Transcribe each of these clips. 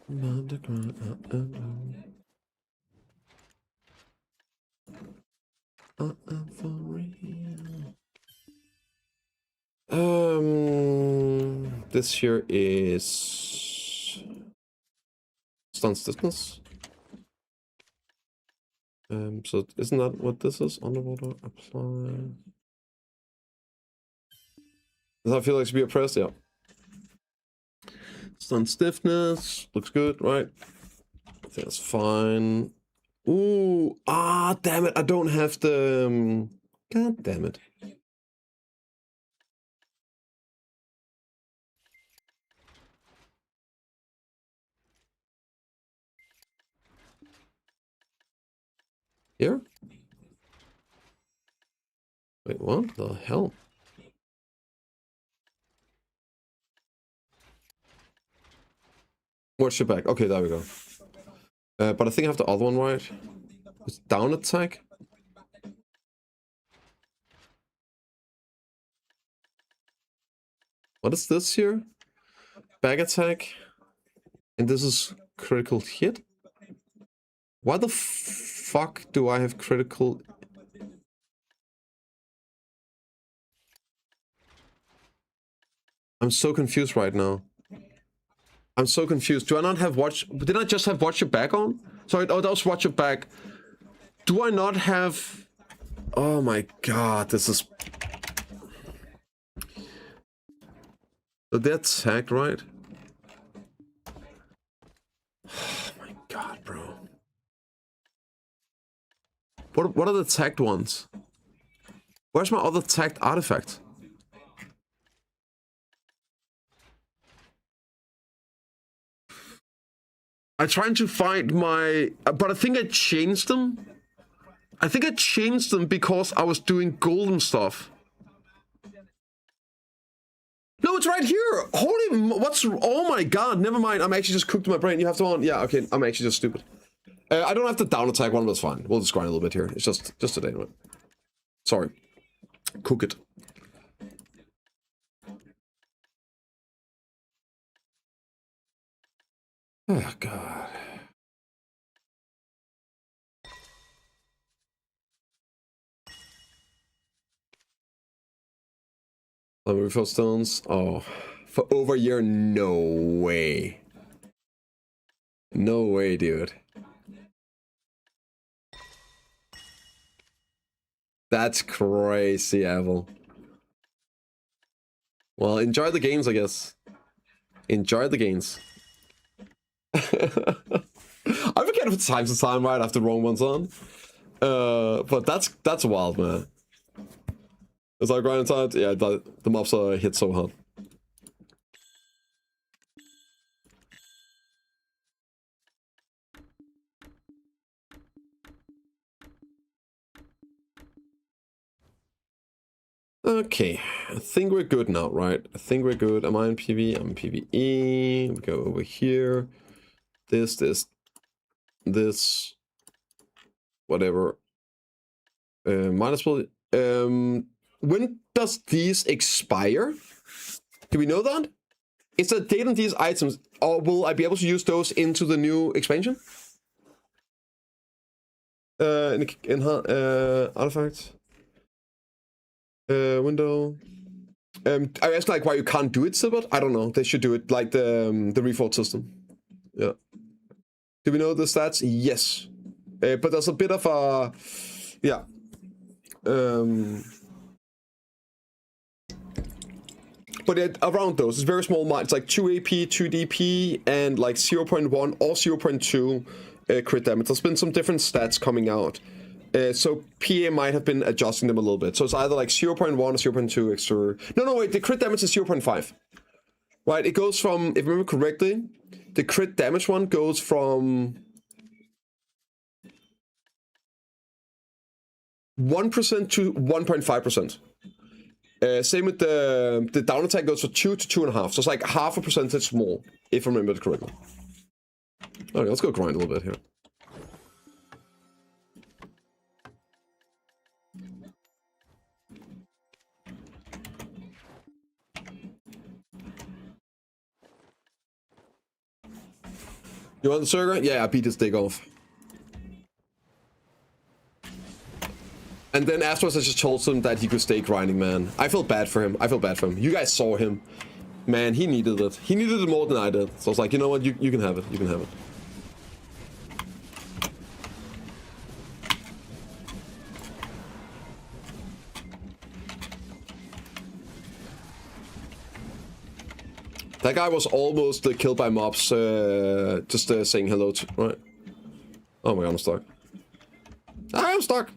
For real. This here is stun stiffness. So isn't that what this is? Underwater apply. Does that feel like to be oppressed? Yeah. Stun stiffness looks good, right? I think that's fine. Ooh, damn it! I don't have the. God damn it! Here? Wait, what the hell? Watch your back. Okay, there we go. But I think I have the other one right. It's down attack. What is this here? Back attack. And this is critical hit? Why the fuck do I have critical... I'm so confused right now. I'm so confused. Do I not have watch... Did I just have watch your back on? Sorry, oh, that was watch your back. Do I not have... Oh my god, this is... So they're tagged, right? Oh my god, bro. What are the tagged ones? Where's my other tagged artifact? I'm trying to find my... But I think I changed them. I think I changed them because I was doing golden stuff. No, it's right here. Holy... What's... Oh my god, never mind. I'm actually just cooked in my brain. You have to on... Yeah, okay. I'm actually just stupid. I don't have the down attack one, but it's fine. We'll just grind a little bit here. It's just today, right? Sorry. Cook it. Oh, god. Let me refill stones. Oh. For over a year? No way. No way, dude. That's crazy, Avel. Well, enjoy the games, I guess. Enjoy the games. I forget if time to time, right? I have the wrong ones on. But that's wild, man. It's like right inside. Yeah, the mobs are hit so hard. Okay, I think we're good now, right? I think we're good. Am I in PV? I'm in PvE. We go over here. This, whatever. Might as well. When does these expire? Do we know that? Is there a date on these items, or will I be able to use those into the new expansion? In artifacts. Window. I asked like why you can't do it, Silbert. I don't know. They should do it like the reforged system. Yeah. Do we know the stats? Yes. But there's a bit of a yeah. But around those, it's very small. It's like 2 AP, 2 DP, and like 0.1 or 0.2 crit damage. There's been some different stats coming out. So PA might have been adjusting them a little bit. So it's either like 0.1 or 0.2 extra. No, wait. The crit damage is 0.5. Right? It goes from, if I remember correctly, the crit damage one goes from 1% to 1.5%. Same with the down attack goes from 2 to 2.5. So it's like half a percentage more, if I remember it correctly. Okay, let's go grind a little bit here. You want the circle? Yeah, I beat his dick off. And then afterwards I just told him that he could stay grinding, man. I felt bad for him. I felt bad for him. You guys saw him. Man, he needed it. He needed it more than I did. So I was like, you know what? You can have it. You can have it. That guy was almost killed by mobs, just saying hello to, right? Oh my god, I'm stuck. I'm stuck!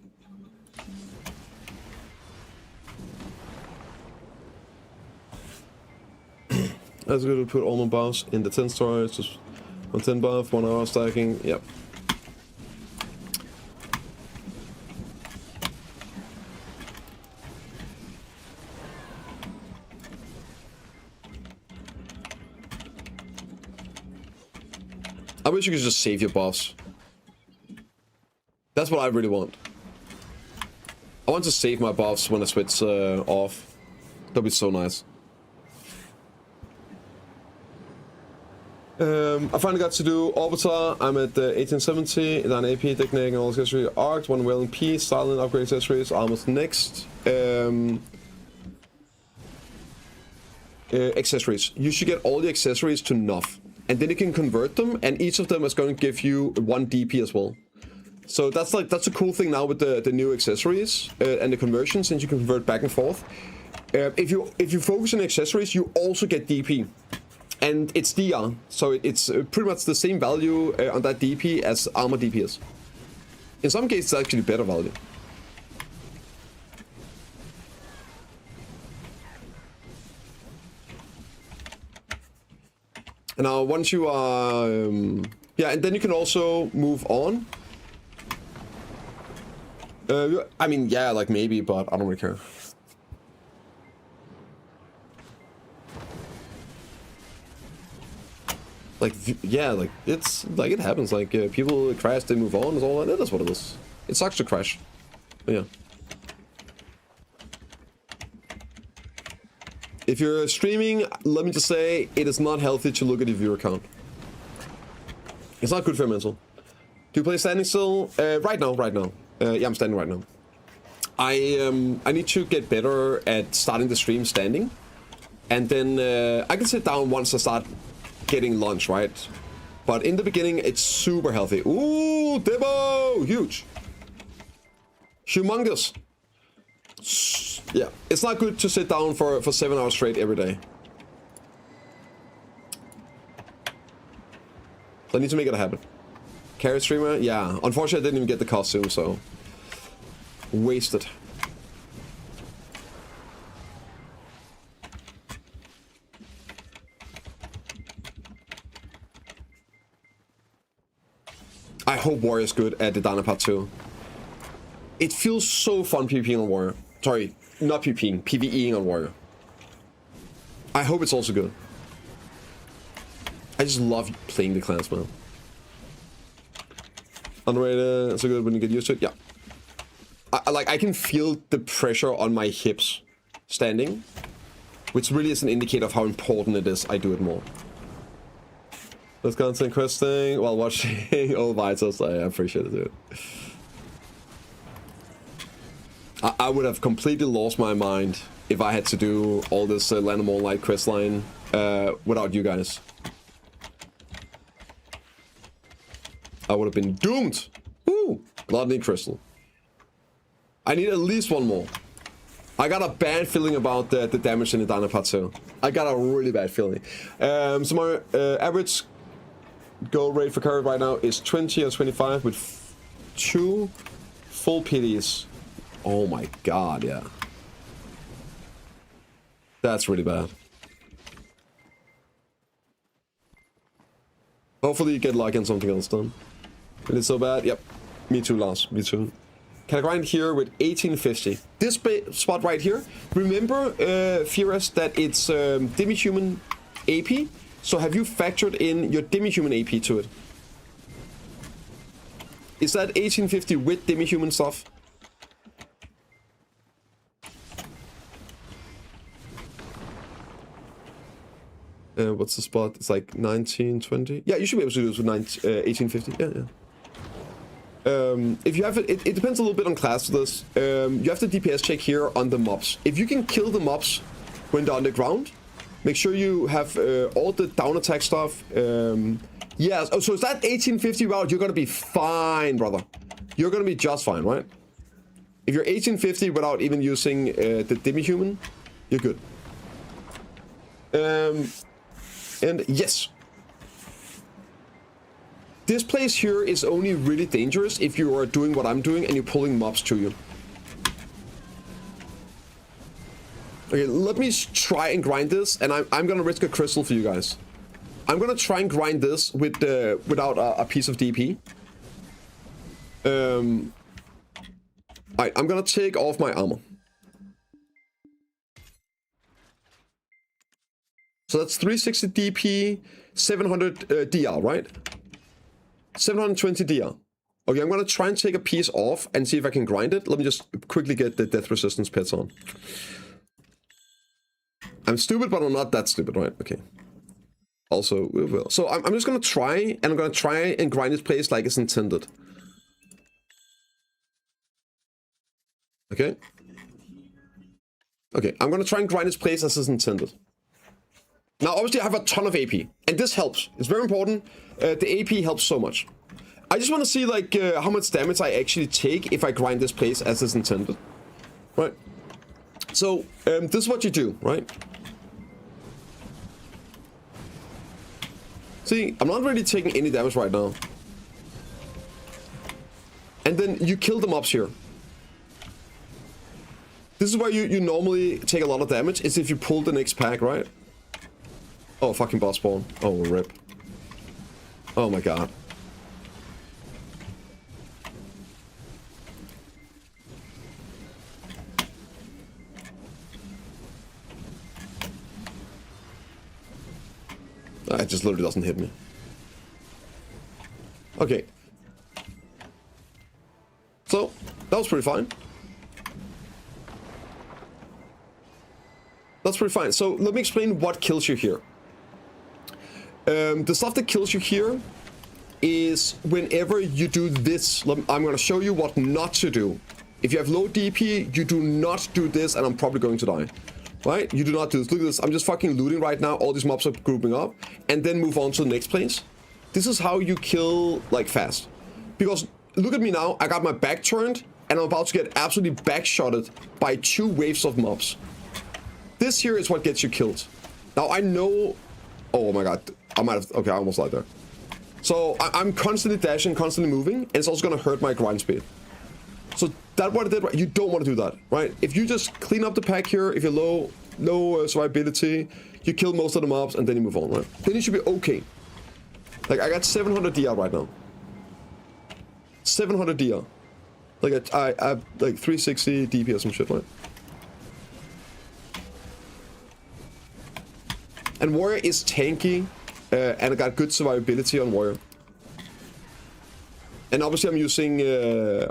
That's good to put all my buffs in the 10 storage, just 10 buff, 1 hour stacking, yep. I wish you could just save your buffs. That's what I really want. I want to save my buffs when I switch off. That'd be so nice. I finally got to do Orbiter. I'm at 1870, 9 AP, Dickneck, and all accessories. Arc, 1 Wailing P, Silent, upgrade accessories, almost next. Accessories. You should get all the accessories to Nuff. And then you can convert them, and each of them is going to give you 1 DP as well. So that's a cool thing now with the new accessories and the conversions, since you can convert back and forth. If you focus on accessories, you also get DP, and it's DR, so it's pretty much the same value on that DP as armor DP is. In some cases, it's actually better value. And now once you are, yeah, and then you can also move on. I mean, yeah, like maybe, but I don't really care. Like, yeah, like it's like it happens. Like people crash, they move on. It's all that is what it is. It sucks to crash. But yeah. If you're streaming, let me just say, it is not healthy to look at your viewer count. It's not good for your mental. Do you play standing still? Right now. Yeah, I'm standing right now. I need to get better at starting the stream standing. And then I can sit down once I start getting lunch, right? But in the beginning, it's super healthy. Ooh, Debo! Huge. Humongous. Yeah, it's not good to sit down for 7 hours straight every day. So I need to make it happen. Carrot streamer? Yeah, unfortunately I didn't even get the costume, so... wasted. I hope Warrior's good at the Dynapad too. It feels so fun PvPing on Warrior. Sorry, not PvPing, PvEing on Warrior. I hope it's also good. I just love playing the clans, man. Underrated, so good when you get used to it. Yeah. I can feel the pressure on my hips standing, which really is an indicator of how important it is I do it more. Let's content questing while watching all vitals. I appreciate it, dude. I would have completely lost my mind if I had to do all this Lanamore Light questline without you guys. I would have been doomed. Woo! Not need crystal. I need at least one more. I got a bad feeling about the damage in the Dynapad too. I got a really bad feeling. So my average goal rate for carry right now is 20 or 25 with 2 full PDs. Oh my god, yeah. That's really bad. Hopefully you get lucky and something else done. It is so bad. Yep. Me too, Lars. Me too. Can I grind here with 1850? This spot right here. Remember, Firas, that it's demi-human AP? So have you factored in your demi-human AP to it? Is that 1850 with demi-human stuff? What's the spot? It's like 1920. Yeah, you should be able to do this with 1850. Yeah, yeah. If you have it depends a little bit on class for this. You have the DPS check here on the mobs. If you can kill the mobs when they're on the ground, make sure you have all the down attack stuff. Yeah, oh, so is that 1850 route? You're gonna be fine, brother. You're gonna be just fine, right? If you're 1850 without even using the demi-human, you're good. And yes. This place here is only really dangerous if you are doing what I'm doing and you're pulling mobs to you. Okay, let me try and grind this, and I'm gonna risk a crystal for you guys. I'm gonna try and grind this with without a piece of DP. Alright, I'm gonna take off my armor. So that's 360 DP, 700 DR, right? 720 DR. Okay, I'm gonna try and take a piece off and see if I can grind it. Let me just quickly get the death resistance pets on. I'm stupid, but I'm not that stupid, right? Okay. Also, we will. So I'm just gonna try, and I'm gonna try and grind this place like it's intended. Okay. Okay, I'm gonna try and grind this place as is intended. Now, obviously, I have a ton of AP, and this helps. It's very important. The AP helps so much. I just want to see, like, how much damage I actually take if I grind this place as is intended. Right? So, this is what you do, right? See, I'm not really taking any damage right now. And then you kill the mobs here. This is where you normally take a lot of damage, is if you pull the next pack, right? Oh, fucking boss spawn. Oh, rip. Oh my god. It just literally doesn't hit me. Okay. So, that was pretty fine. That's pretty fine. So, let me explain what kills you here. The stuff that kills you here is whenever you do this. I'm going to show you what not to do. If you have low DP, you do not do this, and I'm probably going to die. Right? You do not do this. Look at this. I'm just fucking looting right now. All these mobs are grouping up, and then move on to the next place. This is how you kill, like, fast. Because, look at me now. I got my back turned, and I'm about to get absolutely backshotted by 2 waves of mobs. This here is what gets you killed. Now, I know... Oh my god. I might have... Okay, I almost died there. So, I'm constantly dashing, constantly moving, and it's also going to hurt my grind speed. So, that's what I did. You don't want to do that, right? If you just clean up the pack here, if you're low survivability, you kill most of the mobs, and then you move on, right? Then you should be okay. Like, I got 700 DR right now. 700 DR. Like, I have, like, 360 DP or some shit, right? And Warrior is tanky, and I got good survivability on Warrior. And obviously I'm using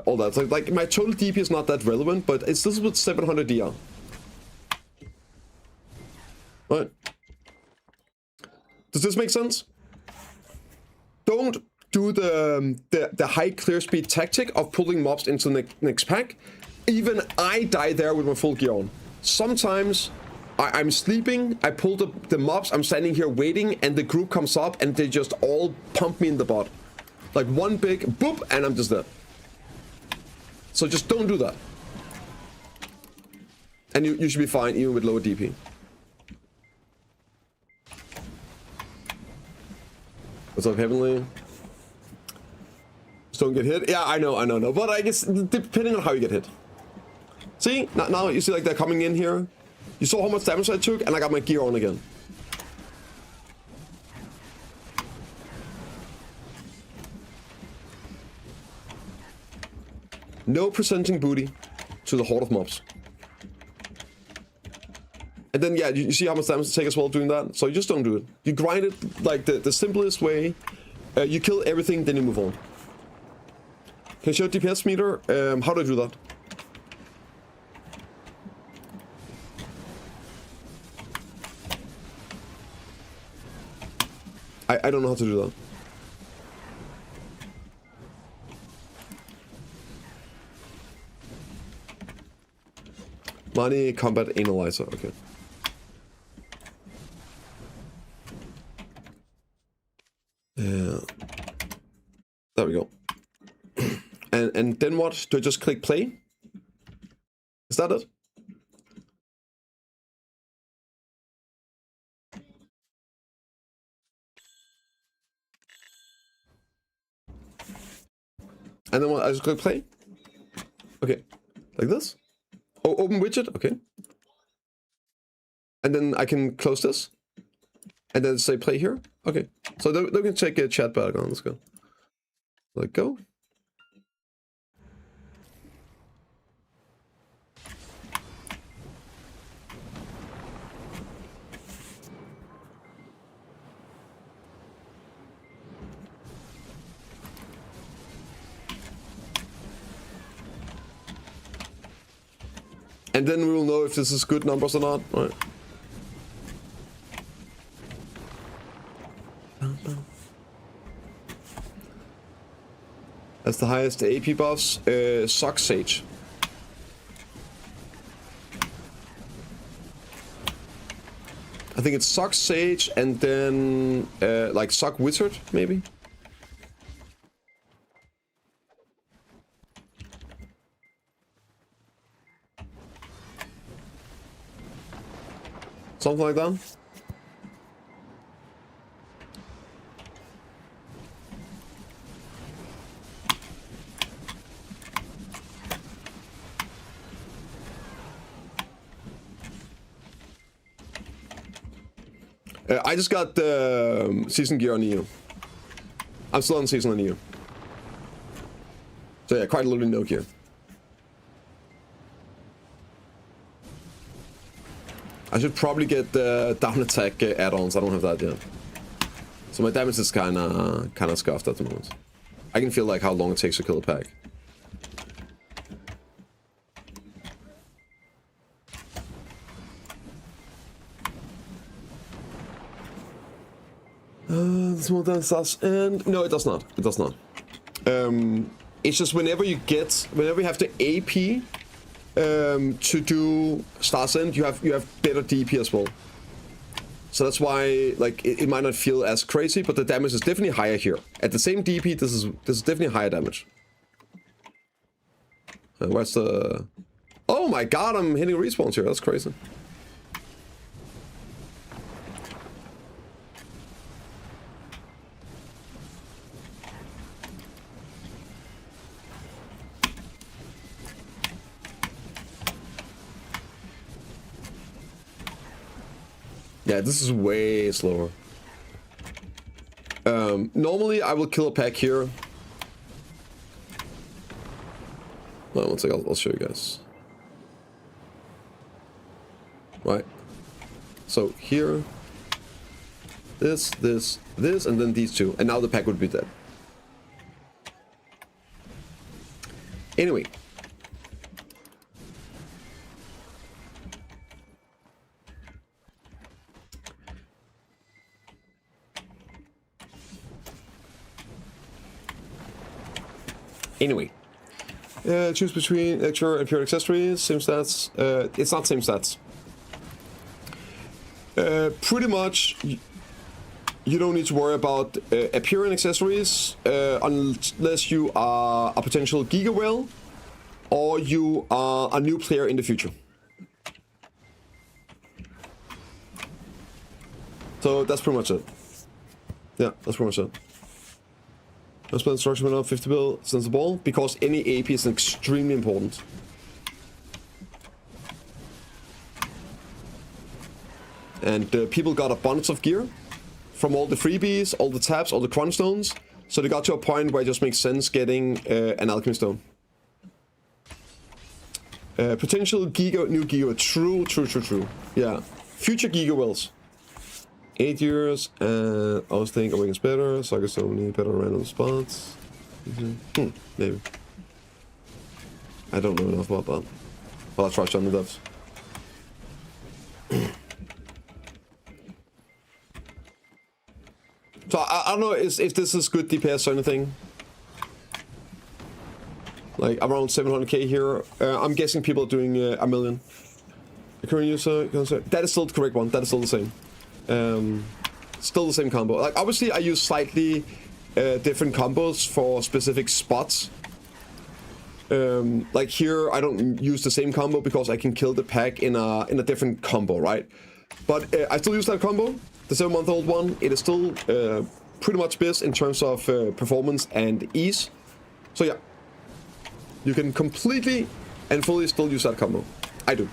all that. Like my total DP is not that relevant, but it's still with 700 DR. Right? Does this make sense? Don't do the high clear speed tactic of pulling mobs into the next pack. Even I die there with my full gear on. Sometimes I'm sleeping, I pull the mobs, I'm standing here waiting, and the group comes up and they just all pump me in the butt. Like one big boop, and I'm just dead. So just don't do that. And you should be fine even with lower DP. What's up, Heavenly? Just don't get hit. Yeah, I know. But I guess depending on how you get hit. See? Now you see like they're coming in here. You saw how much damage I took, and I got my gear on again. No presenting booty to the horde of mobs. And then, yeah, you see how much damage it takes as well doing that? So you just don't do it. You grind it like the simplest way. You kill everything, then you move on. Can you show DPS meter? How do I do that? I don't know how to do that. Money combat analyzer, okay. Yeah. There we go. And then what? Do I just click play? Is that it? And then what? I just click play? Okay. Like this? Oh, open widget? Okay. And then I can close this? And then say play here? Okay. So they can check a chat back on. Let's go. Let go. And then we will know if this is good numbers or not. All right. That's the highest AP buffs. Sock Sage. I think it's Sock Sage and then like Sock Wizard, maybe? Something like that. I just got the season gear on EU. I'm still on season on EU. So yeah, quite a little no gear. I should probably get the down attack add-ons. I don't have that yet. So my damage is kind of scuffed at the moment. I can feel like how long it takes to kill a pack. Small dance does, and no, it does not. It does not. It's just whenever you have the AP to do Star's End, you have better DP as well. So that's why like it might not feel as crazy, but the damage is definitely higher here. At the same DP, this is definitely higher damage. Where's the? Oh my god, I'm hitting respawns here. That's crazy. Yeah, this is way slower. Normally I will kill a pack here. Well, one second, I'll show you guys. Right. So here, this, and then these two, and now the pack would be dead. Anyway. Choose between extra and pure accessories, same stats. It's not same stats. Pretty much, you don't need to worry about appearing accessories unless you are a potential Giga Whale or you are a new player in the future. So that's pretty much it. Yeah, that's pretty much it. Let's play instruction without 50 bill since the ball, because any AP is extremely important. And people got a bunch of gear from all the freebies, all the tabs, all the crunch stones. So they got to a point where it just makes sense getting an alchemy stone. Potential new Giga, true. Yeah, future Giga Wells. 8 years, and I was thinking Awakens better, so I guess I need better random spots. Maybe. I don't know enough about that. But I'll try showing the devs. So I don't know if this is good DPS or anything. Like around 700k here. I'm guessing people are doing a million. Current user, that is still the correct one. That is still the same. Still the same combo. Like obviously I use slightly different combos for specific spots. Like here I don't use the same combo because I can kill the pack in a different combo, right? But I still use that combo, the 7-month-old one. It is still pretty much best in terms of performance and ease. So yeah, you can completely and fully still use that combo. I do.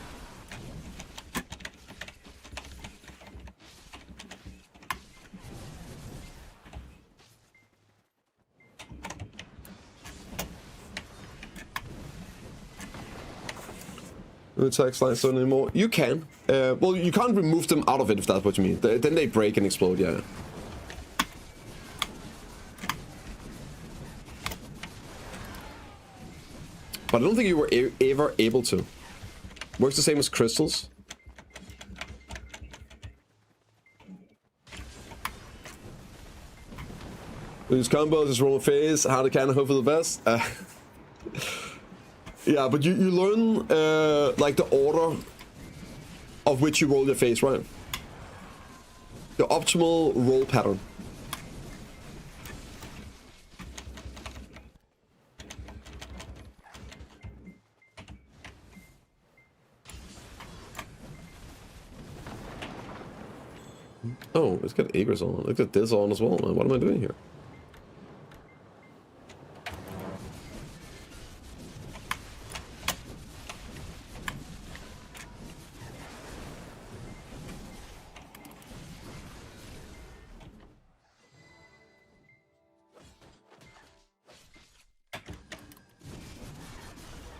Attack slides don't anymore. You can. Well, you can't remove them out of it if that's what you mean. Then they break and explode, yeah. But I don't think you were ever able to. Works the same as crystals. Use combos, just roll a phase, how to kind of hope for the best. Yeah, but you learn like the order of which you roll your phase, right? The optimal roll pattern. Oh, it's got Aegis on. Look at this on as well, man. What am I doing here?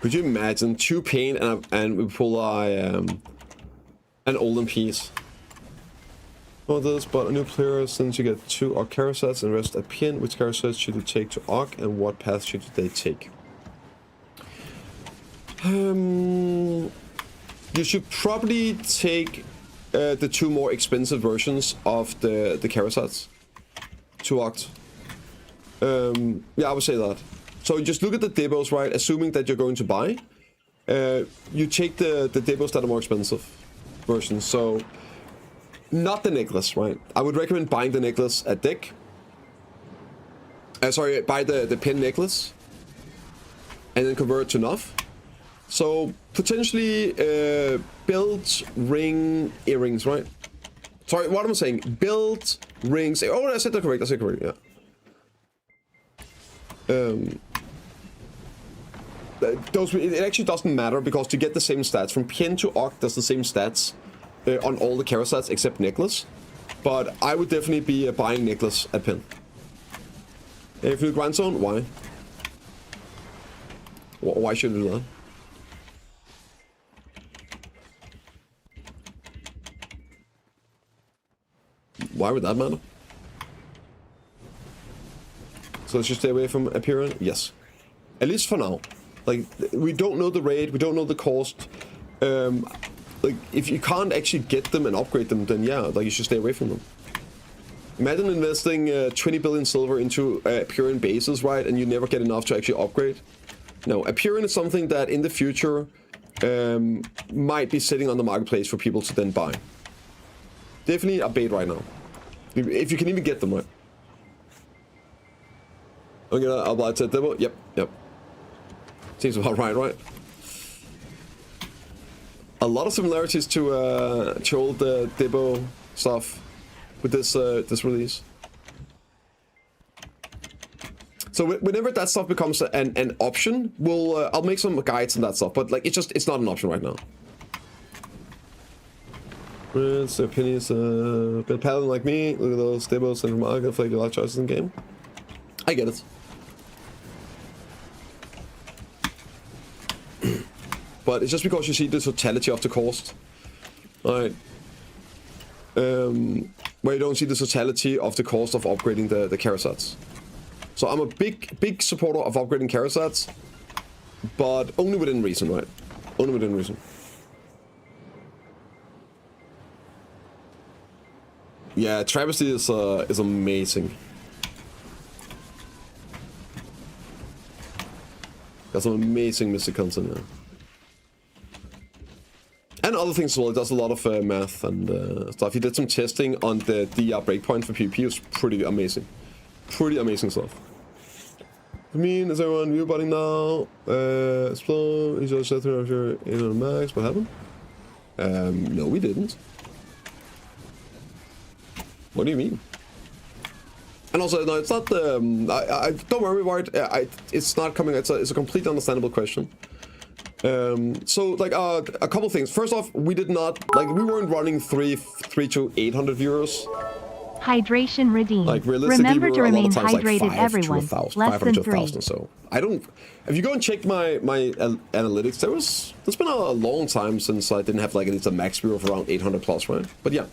Could you imagine 2 pain and we pull an olden piece? Oh, this, but a new player, since you get 2 Arc character sets and rest at pin, which character sets should you take to Arc and what path should they take? You should probably take the 2 more expensive versions of the character sets to Arc. Yeah, I would say that. So just look at the debos, right? Assuming that you're going to buy, you take the debos that are more expensive versions. So not the necklace, right? I would recommend buying the necklace at deck. Sorry, buy the pin necklace and then convert it to Nuff. So potentially build ring earrings, right? Sorry, what am I saying? Build rings. Oh, I said that correct. I said correct. Yeah. It actually doesn't matter because to get the same stats from pin to Arc does the same stats on all the character sets except necklace. But I would definitely be buying necklace at pin. If you do grind zone, why? Why should you do that? Why would that matter? So let's just stay away from Appearance? Yes. At least for now. Like, we don't know the raid, we don't know the cost. Like, if you can't actually get them and upgrade them, then yeah, like, you should stay away from them. Imagine investing 20 billion silver into Appearance bases, right? And you never get enough to actually upgrade. No, Appearance is something that in the future might be sitting on the marketplace for people to then buy. Definitely a bait right now. If you can even get them, right? I'm gonna apply to demo. Yep. Seems about right? A lot of similarities to old Debo stuff with this release. So whenever that stuff becomes an option, I'll make some guides on that stuff. But like it's not an option right now. So Penny's been paladin like me. Look at those Debos and Marga for like a lot of choices in the game. I get it. But it's just because you see the totality of the cost. Alright. Where you don't see the totality of the cost of upgrading the character sets. So I'm a big supporter of upgrading character sets, but only within reason, right? Only within reason. Yeah, Travesty is amazing. Got some amazing mystic content there. And other things as well. It does a lot of math and stuff. He did some testing on the DR breakpoint for PvP. It was pretty amazing. Pretty amazing stuff. I mean, is everyone viewbotting now? Explode. He's just set through after 800 max. What happened? No, we didn't. What do you mean? And also, no, it's not. I don't worry about it. It's not coming. It's a completely understandable question. So like a couple things. First off, we did not we weren't running 3 to 800 viewers. Hydration redeemed. Like realistically, remember to remain times, hydrated, like everyone. Less than 3. So I don't. If you go and check my analytics, there's been a long time since I didn't have like at least a max view of around 800 plus, right? But yeah,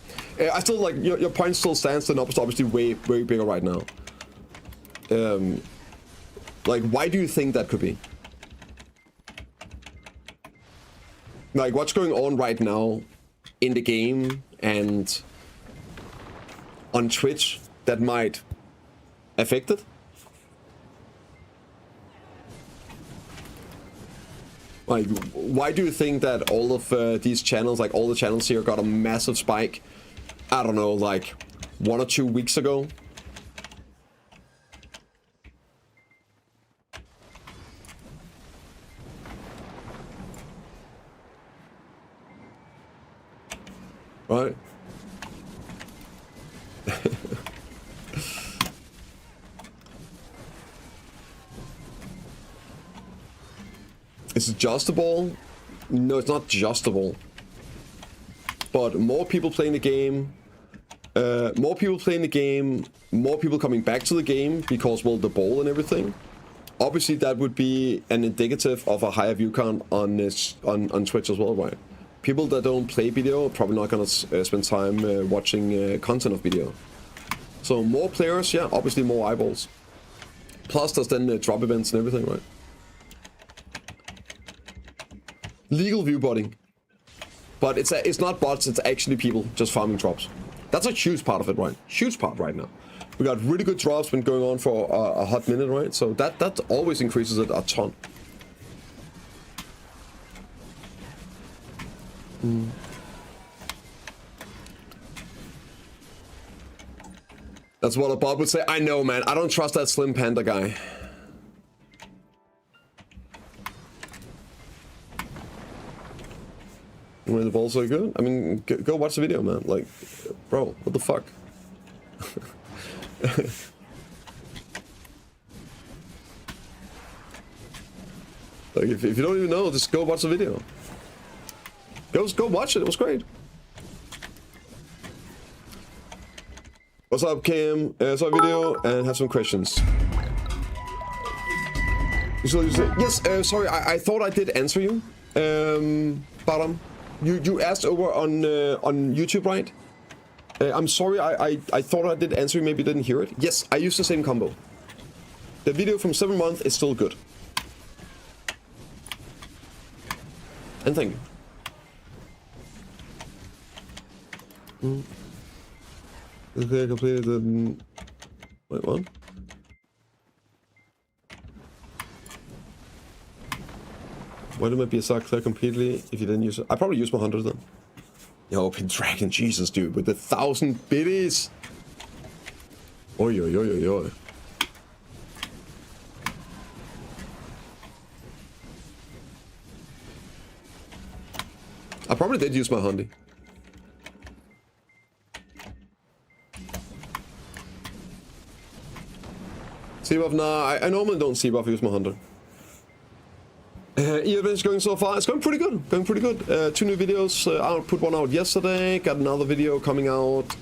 I still like your point still stands. The numbers obviously way bigger right now. Like why do you think that could be? Like what's going on right now in the game and on Twitch that might affect it? Like, why do you think that all of these channels, like all the channels here, got a massive spike? I don't know, like 1 or 2 weeks ago? Right? Is it adjustable? No, it's not adjustable. But more people playing the game, more people coming back to the game because, well, the ball and everything. Obviously, that would be an indicative of a higher view count on Twitch as well, right? People that don't play video are probably not gonna spend time watching content of video. So more players, yeah, obviously more eyeballs. Plus, there's then drop events and everything, right? Legal view botting. But it's not bots, it's actually people just farming drops. That's a huge part of it, right? Huge part right now. We got really good drops been going on for a hot minute, right? So that always increases it a ton. That's what a bot would say. I know, man. I don't trust that Slim Panda guy. When the balls are good? I mean, go watch the video, man. Like, bro, what the fuck? Like, if you don't even know, just go watch the video. Go watch it. It was great. What's up, Cam? Saw a video and have some questions. So you say, yes, sorry, I thought I did answer you. Bottom. You asked over on YouTube, right? I'm sorry, I thought I did answer you, maybe you didn't hear it. Yes, I used the same combo. The video from 7 months is still good. And thank you. Okay, I completed the... Wait, what? Why did my BSR clear completely if you didn't use it? I probably used my 100 then. Yo, Pendragon, Jesus, dude, with the 1,000 biddies. Oi, oi, oi, oi, oi. I probably did use my Hundy. C-buff, nah, I normally don't C-buff, use my 100. E-event's going so far. It's going pretty good. 2 new videos. I put one out yesterday. Got another video coming out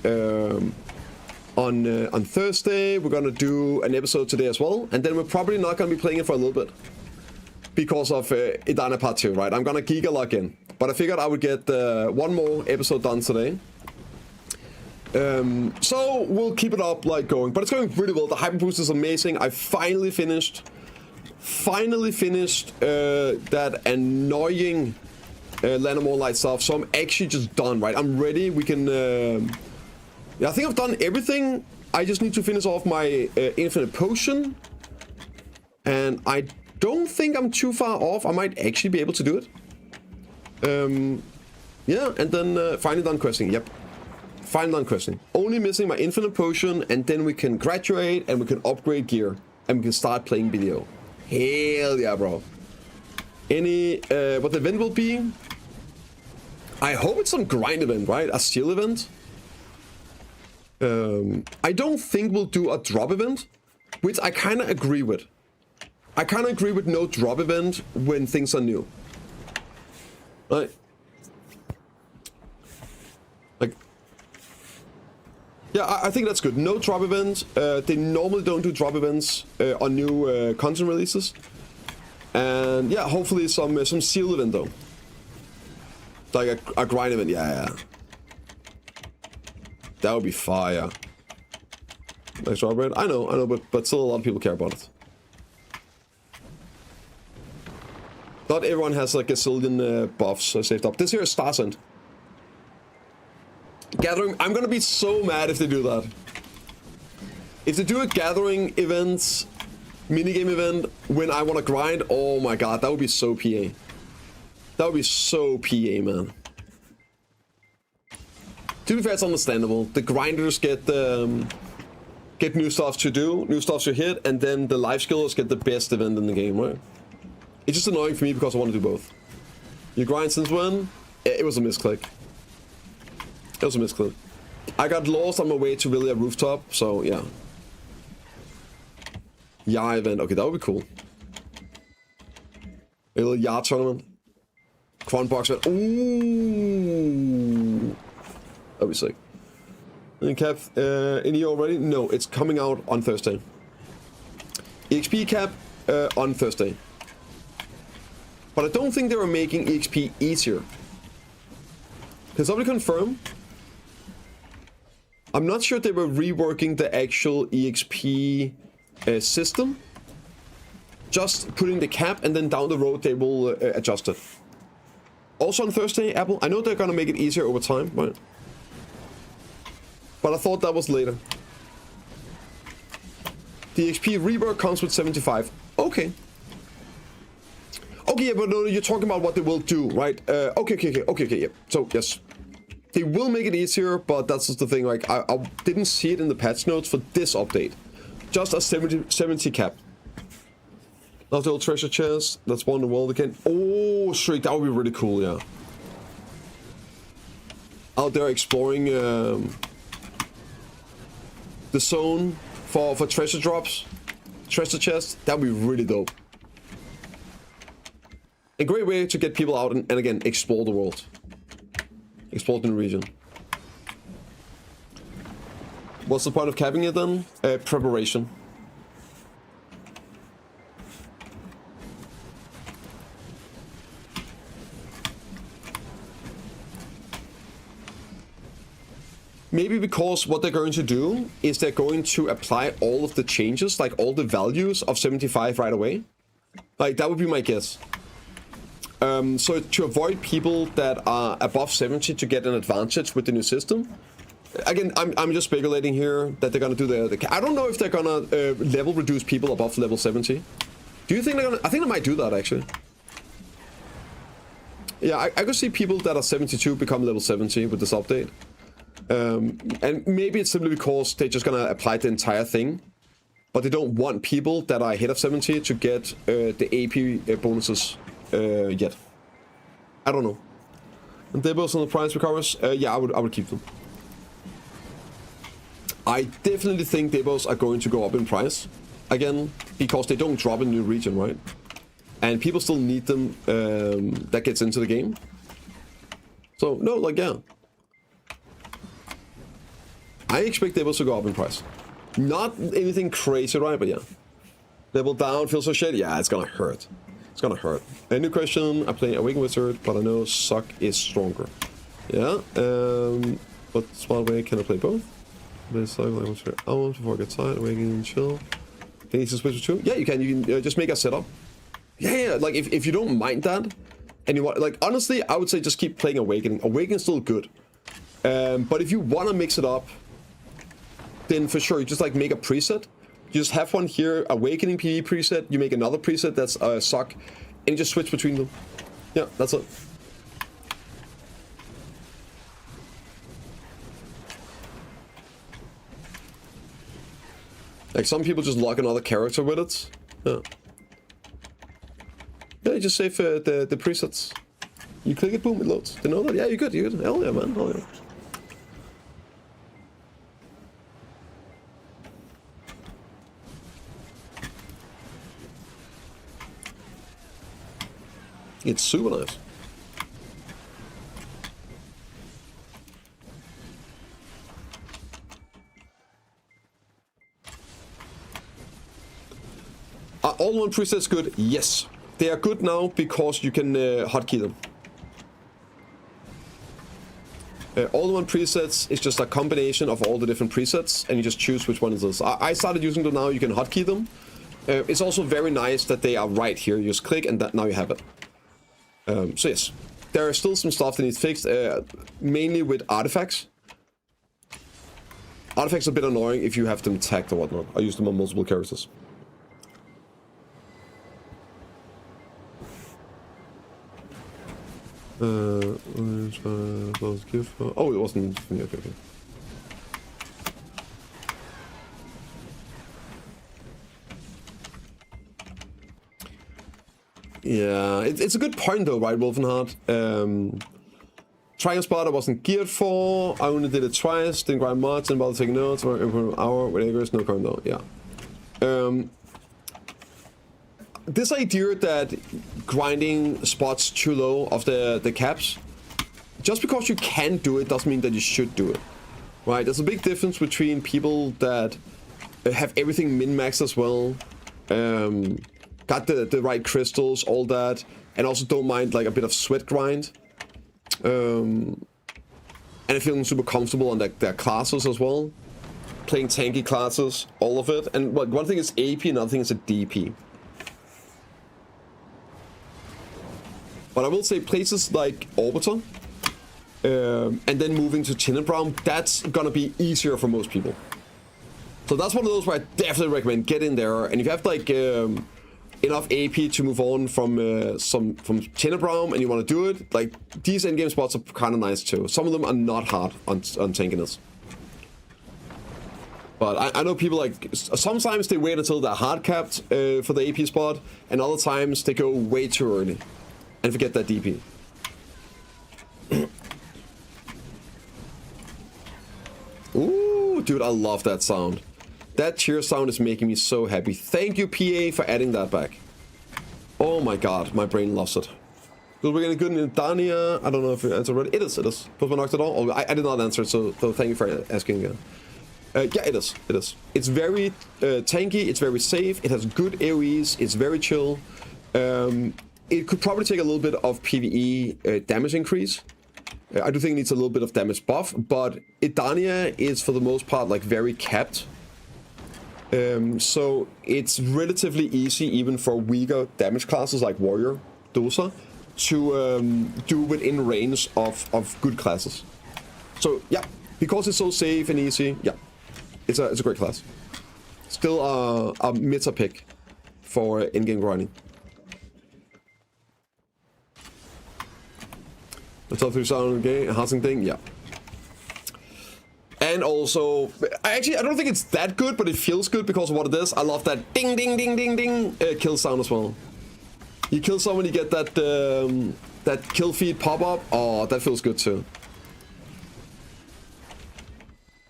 on Thursday. We're gonna do an episode today as well, and then we're probably not gonna be playing it for a little bit because of Idana Part 2, right? I'm gonna Giga log in, but I figured I would get one more episode done today. So we'll keep it up, like going, but it's going really well. The hyper boost is amazing. I finally finished that annoying Lanamore light stuff, so I'm actually just done, right? I'm ready. We can Yeah, I think I've done everything. I just need to finish off my infinite potion. And I don't think I'm too far off. I might actually be able to do it. Yeah, and then finally done questing. Yep. Finally done questing. Only missing my infinite potion, and then we can graduate, and we can upgrade gear, and we can start playing video. Hell yeah, bro. What the event will be? I hope it's some grind event, right? A steal event. I don't think we'll do a drop event, which I kind of agree with. I kind of agree with no drop event when things are new. Right? Like, yeah, I think that's good. No drop event. They normally don't do drop events on new content releases. And yeah, hopefully some seal event though. Like a grind event, yeah. That would be fire. Nice job, Red. I know, but still a lot of people care about it. Not everyone has like a zillion buffs saved up. This here is Starsend. Gathering, I'm gonna be so mad if they do that. If they do a gathering event, minigame event, when I want to grind, oh my god, that would be so PA. That would be so PA, man. To be fair, it's understandable. The grinders get new stuff to do, new stuff to hit, and then the life skillers get the best event in the game, right? It's just annoying for me because I want to do both. You grind since when? It was a misclick. It was a misclick. I got lost on my way to really a rooftop, so yeah. Yard event. Okay, that would be cool. A little yard tournament. Quant box event. Ooh. That'd be sick. And cap in here already? No, it's coming out on Thursday. EXP cap on Thursday. But I don't think they were making EXP easier. Can somebody confirm? I'm not sure if they were reworking the actual EXP system. Just putting the cap, and then down the road they will adjust it. Also on Thursday, Apple. I know they're gonna make it easier over time, right? But I thought that was later. The EXP rework comes with 75. Okay. Okay, yeah, but no, you're talking about what they will do, right? Okay, yeah. So, yes. They will make it easier, but that's just the thing, like, I didn't see it in the patch notes for this update. Just a 70 cap. Love the old treasure chest. Let's spawn the world again. Oh, sweet, that would be really cool, yeah. Out there exploring the zone for treasure drops, treasure chests. That would be really dope. A great way to get people out and again, explore the world. Explore the region. What's the point of capping it then? Preparation. Maybe because what they're going to do is they're going to apply all of the changes, like all the values of 75 right away. Like, that would be my guess. So to avoid people that are above 70 to get an advantage with the new system. Again, I'm just speculating here that they're gonna do the I don't know if they're gonna level reduce people above level 70. Do you think they're gonna? I think they might do that actually. Yeah, I could see people that are 72 become level 70 with this update. And maybe it's simply because they're just gonna apply the entire thing, but they don't want people that are ahead of 70 to get the AP bonuses yet. I don't know. And Debos on the price recovers? Yeah, I would keep them. I definitely think Debos are going to go up in price again because they don't drop in new region, right? And people still need them. That gets into the game. So no, like yeah. I expect Debos to go up in price. Not anything crazy, right? But yeah. Level down feels so shit. Yeah, it's gonna hurt. It's gonna hurt. A new question. I play Awakened Wizard, but I know Suck is stronger. Yeah. But smart way can I play both? This cycle I want to before I get tired. Awakening and chill. Can you switch between? Yeah, you can. You can just make a setup. Yeah. Like if you don't mind that, and you want, like honestly, I would say just keep playing Awakening. Awakening's still good. But if you want to mix it up, then for sure you just like make a preset. You just have one here, Awakening PvE preset. You make another preset that's Suck, and you just switch between them. Yeah, that's it. Like some people just lock another character with it. Yeah. Yeah, you just save the presets. You click it, boom, it loads. Do you know that? Yeah, you're good, you're good. Hell yeah, man. Hell yeah. It's super nice. Are all one presets good? Yes. They are good now because you can hotkey them. All one presets is just a combination of all the different presets, and you just choose which one it is. I started using them now. You can hotkey them. It's also very nice that they are right here. You just click, and now you have it. So yes, there are still some stuff that needs fixed, mainly with artifacts. Artifacts are a bit annoying if you have them tagged or whatnot. I use them on multiple characters. Oh, it wasn't. Okay, okay. Yeah, it's a good point though, right, Wolfenheart? Triangle Spot I wasn't geared for. I only did it twice. Didn't grind much. Didn't bother taking notes. Or an hour. Whatever. No current though. Yeah. This idea that grinding spots too low of the caps, just because you can do it doesn't mean that you should do it, right? There's a big difference between people that have everything min-maxed as well, got the right crystals, all that, and also don't mind like a bit of sweat grind, and are feeling super comfortable on their classes as well, playing tanky classes, all of it. And one thing is AP, another thing is a DP. But I will say places like Orbiter, and then moving to Tenenbaum, that's gonna be easier for most people. So that's one of those where I definitely recommend get in there. And if you have like enough AP to move on from Tenenbaum and you want to do it, like these endgame spots are kind of nice too. Some of them are not hard on tankiness. But I know people like, sometimes they wait until they're hard capped for the AP spot, and other times they go way too early and forget that DP. Ooh, dude, I love that sound. That cheer sound is making me so happy. Thank you, PA, for adding that back. Oh my god, my brain loves it. We're getting good in Dania. I don't know if you answered already. It is. Postman knocked it all. Oh, I did not answer it, so thank you for asking again. Yeah, it is. It is. It's very tanky. It's very safe. It has good AoEs. It's very chill. It could probably take a little bit of PvE damage increase. I do think it needs a little bit of damage buff, but Idania is for the most part like very capped. So it's relatively easy even for weaker damage classes like Warrior, Dosa, to do within range of good classes. So yeah, because it's so safe and easy, yeah, it's a great class. Still a meta pick for in-game grinding. The top 3 sound game, housing thing, yeah. And also, I don't think it's that good, but it feels good because of what it is. I love that ding, ding, ding, ding, ding kill sound as well. You kill someone, you get that that kill feed pop up. Oh, that feels good too.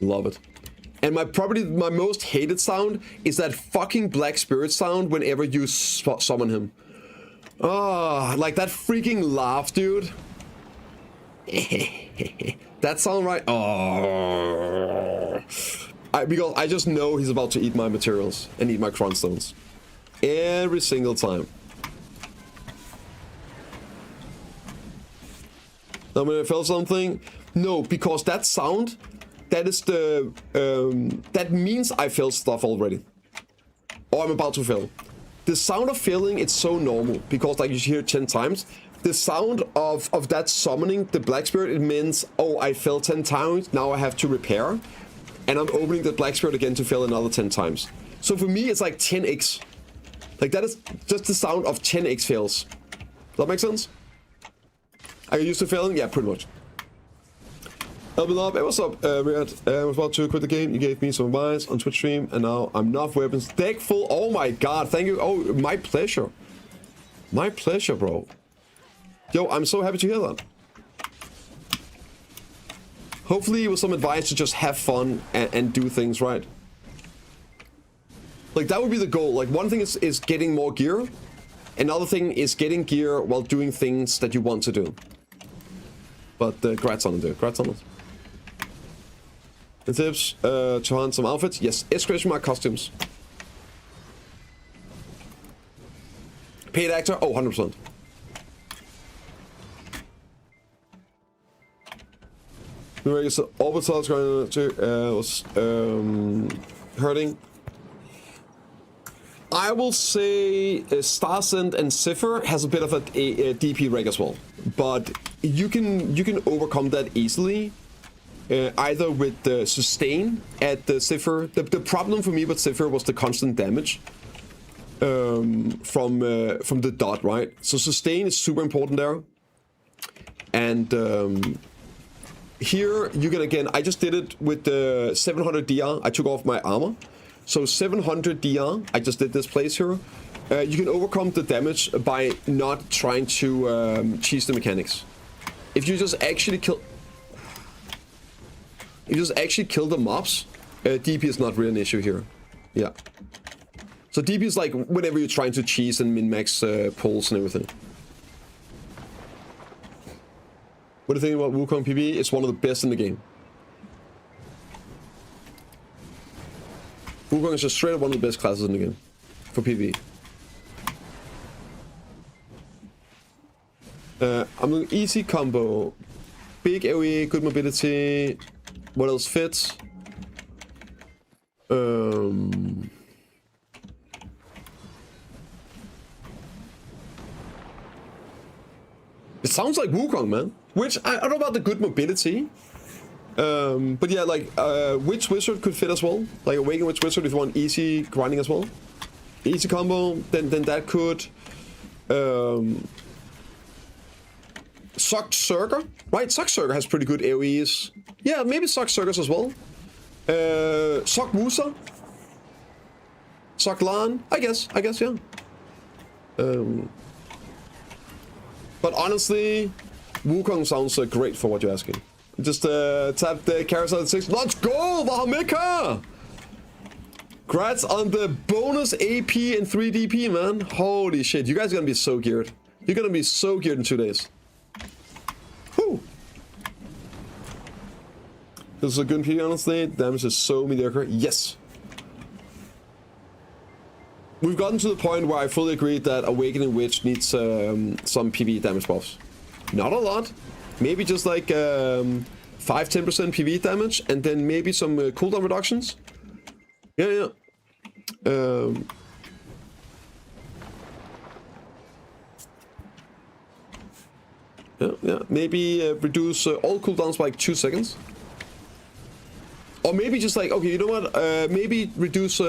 Love it. And probably my most hated sound is that fucking Black Spirit sound whenever you summon him. Oh, like that freaking laugh, dude. That sound right? Oh, because I just know he's about to eat my materials and eat my crown stones every single time. Now when I felt something, no, because that sound, that is the that means I felt stuff already, or I'm about to fail. The sound of failing, it's so normal because like you hear it 10 times. The sound of that summoning the Black Spirit, it means, oh, I fell 10 times, now I have to repair. and I'm opening the Black Spirit again to fail another 10 times. So for me, it's like 10x. Like, that is just the sound of 10x fails. Does that make sense? Are you used to failing? Yeah, pretty much. Hey, what's up, Riyad? I was about to quit the game. You gave me some advice on Twitch stream, and now I'm not weapons. Deck full. Oh my god, thank you. Oh, my pleasure. My pleasure, bro. Yo, I'm so happy to hear that. Hopefully with some advice to just have fun and do things right. Like, that would be the goal. Like, one thing is getting more gear. Another thing is getting gear while doing things that you want to do. But congrats on it, dude. Congrats on it. The tips to hunt some outfits. Yes, exclamation mark costumes. Paid actor. Oh, 100%. Orbital's going to was hurting. I will say Starsend and Zephyr has a bit of a DP reg as well, but you can overcome that easily. Either with the sustain at the Zephyr. The problem for me with Zephyr was the constant damage from the dot, right? So sustain is super important there. And here you can, again, I just did it with the 700 DR. I took off my armor. So 700 DR, I just did this place here. You can overcome the damage by not trying to cheese the mechanics. If you just actually kill... If you just actually kill the mobs, DP is not really an issue here. Yeah. So DP is like whenever you're trying to cheese and min-max pulls and everything. What do you think about Wukong PvE? It's one of the best in the game. Wukong is just straight up one of the best classes in the game for PvE. I'm doing easy combo, big AoE, good mobility. What else fits? It sounds like Wukong, man. Which I don't know about the good mobility. But yeah, like Witch Wizard could fit as well. Like Awaken Witch Wizard if you want easy grinding as well. Easy combo, then that could. Sock Surger, right? Sock Surger has pretty good AoEs. Yeah, maybe Sock Surgers as well. Sock Woosa. Sock Lan, I guess, yeah. But honestly, Wukong sounds great for what you're asking. Just tap the carousel at 6. Let's go, Vahamika! Congrats on the bonus AP and 3 DP, man. Holy shit, you guys are gonna be so geared. You're gonna be so geared in 2 days. Whew. This is a good PvE, honestly. Damage is so mediocre. Yes. We've gotten to the point where I fully agree that Awakening Witch needs some PvE damage buffs. Not a lot. Maybe just like 5-10% PvE damage, and then maybe some cooldown reductions. Yeah. Yeah. Maybe reduce all cooldowns by like 2 seconds. Or maybe just like, okay, you know what? Maybe reduce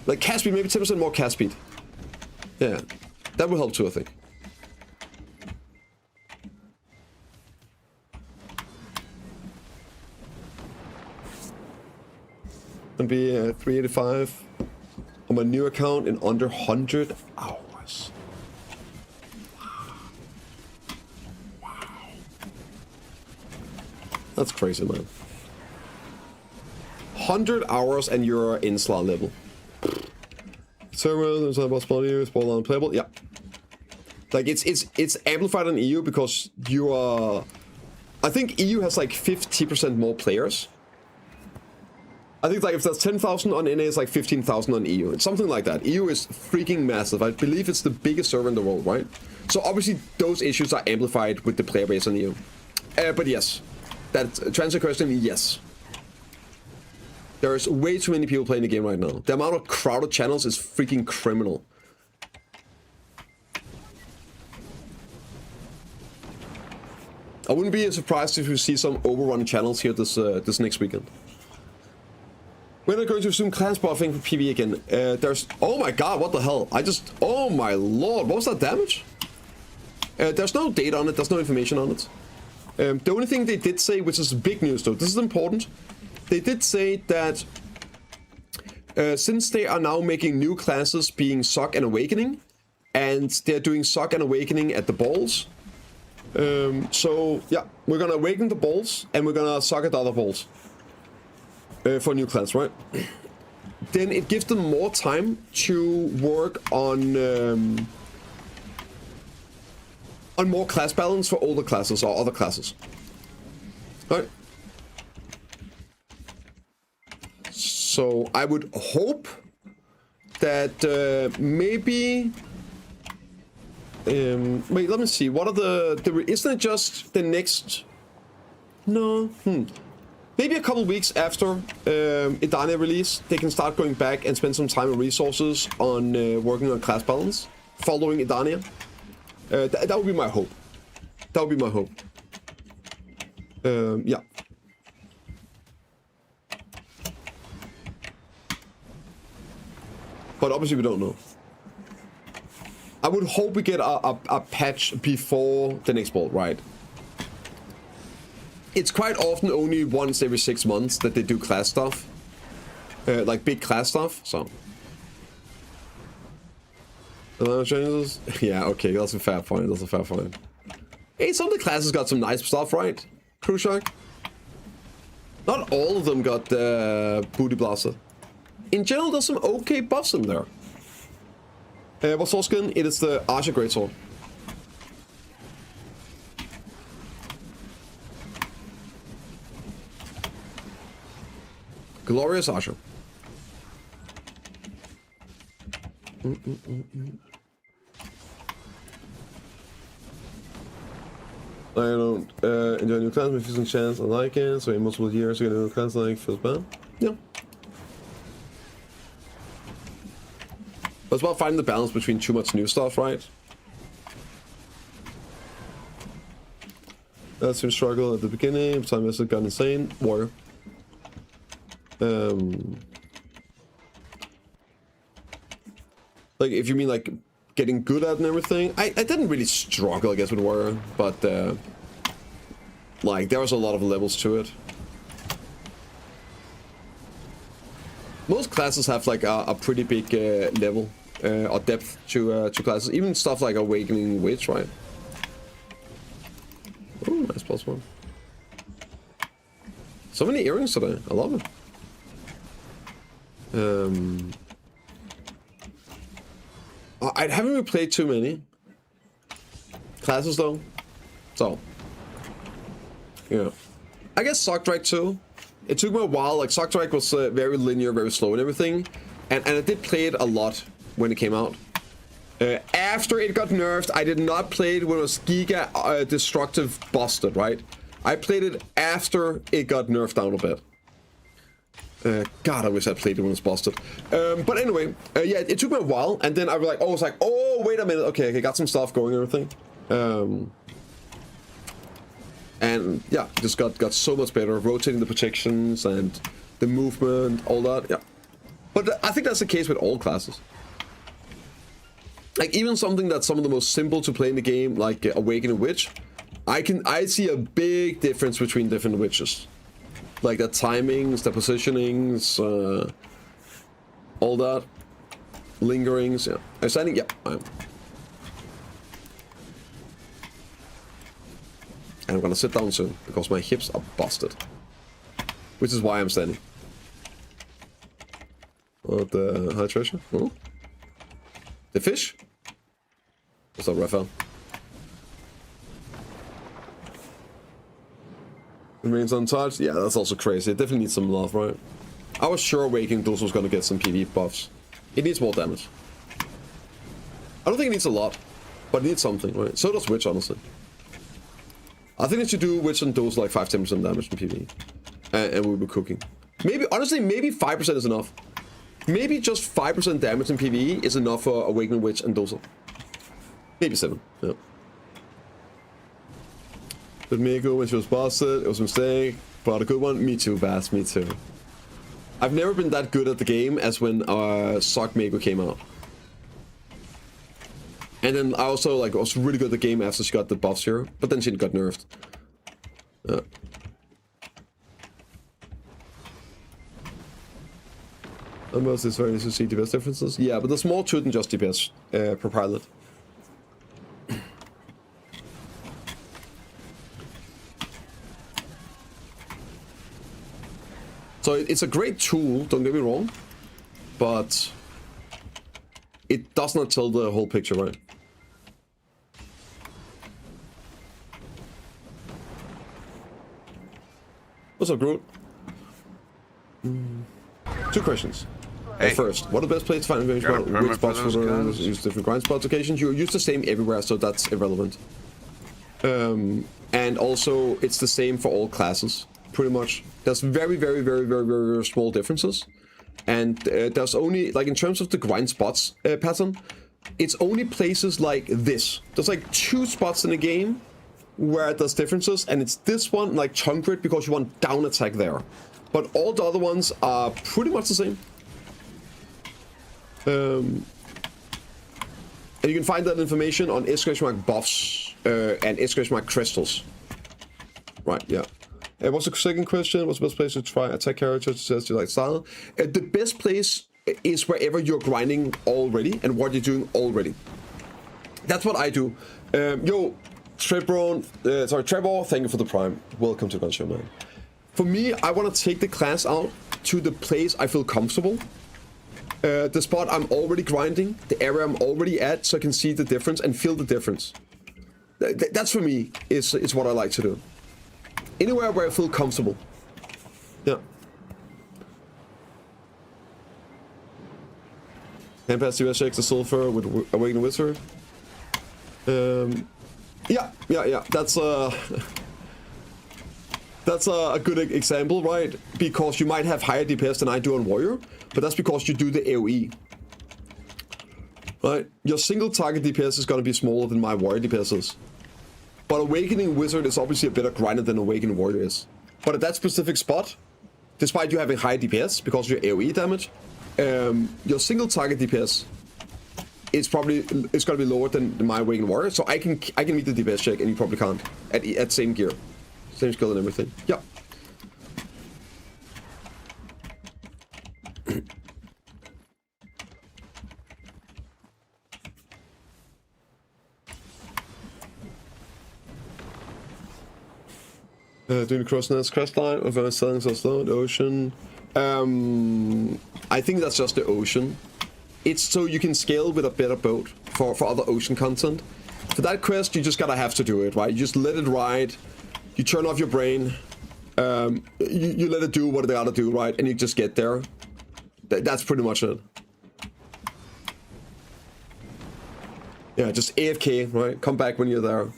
like cast speed, maybe 10% more cast speed. Yeah, that will help too, I think. And be 385 on my new account in under 100 hours. Wow. That's crazy, man. 100 hours and you're in slot level. Server, there's a possibility it's borderline playable. Yeah. Like it's amplified on EU because you are. I think EU has like 50% more players. I think like if there's 10,000 on NA, it's like 15,000 on EU. It's something like that. EU is freaking massive. I believe it's the biggest server in the world, right? So obviously those issues are amplified with the player base on EU. But yes, that to answer your question, yes. There's way too many people playing the game right now. The amount of crowded channels is freaking criminal. I wouldn't be surprised if we see some overrun channels here this next weekend. We're not going to resume class buffing for PvE again. There's... Oh my god, what the hell? Oh my lord, what was that damage? There's no data on it, there's no information on it. The only thing they did say, which is big news though, this is important. They did say that since they are now making new classes being Suck and Awakening, and they're doing Suck and Awakening at the balls. So yeah, we're gonna awaken the balls and we're gonna suck at the other balls for new class, right? Then it gives them more time to work on more class balance for older classes or other classes, right? So I would hope that maybe. Wait, let me see. What are the isn't it just the next? No. Maybe a couple weeks after Idania release, they can start going back and spend some time and resources on working on class balance following Idania. That would be my hope. That would be my hope. Yeah. But obviously we don't know. I would hope we get a patch before the next ball, right? It's quite often only once every 6 months that they do class stuff. Like big class stuff, so. Changes? Yeah, okay, that's a fair point, that's a fair point. Hey, some of the classes got some nice stuff, right? Crew Shark? Not all of them got Booty Blaster. In general, there's some okay buffs in there. What's all skin? It is the Archer Greatsword. Glorious Archer. I don't enjoy new class, but using chance I like it, so in multiple years to get a new class like feels bad. Yeah. But it's about finding the balance between too much new stuff, right? That's your struggle at the beginning. Time has gone insane. Warrior. Like, if you mean like getting good at it and everything, I didn't really struggle, I guess, with Warrior, but like there was a lot of levels to it. Most classes have like a pretty big level or depth to classes, even stuff like Awakening Witch, right? Oh, nice +1. So many earrings today, I love it. I haven't really played too many classes though, so yeah. I guess Sock Drag too. It took me a while. Like Sock Drag was very linear, very slow and everything, and I did play it a lot when it came out. After it got nerfed, I did not play it when it was Giga Destructive busted, right? I played it after it got nerfed down a bit. God, I wish I played it when it was busted. But anyway, yeah, it took me a while, and then I was like, oh, wait a minute, okay, got some stuff going and everything. And yeah, just got so much better, rotating the protections and the movement, all that, yeah. But I think that's the case with all classes. Like even something that's some of the most simple to play in the game, like Awakening Witch, I see a big difference between different witches. Like the timings, the positionings, all that, lingerings, yeah. Standing, yeah, I am. And I'm gonna sit down soon because my hips are busted, which is why I'm standing. What the high treasure? Oh, the fish. What's up, Raphael? Remains untouched. Yeah, that's also crazy. It definitely needs some love, right? I was sure Awakening Dose was gonna get some PvE buffs. It needs more damage. I don't think it needs a lot, but it needs something, right? So does Witch, honestly. I think it should do Witch and Dose like 5-10% damage in PvE. And we'll be cooking. Maybe, honestly, maybe 5% is enough. Maybe just 5% damage in PvE is enough for Awakening Witch and Dosa. Maybe 7, yeah. With Miko when she was busted, it was a mistake, but a good one. Me too, Bass, me too. I've never been that good at the game as when Sock Mako came out. And then I also like was really good at the game after she got the buffs here, but then she got nerfed. Almost is very easy to see DPS differences. Yeah, but there's more to it than just DPS per pilot. So it's a great tool, don't get me wrong, but it does not tell the whole picture, right? What's up, Groot? 2 questions. Hey. First, what are the best places to find information about which spots for use different grind spots occasions? You use the same everywhere, so that's irrelevant. And also, it's the same for all classes, pretty much. There's very small differences. And there's only, like in terms of the grind spots pattern, it's only places like this. There's like 2 spots in the game where there's differences, and it's this one, like chunk grid, because you want down attack there. But all the other ones are pretty much the same. And you can find that information on !buffs and !crystals. Right, yeah. What's the second question? What's the best place to try attack characters to test your like style? The best place is wherever you're grinding already and what you're doing already. That's what I do. Yo, Trevor, thank you for the Prime. Welcome to Gun Show, man. For me, I want to take the class out to the place I feel comfortable. The spot I'm already grinding, the area I'm already at, so I can see the difference and feel the difference. That's for me, is what I like to do. Anywhere where I feel comfortable. Yeah. Hand pass US checks the sulfur with Awakened Wizard. Yeah. That's a good example, right? Because you might have higher DPS than I do on Warrior, but that's because you do the AoE. Right? Your single target DPS is going to be smaller than my Warrior DPS is. But Awakening Wizard is obviously a better grinder than Awakening Warrior is. But at that specific spot, despite you having high DPS because of your AoE damage, your single target DPS is going to be lower than my Awakening Warrior. So I can meet the DPS check and you probably can't at same gear. Same skill and everything. Yeah. Doing crossness crest line of selling so slow in the ocean. I think that's just the ocean. It's so you can scale with a better boat for other ocean content. For that quest, you just gotta have to do it, right? You just let it ride. You turn off your brain. You let it do what it gotta do, right? And you just get there. That's pretty much it. Yeah, just AFK, right? Come back when you're there.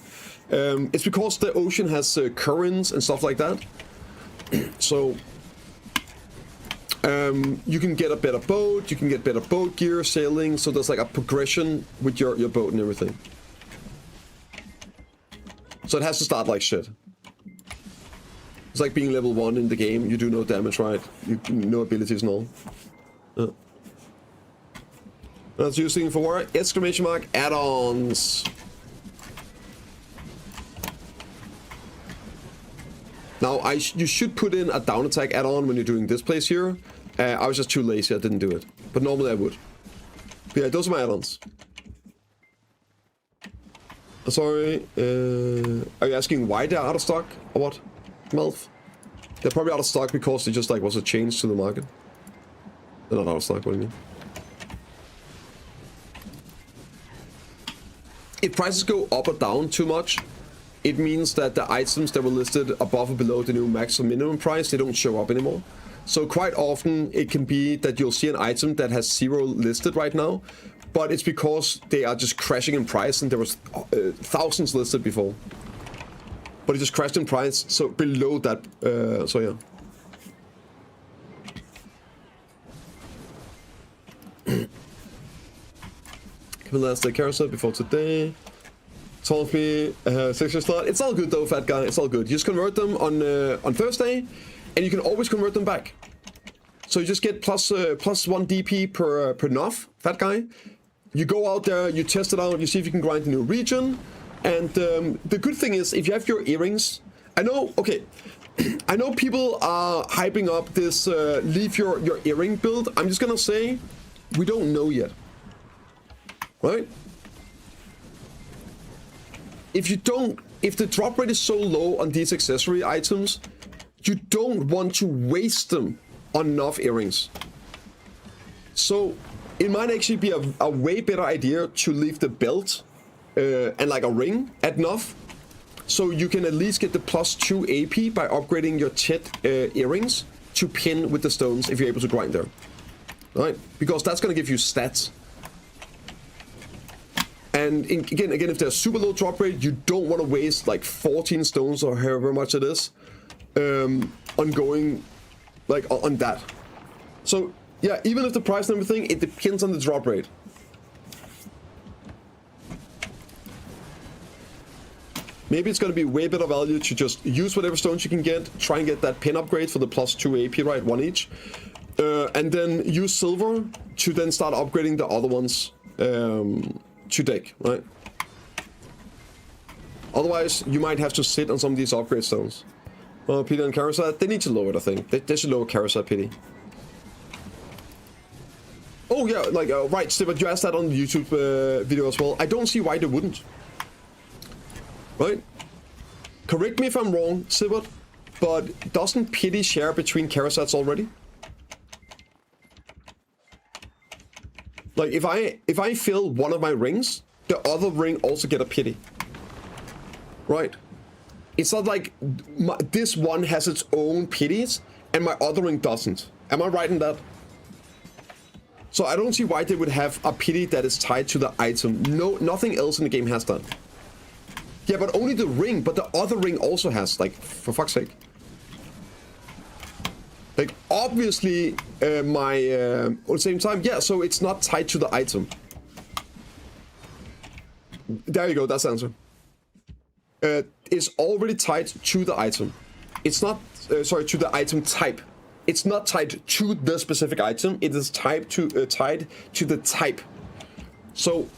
It's because the ocean has currents and stuff like that. So you can get a better boat, you can get better boat gear, sailing. So there's like a progression with your boat and everything. So it has to start like shit. It's like being level 1 in the game. You do no damage, right? You no abilities and all. That's using for exclamation mark add-ons. Now, you should put in a down attack add-on when you're doing this place here. I was just too lazy, I didn't do it. But normally I would. But yeah, those are my add-ons. Sorry, are you asking why they're out of stock? Or what? Melf? They're probably out of stock because they just like was a change to the market. They're not out of stock, what do you mean? If prices go up or down too much, it means that the items that were listed above or below the new max or minimum price, they don't show up anymore. So quite often it can be that you'll see an item that has 0 listed right now, but it's because they are just crashing in price and there was thousands listed before. But it just crashed in price, so below that, so yeah. Can we last the carousel before today? told me 6 years slot. It's all good though, fat guy. It's all good. You just convert them on Thursday, and you can always convert them back. So you just get plus 1 DP per NOF, fat guy. You go out there, you test it out, you see if you can grind a new region. And the good thing is, if you have your earrings, I know, okay, I know people are hyping up this leave your earring build. I'm just gonna say, we don't know yet, right? If the drop rate is so low on these accessory items, you don't want to waste them on enough earrings. So it might actually be a way better idea to leave the belt and like a ring at enough, so you can at least get the +2 AP by upgrading your Chet earrings to pin with the stones if you're able to grind there. Right? Because that's going to give you stats. And again, if there's super low drop rate, you don't want to waste like 14 stones or however much it is on going like on that. So yeah, even if the price and everything, it depends on the drop rate. Maybe it's going to be way better value to just use whatever stones you can get, try and get that pin upgrade for the +2 AP, right, 1 each, and then use silver to then start upgrading the other ones to deck, right? Otherwise, you might have to sit on some of these upgrade stones. Well, Pity and Karasat, they need to lower it, I think. They should lower Karasat, Pity. Oh yeah, like, right, Steve, you asked that on the YouTube video as well. I don't see why they wouldn't. Right? Correct me if I'm wrong, Sibot, but doesn't Pity share between Karasats already? Like, if I fill one of my rings, the other ring also get a Pity. Right? It's not like this one has its own pities and my other ring doesn't. Am I right in that? So I don't see why they would have a pity that is tied to the item. No, nothing else in the game has that. Yeah, but only the ring, but the other ring also has, like, for fuck's sake. Like, obviously, at the same time, yeah, so it's not tied to the item. There you go, that's the answer. It's already tied to the item. It's not, sorry, to the item type. It's not tied to the specific item, it is tied to the type. So,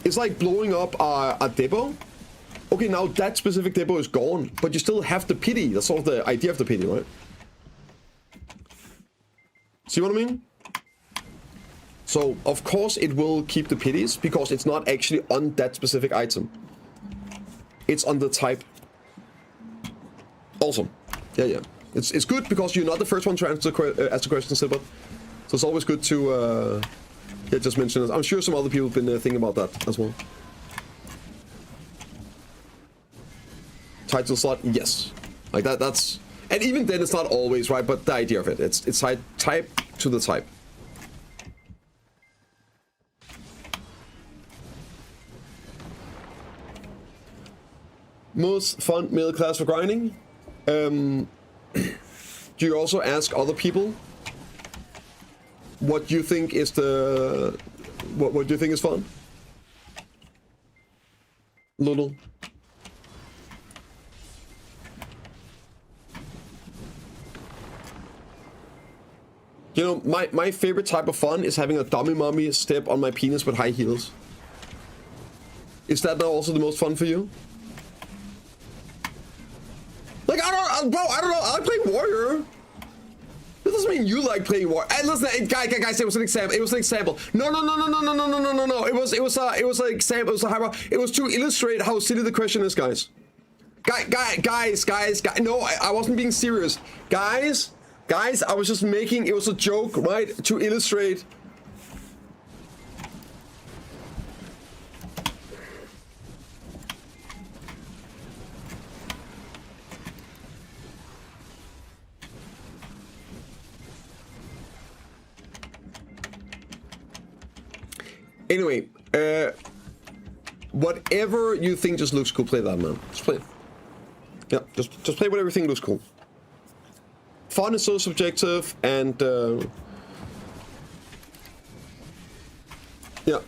it's like blowing up a depot. Okay, now that specific depot is gone, but you still have the pity. That's sort of the idea of the pity, right? See what I mean? So, of course it will keep the pities, because it's not actually on that specific item. It's on the type. Awesome. Yeah. It's good because you're not the first one to ask the question, Silbert. So it's always good to yeah, just mention it. I'm sure some other people have been thinking about that as well. Title slot, yes. Like that's... And even then it's not always, right? But the idea of it, it's type to the type. Most fun middle class for grinding. Do you also ask other people what you think is the what do you think is fun? Little. You know, my favorite type of fun is having a dummy mommy step on my penis with high heels. Is that now also the most fun for you? Like, I don't know, I play Warrior. That doesn't mean you like playing Warrior. Hey, listen, guys, it was an example. It was an example. No. It was an example. It was a hyper. It was to illustrate how silly the question is, guys. Guys. No, I wasn't being serious. Guys, I was just making. It was a joke, right? To illustrate. Anyway, whatever you think just looks cool, play that, man. Just play it. Yeah, just play whatever you think looks cool. Fun is so subjective, and yeah.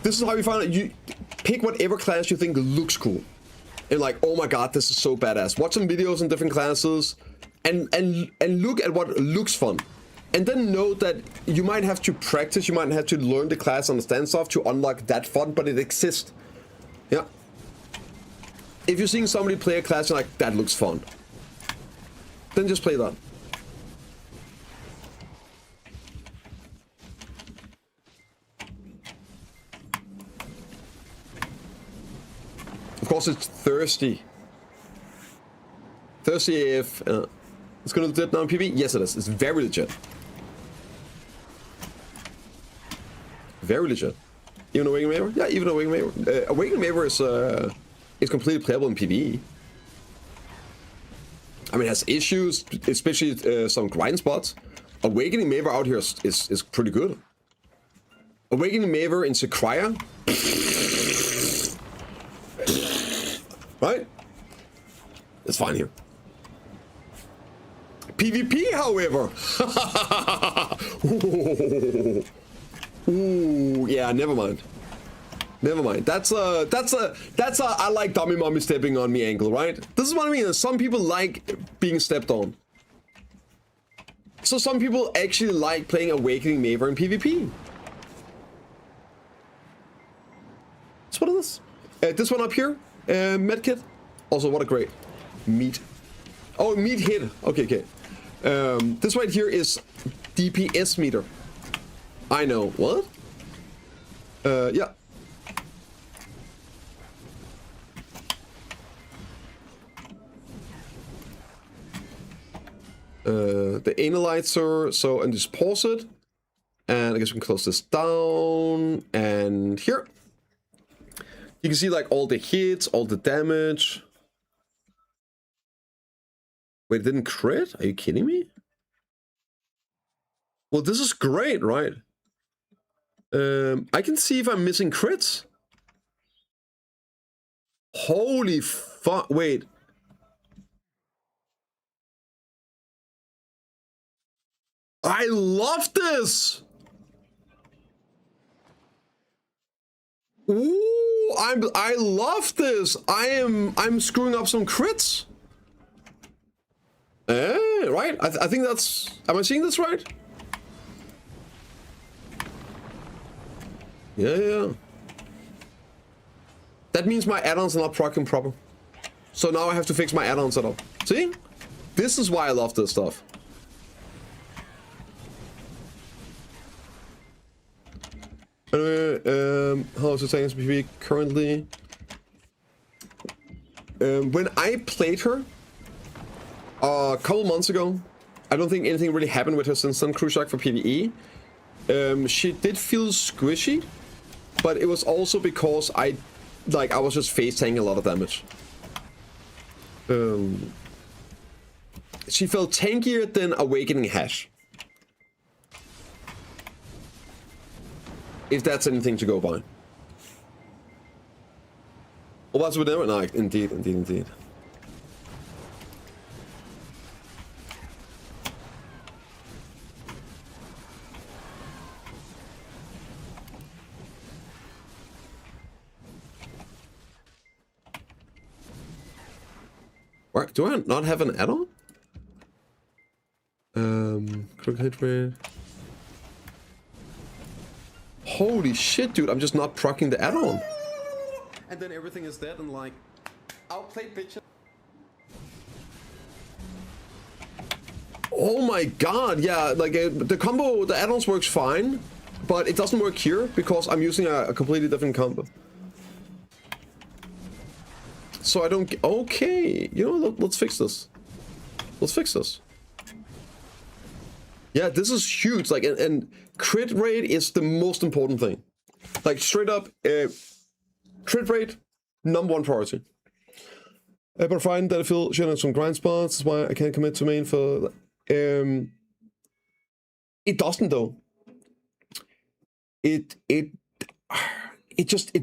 This is how you find it. You pick whatever class you think looks cool. And like, oh my god, this is so badass. Watch some videos on different classes and look at what looks fun. And then know that you might have to practice, you might have to learn the class, understand stuff to unlock that fun, but it exists. Yeah. If you're seeing somebody play a class and like, that looks fun, then just play that. Of course, it's thirsty. Thirsty AF. It's gonna legit now in PvP? Yes, it is. It's very legit. Very legit. Even Awakening Maver? Yeah, even Awakening Maver. Awakening Maver is completely playable in PvE. I mean, it has issues, especially some grind spots. Awakening Maver out here is pretty good. Awakening Maver in Sequoia. Right? It's fine here. PvP, however. Ooh, yeah, never mind. Never mind. That's a I like dummy mommy stepping on me angle, right? This is what I mean. Some people like being stepped on. So some people actually like playing Awakening Maver in PvP. That's what it is. This one up here, medkit. Also, what a great meat. Oh, meat hit. Okay, okay. This right here is DPS meter. I know. What? Yeah. The analyzer. So, and just pause it. And I guess we can close this down. And here. You can see like all the hits, all the damage. Wait, it didn't crit? Are you kidding me? Well, this is great, right? I can see if I'm missing crits. Holy fuck, wait. I love this! Ooh, I love this! I'm screwing up some crits. Right? I think that's... Am I seeing this right? Yeah. That means my add-ons are not proccing proper. So now I have to fix my add-on setup. See? This is why I love this stuff. Anyway, how is the settings PvP currently? When I played her a couple months ago, I don't think anything really happened with her since Sun Cruciak for PvE. She did feel squishy, but it was also because I was just face tanking a lot of damage. She felt tankier than Awakening Hash. If that's anything to go by. Well, that's what they were. No, indeed. What? Do I not have an add-on? Quick hit rate. Holy shit, dude! I'm just not proccing the add-on. And then everything is dead and like, outplayed bitch. Oh my god, yeah, like the combo, the add-ons works fine, but it doesn't work here because I'm using a completely different combo. So I don't. Okay, you know, let's fix this. Let's fix this. Yeah, this is huge. Like, and crit rate is the most important thing. Like, straight up, crit rate, #1 priority. But I find that I feel shit on some grind spots. That's why I can't commit to main for. It doesn't though. It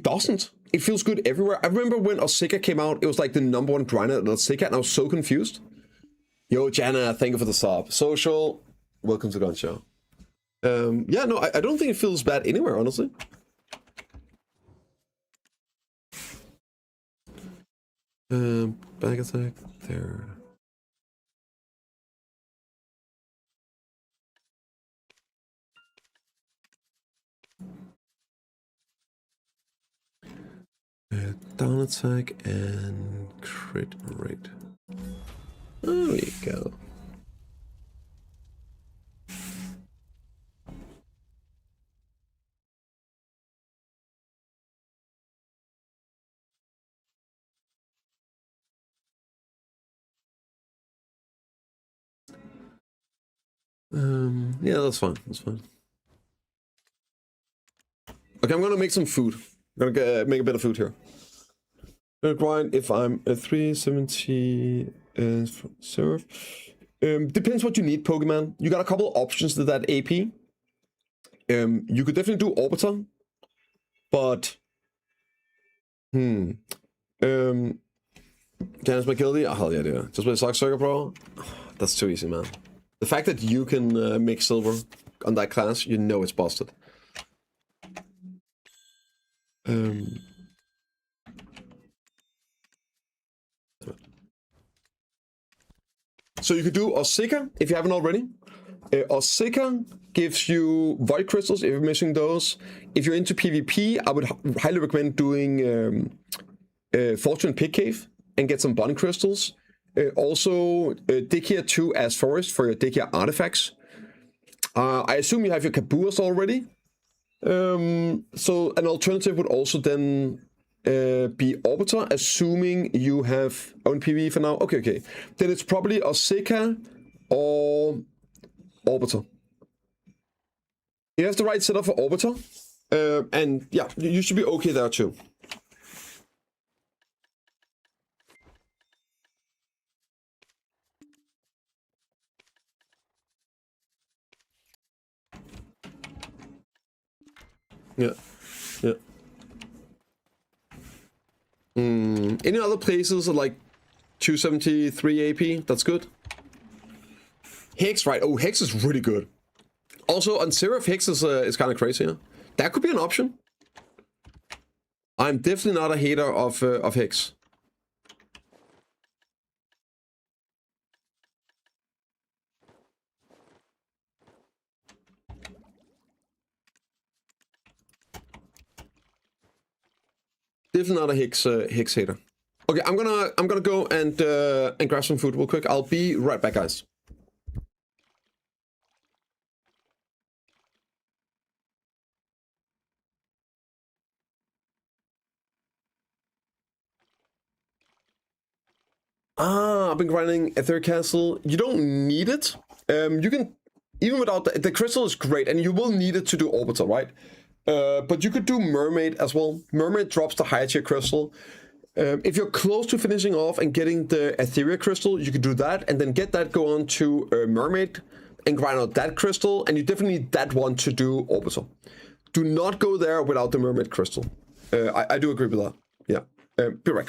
doesn't. It feels good everywhere. I remember when Osika came out, it was like the #1 grinder at Osika, and I was so confused. Yo, Jana, thank you for the sub. Social, welcome to Gun Show. Yeah, no, I don't think it feels bad anywhere, honestly. Back attack there. Down attack and crit rate. There we go. Yeah, that's fine. That's fine. Okay, I'm gonna make some food. I'm gonna make a bit of food here. Grind if I'm a 370 serve. Depends what you need, Pokemon. You got a couple options to that AP. You could definitely do Orbiter, but Janice McGildy? Oh, hell yeah, dude. Just with Sock Circle, bro? That's too easy, man. The fact that you can make silver on that class, you know it's busted. So you could do Osika if you haven't already. Osika gives you Void Crystals if you're missing those. If you're into PvP, I would highly recommend doing Fortune Pig Cave and get some Bond Crystals. Also, Dikia 2 as Forest for your Dikia artifacts. I assume you have your Kabuas already. So an alternative would also then be Orbiter, assuming you have own PvE for now. Okay. Then it's probably Osika or Orbiter. You have the right setup for Orbiter. And yeah, you should be okay there too. Yeah. Any other places like 273 AP? That's good. Hex, right? Oh, Hex is really good. Also, on Seraph, Hex is kind of crazy. Huh? That could be an option. I'm definitely not a hater of Hex. Definitely not a Hex hater. Okay, I'm gonna go and grab some food real quick. I'll be right back, guys. I've been grinding a third castle. You don't need it. You can, even without the crystal is great, and you will need it to do orbital, right? But you could do mermaid as well. Mermaid drops the higher tier crystal. If you're close to finishing off and getting the ethereal crystal, you could do that, and then get that, go on to mermaid, and grind out that crystal, and you definitely need that one to do orbital. Do not go there without the mermaid crystal. I do agree with that. Yeah. Be right.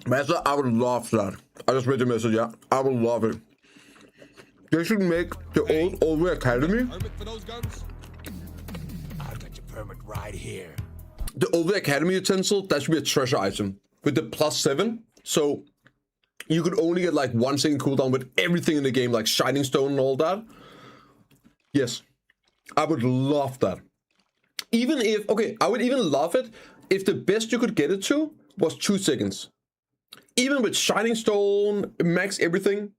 Master, I would love that. I just read the message, yeah. I would love it. They should make the old Over Academy. Permit for those guns? I've got your permit right here. The Over Academy utensil, that should be a treasure item. With the +7. So you could only get like 1 second cooldown with everything in the game, like Shining Stone and all that. Yes. I would love that. Even if, okay, I would even love it if the best you could get it to was 2 seconds. Even with Shining Stone, max everything,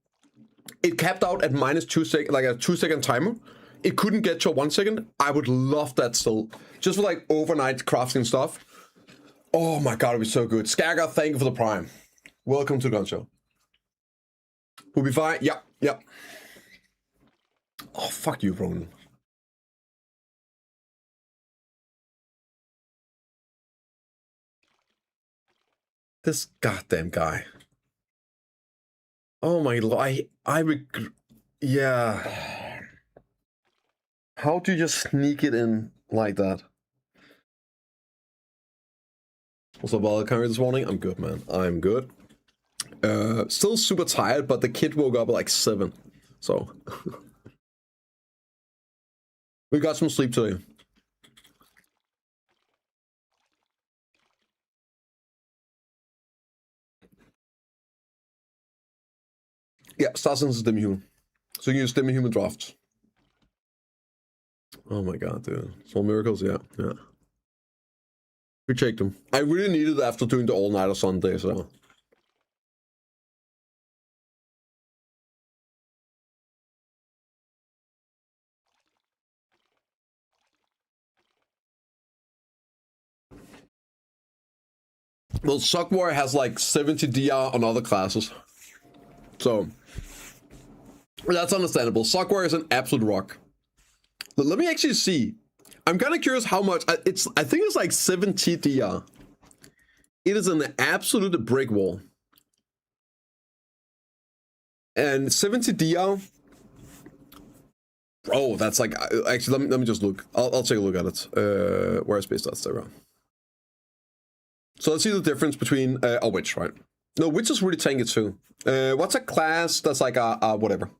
it capped out at -2 seconds, like a 2-second timer. It couldn't get to 1 second. I would love that still. Just for like overnight crafting stuff. Oh my god, it'd be so good. Skagger, thank you for the prime. Welcome to the gun show. We'll be fine. Yep, yep. Oh, fuck you, Ronan. This goddamn guy. Oh my lord, yeah. How do you just sneak it in like that? What's up, Val? Can this morning? I'm good, man. I'm good. Still super tired, but the kid woke up at like 7. So we got some sleep today. Yeah, Starsens is demi-human. So you can use demi-human drafts. Oh my god, dude. Small miracles, yeah, yeah. We checked them. I really needed it after doing the all-nighter Sunday, so. Well, Sockwar has like 70 DR on other classes. So, that's understandable. Sockwar is an absolute rock. But let me actually see. I'm kind of curious how much. I think it's like 70 DR. It is an absolute brick wall. And 70 DR. Bro, that's like. Actually, let me just look. I'll take a look at it. Where is base stats there? So let's see the difference between a witch, right? No, witch is really tanky too. What's a class that's like a whatever?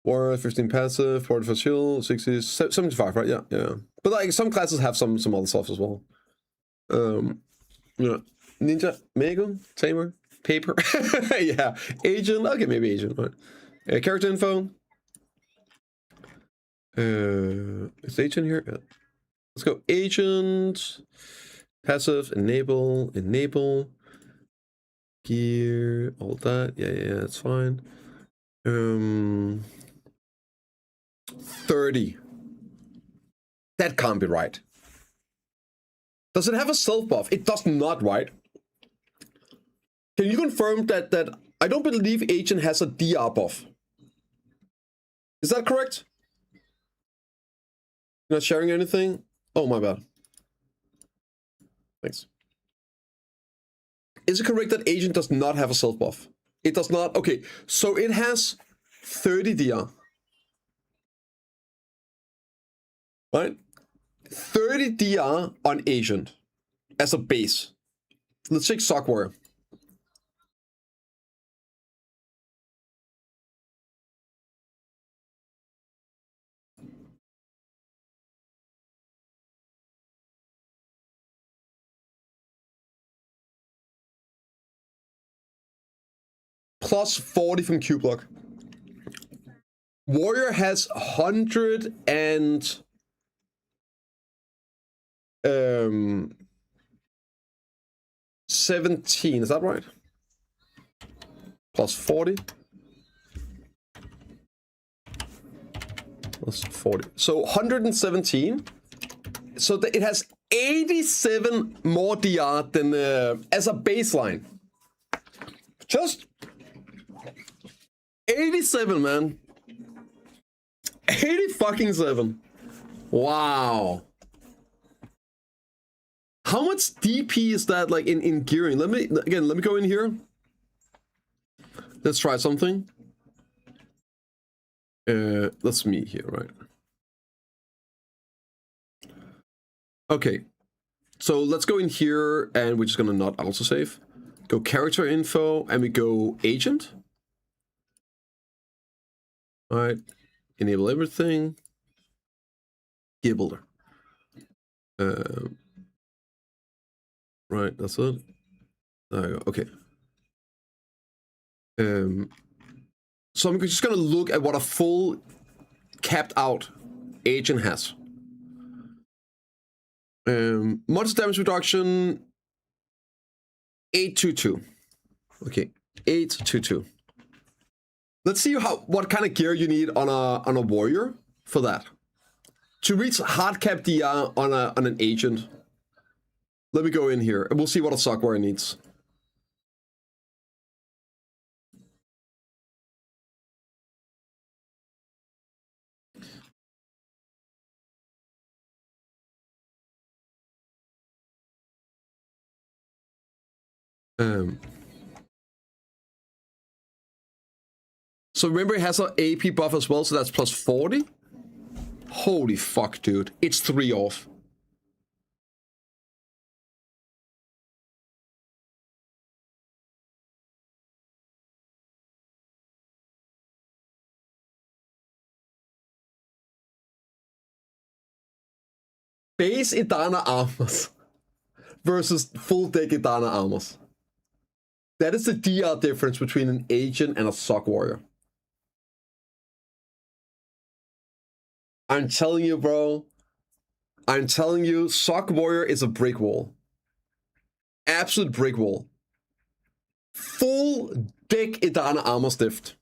War 15 passive, 40 for shield, 60, 75, right? Yeah, yeah. But like some classes have some other stuff as well. Yeah. Ninja, Mego, Tamer, Paper. Yeah. Agent, okay, maybe agent, right? Character info. Is agent here? Yeah. Let's go agent, passive, enable, gear, all that. Yeah, that's fine. 30. That can't be right. Does it have a self buff? It does not, right? Can you confirm that I don't believe agent has a DR buff? Is that correct? You're not sharing anything? Oh, my bad. Thanks. Is it correct that agent does not have a self buff? It does not? Okay, so it has 30 DR. Right? 30 DR on agent as a base. Let's check Sockware. Plus 40 from Q block. Warrior has 100 and 17, is that right? Plus 40. Plus 40. So 117. So it has 87 more DR than as a baseline. Just 87, man. 80 fucking 7. Wow. How much DP is that like in gearing? Let me go in here. Let's try something. That's me here, right? Okay. So let's go in here and we're just gonna not autosave. Go character info and we go agent. All right. Enable everything. Gear builder. Right, that's it. There you go. Okay. So I'm just gonna look at what a full capped out agent has. Modest damage reduction 822. Okay, 822. Let's see what kind of gear you need on a warrior for that. To reach hard cap DR on an agent. Let me go in here and we'll see what a sock warrior needs. So remember it has an AP buff as well, so that's plus 40. Holy fuck, dude. It's 3 off. Base Idana armors versus full deck Idana armors. That is the DR difference between an agent and a sock warrior. I'm telling you, bro. I'm telling you, sock warrior is a brick wall. Absolute brick wall. Full deck Idana armor stiffed.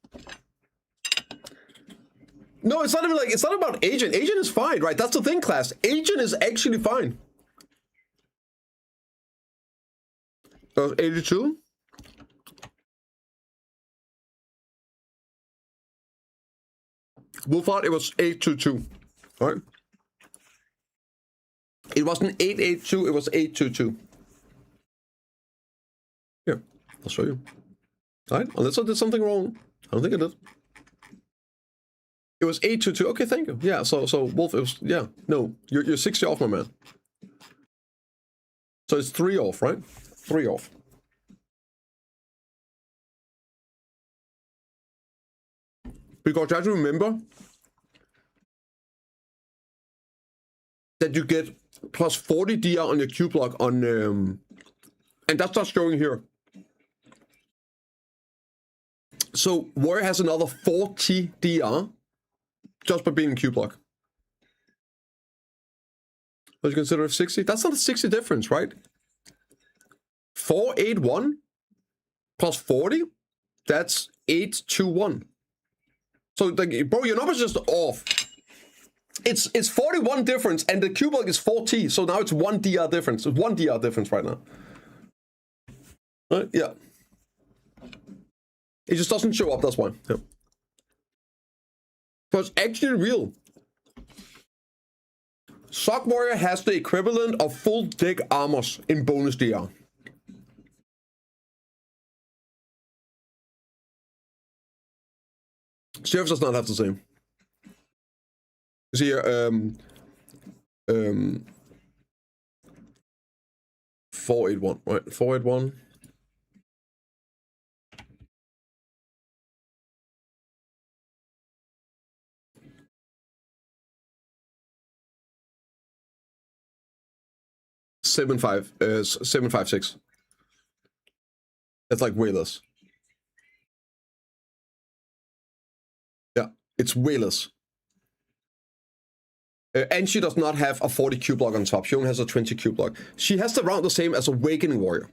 No, it's not even like, it's not about agent. Agent is fine, right? That's the thing, class. Agent is actually fine. 82. Wolfhard, it was 822. All right. It wasn't 882, it was 822. Here, I'll show you. All right, unless I did something wrong. I don't think I did. It was 822. Okay, thank you. Yeah, so Wolf, it was, yeah. No, you're 60 off, my man. So it's 3 off, right? 3 off. Because you have to remember that you get plus 40 DR on your Q block on, and that's not showing here. So Warrior has another 40 DR just by being in Q block. Would you consider 60? That's not a 60 difference, right? 481 plus 40, that's 821. So, like, bro, your number's just off. It's 41 difference, and the Q block is 40, so now it's 1 DR difference. It's 1 DR difference right now. Yeah. It just doesn't show up, that's why. Yeah. So it's actually real. Sock Warrior has the equivalent of full deck armors in bonus DR. Sheriff does not have the same. You see here, 481, right? 481. Seven five 756. That's like way less. Yeah, it's way less. And she does not have a 40 Q block on top. She only has a 20 Q block. She has around the same as Awakening Warrior.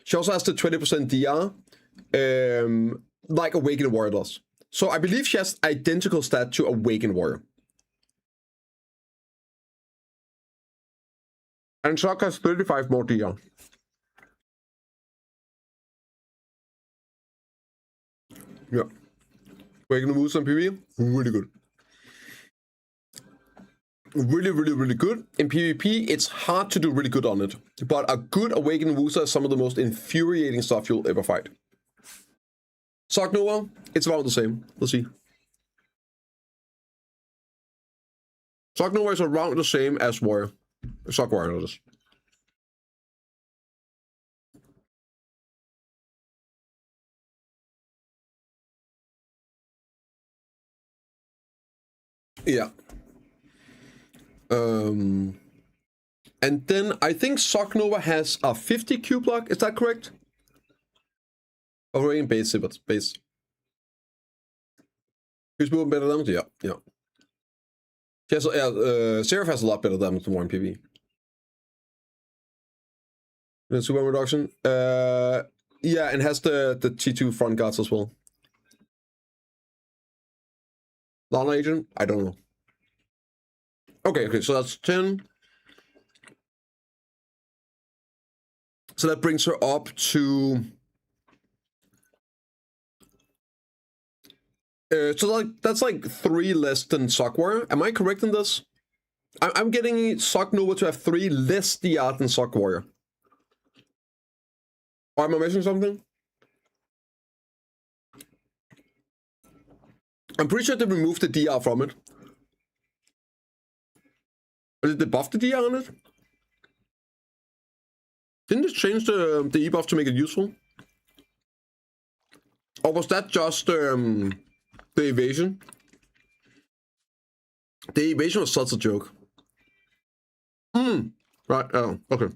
She also has the 20% DR, like Awakening Warrior does. So I believe she has identical stat to Awakening Warrior. And Shock has 35 more DR. Yeah. Awakening moves on PvP, really good. Really good. In PvP, it's hard to do really good on it. But a good Awakening Woozer is some of the most infuriating stuff you'll ever fight. Sock Nova, it's about the same. Let's see. Sock Nova is around the same as Warrior. Sock Warrior, notice. Yeah. And then I think Sock Nova has a 50 Q block. Is that correct? Overrating base, but base. Who's moving better damage? Yeah, yeah. She has, Seraph has a lot better damage than Warren PV. Then super reduction. Yeah, and has the T2 front guards as well. Lana agent? I don't know. Okay, so that's 10. So that brings her up to... so like that's like 3 less than Sock Warrior. Am I correct in this? I'm getting Sock Nova to have 3 less DR than Sock Warrior. Or am I missing something? I'm pretty sure they removed the DR from it. Or did they buff the DR on it? Didn't they change the E-buff to make it useful? Or was that just the evasion? The evasion was such a joke. Right, oh, okay.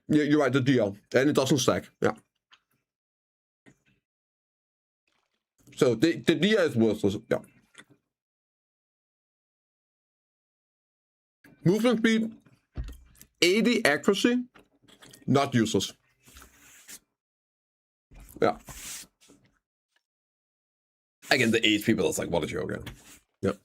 Yeah, you're right, the DR. And it doesn't stack, yeah. So the DR is worthless, yeah. Movement speed, 80 accuracy, not useless. Yeah. Again, the 8 people, it's like, what a joke, yeah. Yep.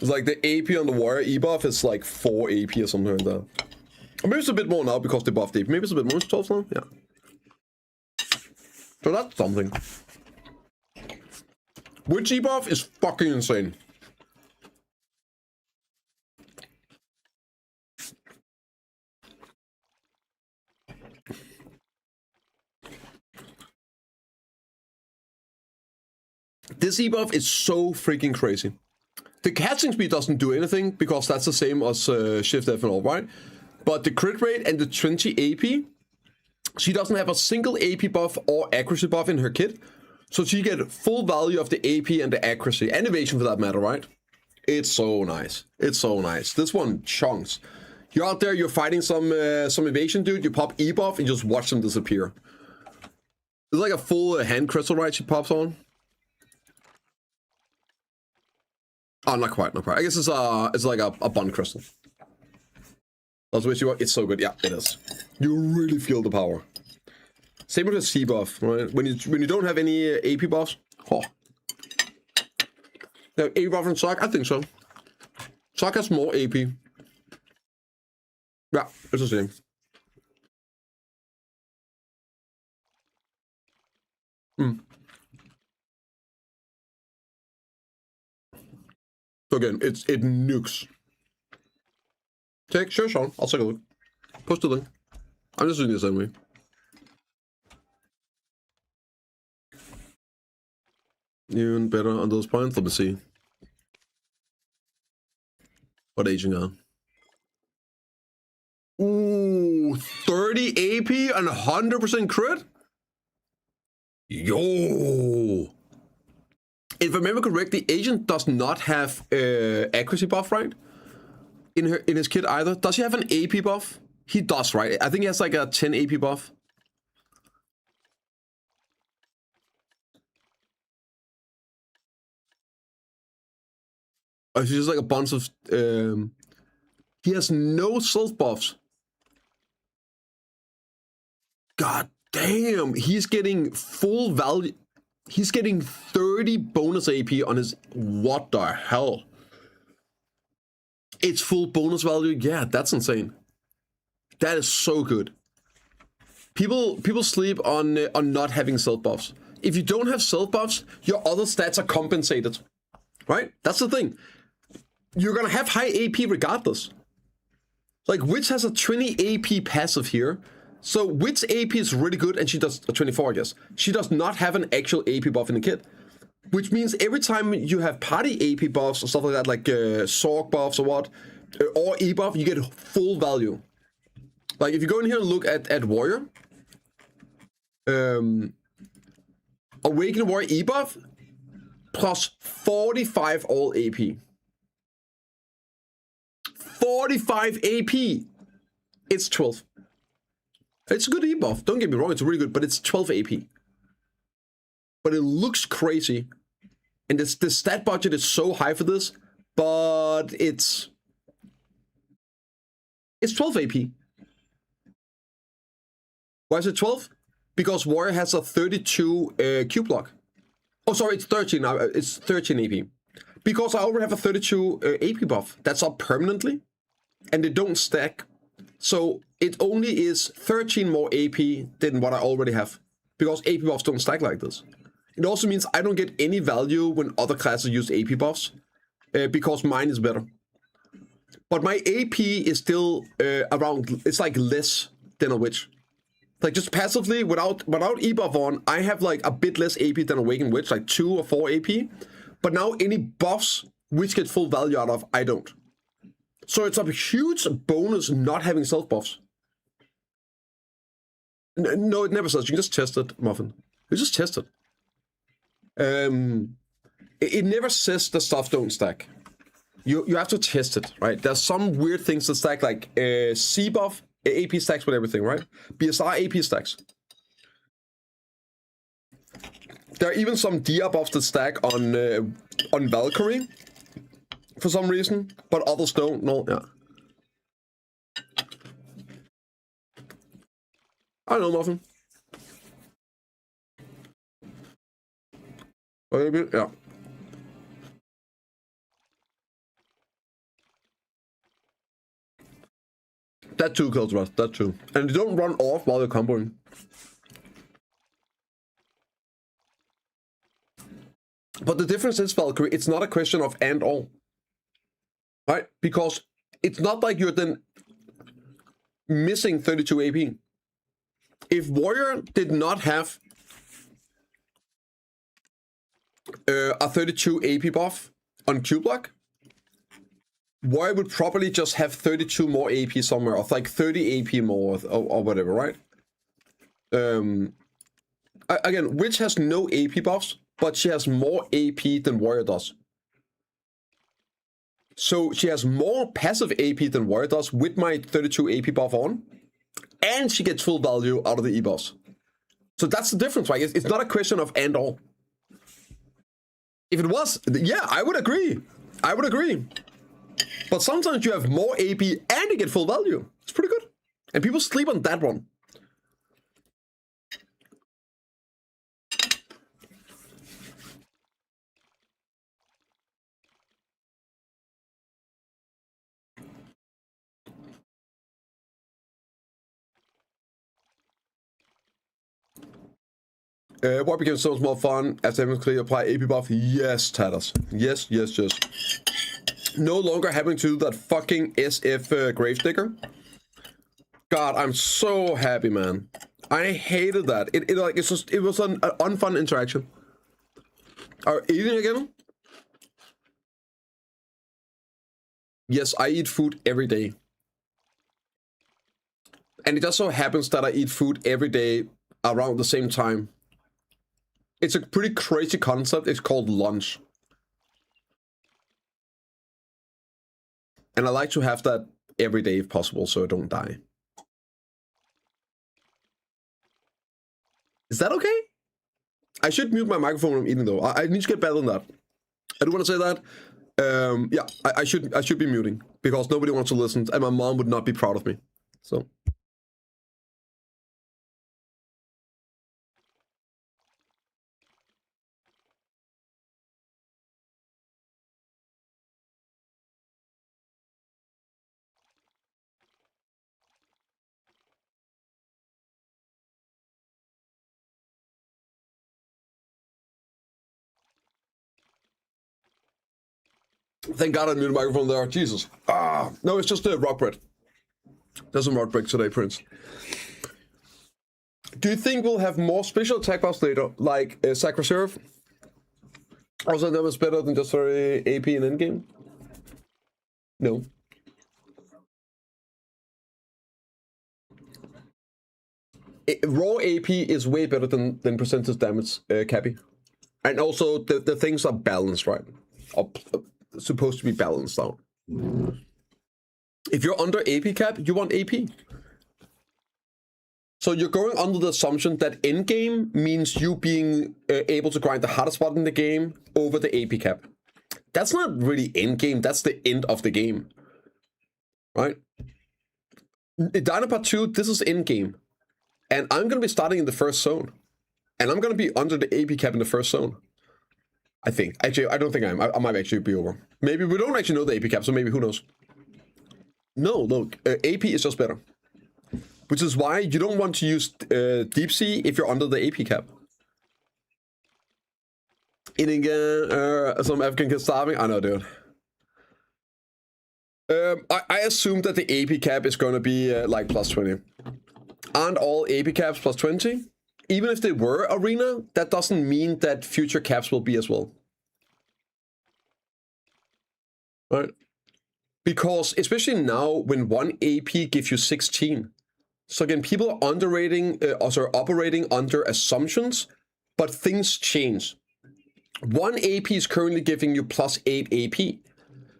It's like the AP on the Warrior E-buff is like 4 AP or something like that. Or maybe it's a bit more now because they buffed AP. Maybe it's a bit more, it's 12 now, yeah. So that's something. Which E-buff is fucking insane. This E-buff is so freaking crazy. The catching speed doesn't do anything because that's the same as Shift F and all, right? But the crit rate and the 20 AP, she doesn't have a single AP buff or accuracy buff in her kit. So she get full value of the AP and the accuracy, and evasion for that matter, right? It's so nice. It's so nice. This one chunks. You're out there, you're fighting some evasion dude, you pop E buff and just watch them disappear. It's like a full hand crystal, right? She pops on. Oh, not quite, not quite. I guess it's like a bond crystal. That's what you want. It's so good. Yeah, it is. You really feel the power. Same with the C buff, right? When you don't have any AP buffs. Oh. Yeah, AP buff and Sock? I think so. Sock has more AP. Yeah, it's the same. So again, it nukes. Sure, Sean. I'll take a look. Post a link. I'm just doing this anyway. Even better on those points. Let me see. What aging on? Ooh, 30 AP and 100% crit? Yo! If I remember correctly, the agent does not have accuracy buff, right? In his kit either. Does he have an AP buff? He does, right? I think he has like a 10 AP buff. It's just like a bunch of... he has no self buffs. God damn, he's getting full value. He's getting 30 bonus AP on his... What the hell? It's full bonus value? Yeah, that's insane. That is so good. People sleep on not having self buffs. If you don't have self buffs, your other stats are compensated. Right? That's the thing. You're gonna have high AP regardless. Like, Witch has a 20 AP passive here. So Witch AP is really good, and she does 24, I guess. She does not have an actual AP buff in the kit. Which means every time you have party AP buffs or stuff like that, like Sorg buffs or what, or E buff, you get full value. Like, if you go in here and look at Warrior, Awakened Warrior E buff, plus 45 all AP. 45 AP! It's 12. It's a good E buff, don't get me wrong, it's really good, but it's 12 AP. But it looks crazy. And the stat budget is so high for this, but it's 12 AP. Why is it 12? Because Warrior has a 32 Q block. Oh, sorry, it's 13 now. It's 13 AP. Because I already have a 32 AP buff. That's up permanently. And they don't stack. So it only is 13 more AP than what I already have. Because AP buffs don't stack like this. It also means I don't get any value when other classes use AP buffs. Because mine is better. But my AP is still around, it's like less than a Witch. Like, just passively, without E buff on, I have like a bit less AP than Awakened Witch, like 2 or 4 AP. But now any buffs which get full value out of, I don't. So it's a huge bonus not having self buffs. No, it never says. You can just test it, Muffin. You just test it. It never says the stuff don't stack. You have to test it, right? There's some weird things that stack, like C buff, AP stacks with everything, right? BSR AP stacks. There are even some DR buffs that stack on Valkyrie for some reason, but others don't. No, yeah. I don't know, Muffin. Maybe, yeah. That too kills Rust, that too. And you don't run off while you're comboing. But the difference is, Valkyrie, it's not a question of and all. Right? Because it's not like you're then missing 32 AP. If Warrior did not have a 32 AP buff on Q block, Warrior would probably just have 32 more AP somewhere, or like 30 AP more, or whatever, right? Again, Witch has no AP buffs, but she has more AP than Warrior does. So she has more passive AP than Warrior does with my 32 AP buff on, and she gets full value out of the E-buffs. So that's the difference, right? It's not a question of and all. If it was, yeah, I would agree. I would agree. But sometimes you have more AP and you get full value. It's pretty good. And people sleep on that one. What became so much more fun as having to apply AP buff? Yes, Tatters. Yes, yes, yes. No longer having to do that fucking SF Gravedigger. God, I'm so happy, man. I hated that. It was an unfun interaction. Are you eating again? Yes, I eat food every day. And it just so happens that I eat food every day around the same time. It's a pretty crazy concept. It's called lunch. And I like to have that every day if possible, so I don't die. Is that okay? I should mute my microphone when I'm eating, though. I need to get better than that. I do want to say that. Yeah, I should be muting because nobody wants to listen, and my mom would not be proud of me. So. Thank God I muted the microphone there. Jesus. No, it's just rock bread. There's some rock break today, Prince. Do you think we'll have more special attack buffs later, like Sac Reserve? Also, that was better than just very AP in endgame? No. Raw AP is way better than percentage damage, Cappy. And also, the things are balanced, right? Are supposed to be balanced out. If you're under AP cap, you want AP. So you're going under the assumption that endgame means you being able to grind the hardest spot in the game over the AP cap. That's not really endgame, that's the end of the game. Right? Dino Part 2, this is endgame. And I'm going to be starting in the first zone. And I'm going to be under the AP cap in the first zone. I think. Actually, I don't think I am. I might actually be over. Maybe we don't actually know the AP cap, so maybe who knows. No, look. AP is just better. Which is why you don't want to use Deep Sea if you're under the AP cap. Eating some African kids starving? I know, dude. I assume that the AP cap is going to be like plus 20. Aren't all AP caps plus 20? Even if they were arena, that doesn't mean that future caps will be as well. Right? Because especially now when 1 AP gives you 16. So again, people are operating under assumptions, but things change. 1 AP is currently giving you plus 8 AP.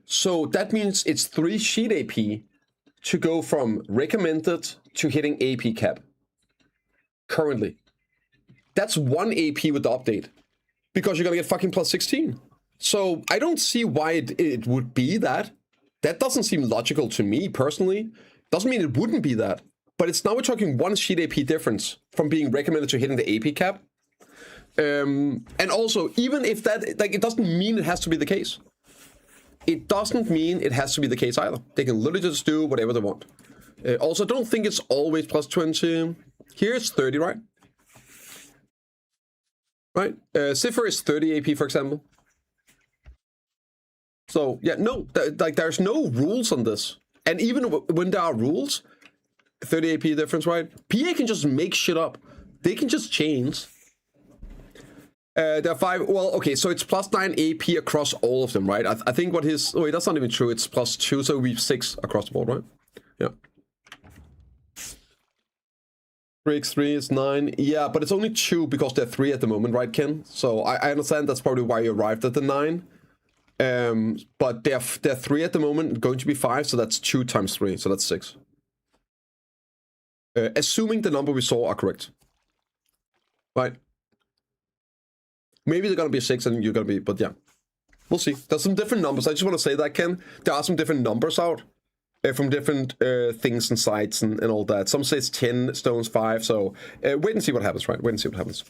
So that means it's 3 sheet AP to go from recommended to hitting AP cap. Currently. That's 1 AP with the update. Because you're gonna get fucking plus 16. So I don't see why it would be that. That doesn't seem logical to me personally. Doesn't mean it wouldn't be that. But it's now we're talking 1 sheet AP difference from being recommended to hitting the AP cap. And also, even if that, like, it doesn't mean it has to be the case. It doesn't mean it has to be the case either. They can literally just do whatever they want. Also, don't think it's always plus 20. Here it's 30, right? Right? Cipher is 30 AP, for example. So, yeah, no, like, there's no rules on this. And even when there are rules, 30 AP difference, right? PA can just make shit up. They can just change. There are 5, well, okay, so it's plus 9 AP across all of them, right? I think what his, wait, that's not even true, it's plus 2, so we have 6 across the board, right? Yeah. 3x3 is 9, yeah, but it's only 2 because they're 3 at the moment, right, Ken? So I understand that's probably why you arrived at the 9. But they're 3 at the moment, going to be 5, so that's 2 times 3, so that's 6. Assuming the number we saw are correct. Right? Maybe they're gonna be 6 and you're gonna be, but yeah. We'll see. There's some different numbers. I just want to say that, Ken. There are some different numbers out from different things and sites and all that. Some say it's 10 stones, 5, so wait and see what happens, right? Wait and see what happens.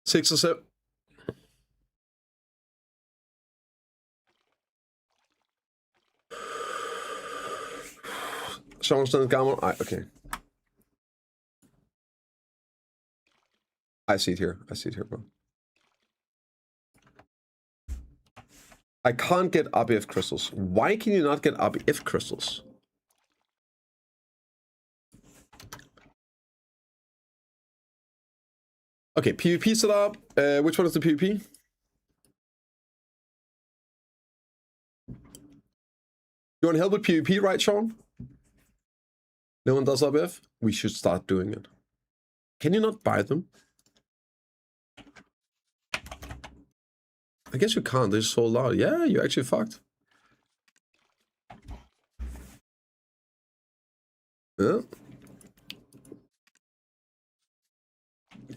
6 or 7. Sean Gamma. Okay. I see it here. I see it here, bro. I can't get RBF crystals. Why can you not get RBF crystals? Okay, PvP setup. Which one is the PvP? You want help with PvP, right, Sean? No one does RBF? We should start doing it. Can you not buy them? I guess you can't. They're so loud. Yeah, you're actually fucked. Yeah.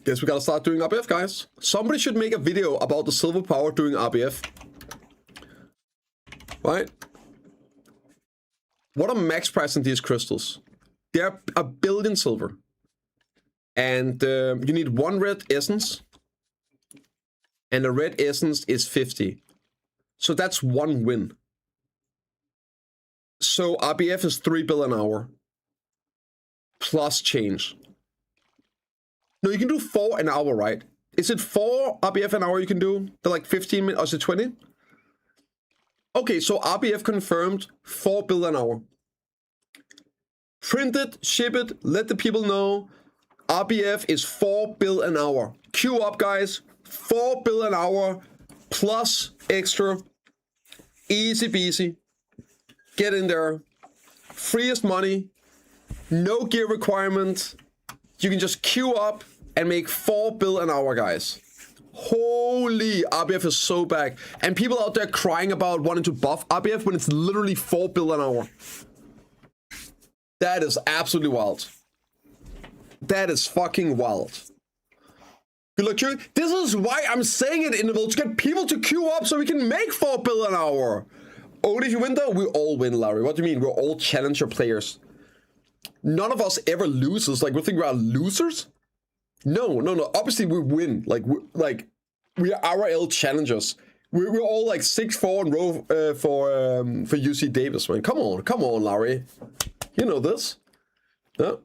Guess we gotta start doing RBF, guys. Somebody should make a video about the silver power doing RBF. Right? What are max price in these crystals? They're 1 billion silver. And you need 1 red essence. And the red essence is 50. So that's 1 win. So RBF is 3 bill an hour. Plus change. No, you can do 4 an hour, right? Is it 4 RBF an hour you can do? They're like 15 minutes, or is it 20? Okay, so RBF confirmed 4 bill an hour. Print it, ship it, let the people know. RBF is 4 bill an hour. Queue up, guys. 4 bill an hour plus extra. Easy peasy. Get in there. Freest money. No gear requirement. You can just queue up and make 4 bill an hour, guys. Holy, RBF is so back. And people out there crying about wanting to buff RBF when it's literally 4 bill an hour. That is absolutely wild. That is fucking wild. Good luck, True. This is why I'm saying it, Interval, to get people to queue up so we can make 4 bill an hour. Only if you win though, we all win, Larry. What do you mean? We're all challenger players. None of us ever loses. Like, we think we are losers? No. Obviously, we win. We are RL challengers. We're all like 6-4 in row for UC Davis, man. Come on, Larry. You know this. Yeah.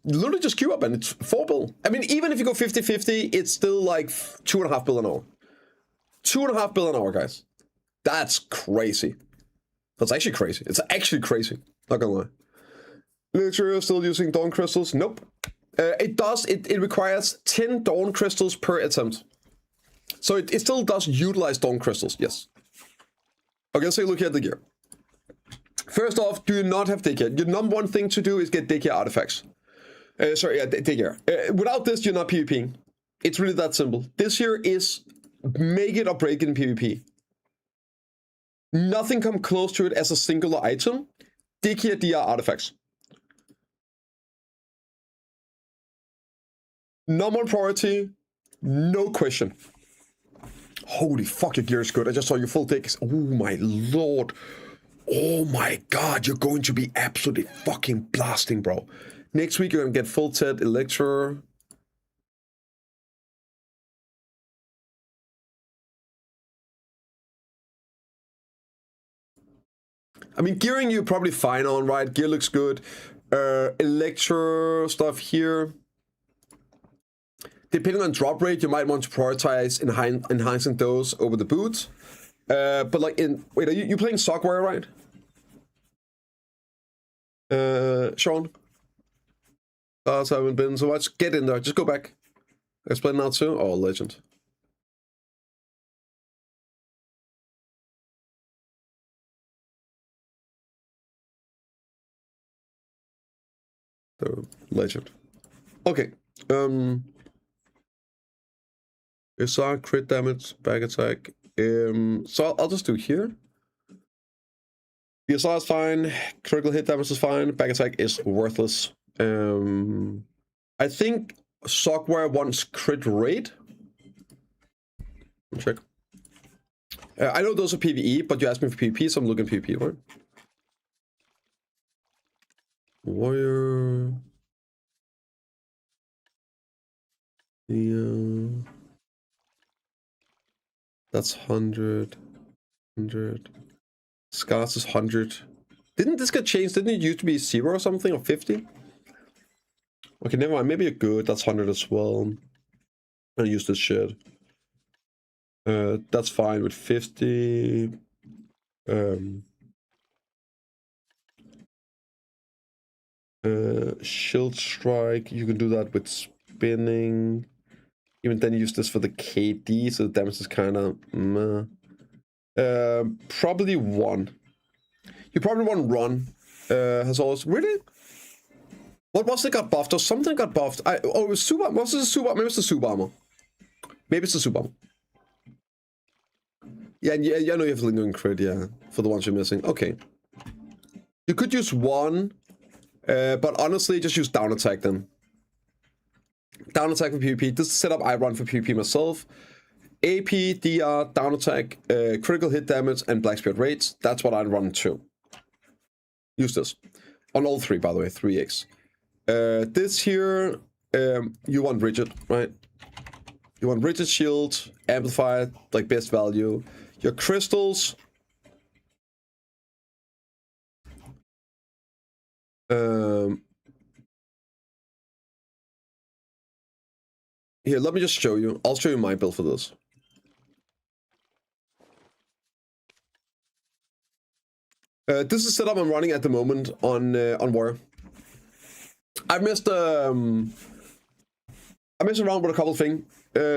Literally just queue up and it's 4 bill. I mean, even if you go 50-50, it's still like 2.5 bill an hour. 2.5 bill an hour, guys. That's crazy. That's actually crazy. It's actually crazy. Not gonna lie. Literature still using dawn crystals? Nope. It requires 10 dawn crystals per attempt. So it still does utilize dawn crystals, yes. Okay, let's take a look at the gear. First off, do you not have day gear? Your number one thing to do is get day gear artifacts. Day gear. Without this, you're not PvPing. It's really that simple. This here is make it or break it in PvP. Nothing come close to it as a singular item. Day gear DR artifacts. Number one priority, no question. Holy fuck, your gear is good. I just saw your full take. Oh my lord. Oh my god, you're going to be absolutely fucking blasting, bro. Next week, you're gonna get full set Electro. I mean, gearing you're probably fine on, right? Gear looks good. Electro stuff here. Depending on drop rate, you might want to prioritize enhancing those over the boots. But like wait, are you playing Sockwire, right? Sean? I haven't been so much. Get in there, just go back. Explain now too. Oh, legend. So, legend. Okay. SR, crit damage, back attack. So I'll just do here. BSR is fine, critical hit damage is fine, back attack is worthless. I think Sockwire wants crit rate. Check. I know those are PvE, but you asked me for PvP, so I'm looking PvP, right? Warrior. Yeah. That's 100. Scars is 100. Didn't this get changed? Didn't it used to be 0 or something, or 50? Okay, never mind. Maybe you're good. That's 100 as well. I'll use this shit. That's fine with 50. Shield strike. You can do that with spinning. Even then, use this for the KD, so the damage is kind of. Probably 1. You probably want run. Has always really. What was it got buffed or something got buffed? It was super. What's the super? Maybe it's the super armor. Maybe it's the super armor. Yeah, I know you have lingering crit. Yeah, for the ones you're missing. Okay. You could use 1, but honestly, just use down attack then. Down attack for PvP. This is the setup I run for PvP myself. AP, DR, down attack, critical hit damage, and black spirit rates. That's what I run too. Use this. On all 3, by the way, 3x. This here, you want rigid, right? You want rigid shield, amplified, like best value. Your crystals. Here, let me just show you. I'll show you my build for this. This is the setup I'm running at the moment on Warrior. I messed around with a couple things,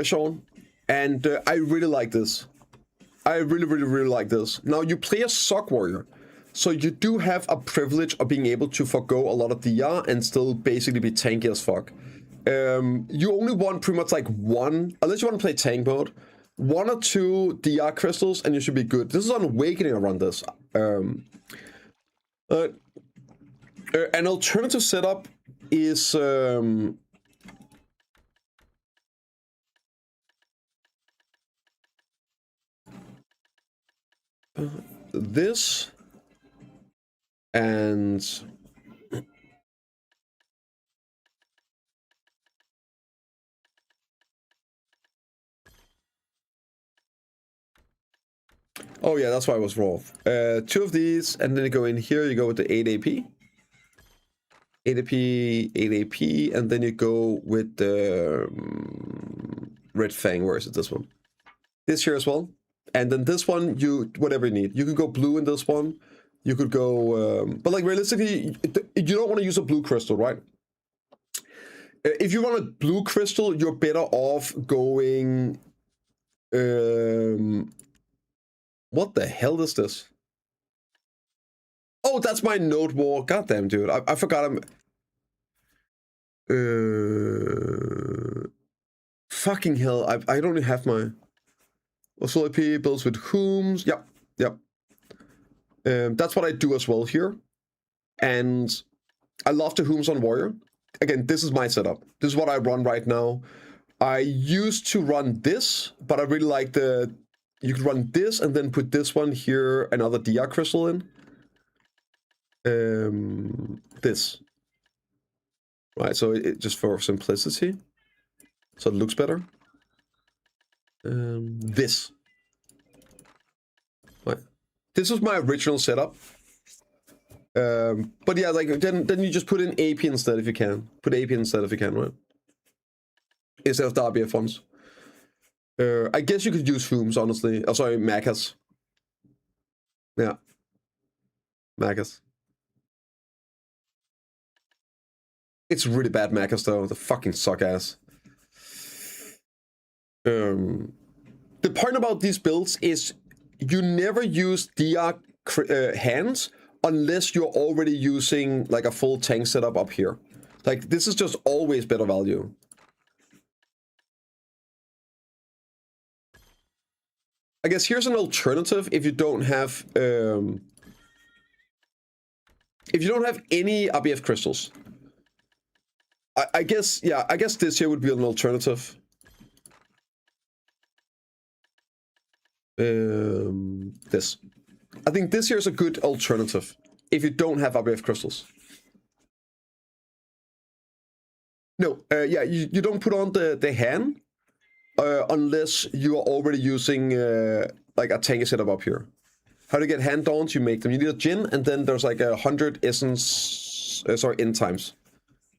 Sean, and I really like this. I really like this. Now, you play a Sock Warrior, so you do have a privilege of being able to forgo a lot of DR and still basically be tanky as fuck. You only want pretty much like one, unless you want to play tank mode, 1 or 2 DR crystals, and you should be good. This is on Awakening I run this. An alternative setup is this and oh yeah, that's why I was wrong. 2 of these, and then you go in here, you go with the 8 AP. 8 AP, 8 AP, and then you go with the Red Fang. Where is it? This one. This here as well. And then this one, you whatever you need. You could go blue in this one. You could go, but like realistically, you don't want to use a blue crystal, right? If you want a blue crystal, you're better off going. What the hell is this? Oh, that's my Node War. Goddamn, dude. I forgot I'm... Fucking hell. I don't even have my... Also, IP builds with whom's. Yep. That's what I do as well here. And I love the whom's on Warrior. Again, this is my setup. This is what I run right now. I used to run this, but I really like the... You could run this and then put this one here, another DR crystal in. This. Right, so it just for simplicity. So it looks better. This. Right. This was my original setup. But yeah, like then you just put in AP instead if you can. Put AP instead if you can, right? Instead of the RBF ones. I guess you could use whom's, honestly. Oh, sorry, Macas. Yeah. Macas. It's really bad Macas, though. The fucking suck ass. The point about these builds is you never use DR hands unless you're already using like a full tank setup up here. Like, this is just always better value. I guess here's an alternative if you don't have any RBF crystals. I guess, yeah, I guess this here would be an alternative. This. I think this here is a good alternative if you don't have RBF crystals. No, yeah, you don't put on the hand unless you are already using like a tanky setup up here. How to get hand dawns? You make them. You need a Jin, and then there's like 100 essence, end times.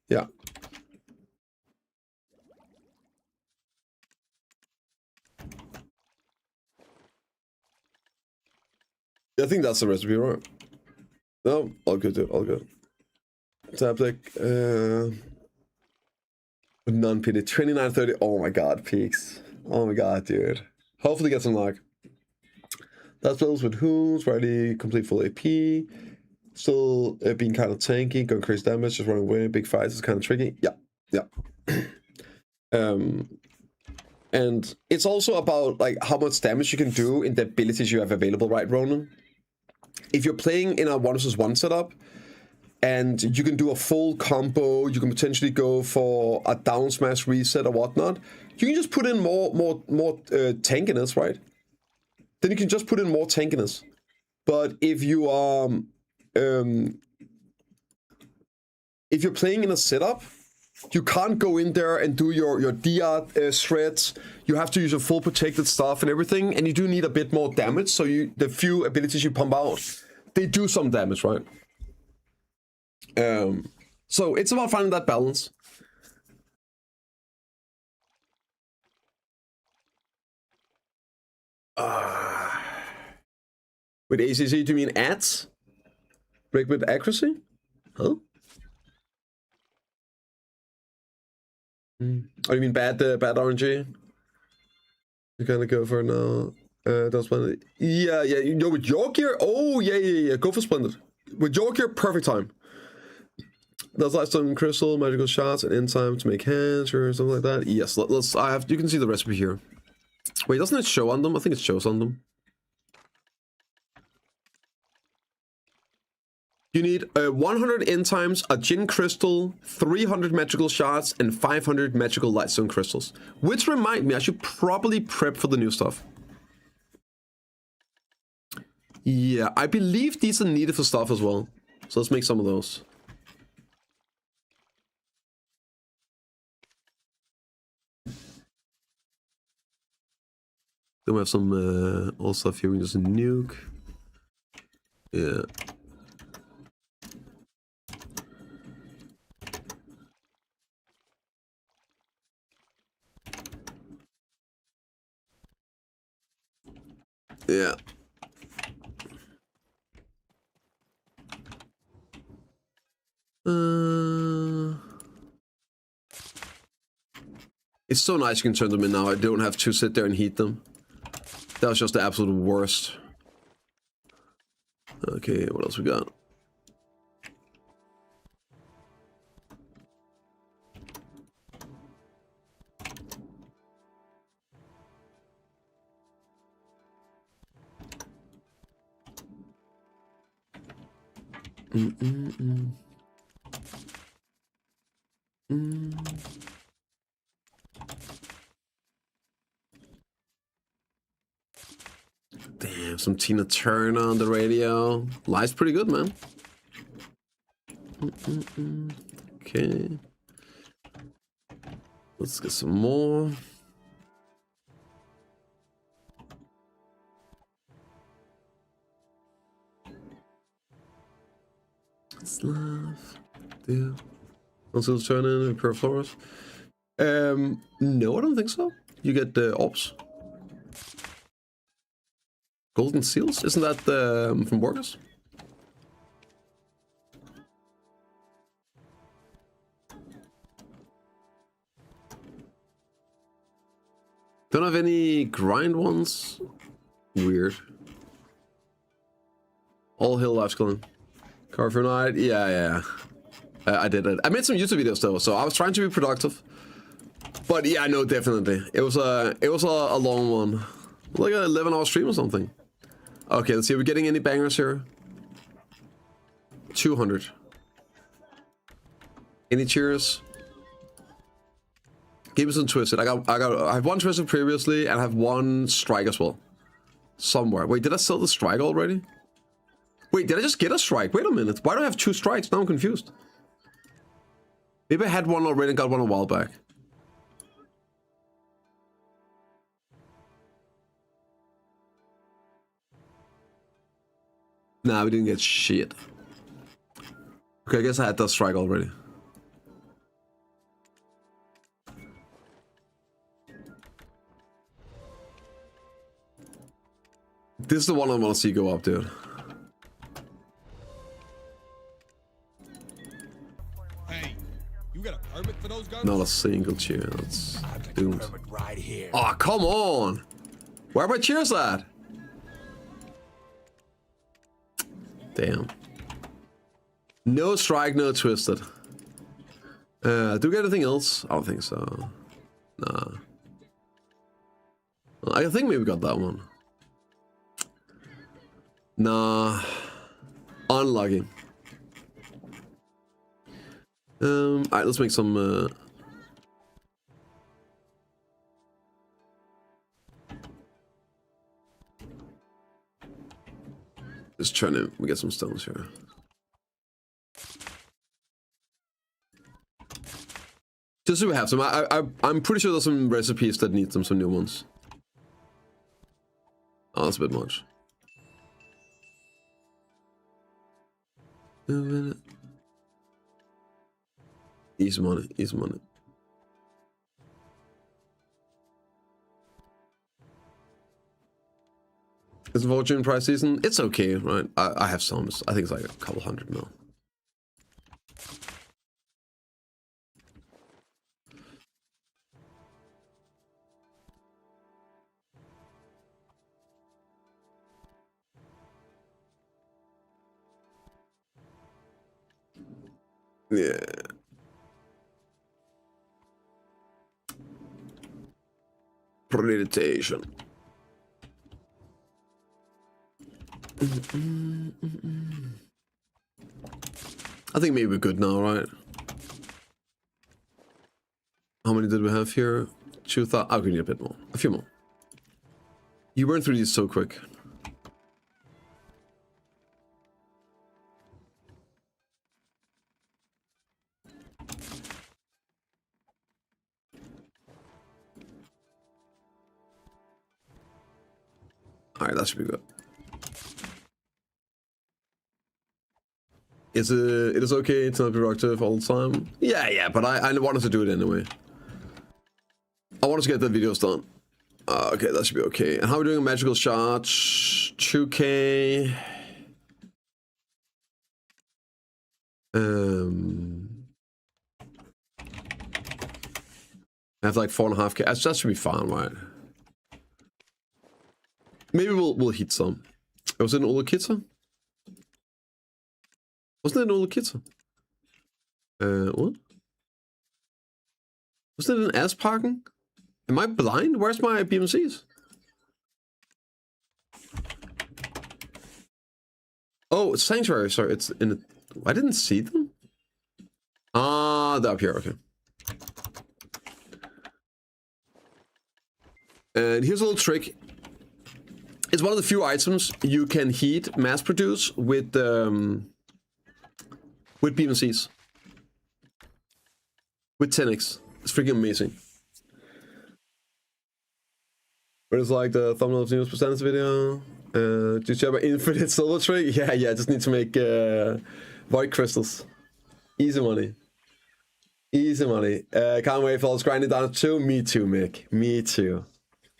Yeah. I think that's the recipe, right? No, all good, dude. All good. Tap deck. Non-pity. 2930. Oh my god, peaks. Oh my god, dude. Hopefully get some luck. That's builds with who's ready, complete full AP. Still being kind of tanky, going crazy damage, just running away. Big fights is kind of tricky. Yeah. And it's also about like how much damage you can do in the abilities you have available, right, Ronan? If you're playing in a 1v1 setup and you can do a full combo, you can potentially go for a down smash reset or whatnot, you can just put in more tankiness, right? Then you can just put in more tankiness. But if you are if you're playing in a setup, you can't go in there and do your DR shreds. You have to use your full protected stuff and everything, and you do need a bit more damage. So the few abilities you pump out, they do some damage, right? So it's about finding that balance. With ACC, do you mean ads? Break with accuracy? Huh? Oh, you mean bad RNG? You're gonna go for it now. That's one. Yeah, you know, with your gear. Oh, yeah. Go for Splendid. With your gear, perfect time. Does lifetime crystal, magical shots, and end time to make hands or something like that. Yes, let's. You can see the recipe here. Wait, doesn't it show on them? I think it shows on them. You need 100 end times, a Jin crystal, 300 magical shots, and 500 magical lightstone crystals. Which remind me, I should probably prep for the new stuff. Yeah, I believe these are needed for stuff as well. So let's make some of those. Then we have some all stuff here. We just nuke. Yeah. Yeah. It's so nice you can turn them in now. I don't have to sit there and heat them. That was just the absolute worst. Okay, what else we got? Damn, some Tina Turner on the radio. Life's pretty good, man. Okay. Let's get some more. Slav. Yeah. Also turn in per florist. No, I don't think so. You get the orbs. Golden seals? Isn't that from Borges? Don't have any grind ones? Weird. All hill life killing. Car for night? Yeah. I did it. I made some YouTube videos though, so I was trying to be productive. But yeah, no, definitely. It was a long one. Like an 11-hour stream or something. Okay, let's see. Are we getting any bangers here? 200. Any cheers? Give me some twisted. I have one twisted previously, and I have one strike as well. Somewhere. Wait, did I sell the strike already? Wait, did I just get a strike? Wait a minute. Why do I have 2 strikes? Now I'm confused. Maybe I had one already and got one a while back. Nah, we didn't get shit. Okay, I guess I had that strike already. This is the one I want to see go up, dude. Hey, you got a permit for those guns? Not a single cheer. That's doomed. Right here. Oh, come on! Where are my cheers at? Damn. No strike, no twisted. Do we get anything else? I don't think so. Nah. I think maybe we got that one. Nah. Unlucky. Alright, let's make some just trying to get some stones here. Just so we have some. I'm pretty sure there's some recipes that need some new ones. Oh, that's a bit much. Easy money, easy money. Is it Fortune price season? It's okay, right? I have some. I think it's like a couple hundred mil. Yeah. Preditation. I think maybe we're good now, right? How many did we have here? 2,000. I could need a bit more. A few more. You went through these so quick. Alright, that should be good. It is okay to not be productive all the time? Yeah, but I wanted to do it anyway. I wanted to get the videos done. Okay, that should be okay. And how are we doing magical shots? 2K. I have like 4.5K. That should be fine, right? Maybe we'll hit some. Was it an Ola Kitsa? Wasn't it an Ola Kitsa? What? Wasn't it an Asparken? Am I blind? Where's my BMCs? Oh, it's Sanctuary. Sorry, it's in the... I didn't see them. Ah, they're up here. Okay. And here's a little trick. It's one of the few items you can heat mass produce with BMCs. With 10x. It's freaking amazing. But it's like the thumbnail of the news percentage video. Do you have an infinite silver trick? Yeah, I just need to make void crystals. Easy money. Easy money. Can't wait for all this grinding down too. Me too, Mick. Me too.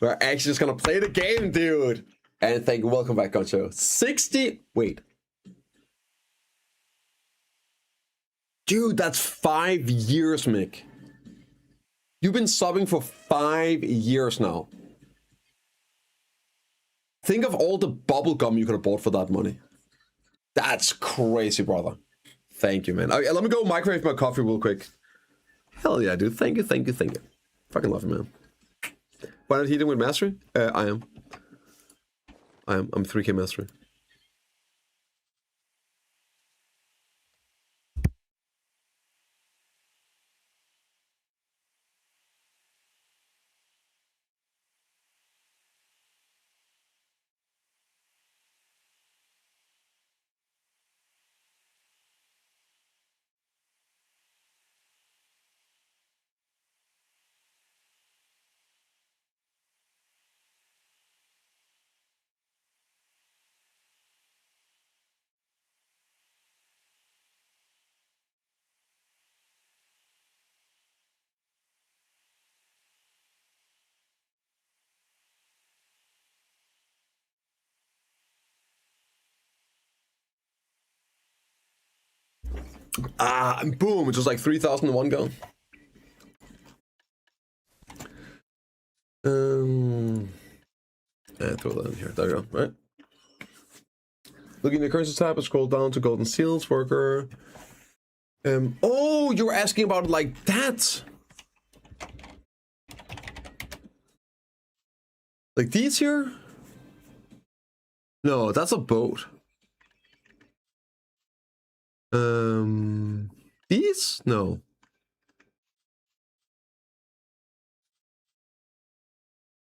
We're actually just gonna play the game, dude. And thank you. Welcome back, Goncho. 60. Wait. Dude, that's 5 years, Mick. You've been subbing for 5 years now. Think of all the bubble gum you could have bought for that money. That's crazy, brother. Thank you, man. Okay, let me go microwave my coffee real quick. Hell yeah, dude. Thank you. Fucking love it, man. Why not heating with mastery? I am. I'm 3K mastery. And boom, it's just like 3,000 in one go. Throw that in here. There you go. Right. Looking at the currency tab, scroll down to Golden Seals Worker. Oh, you were asking about it like that. Like these here? No, that's a boat. These? No.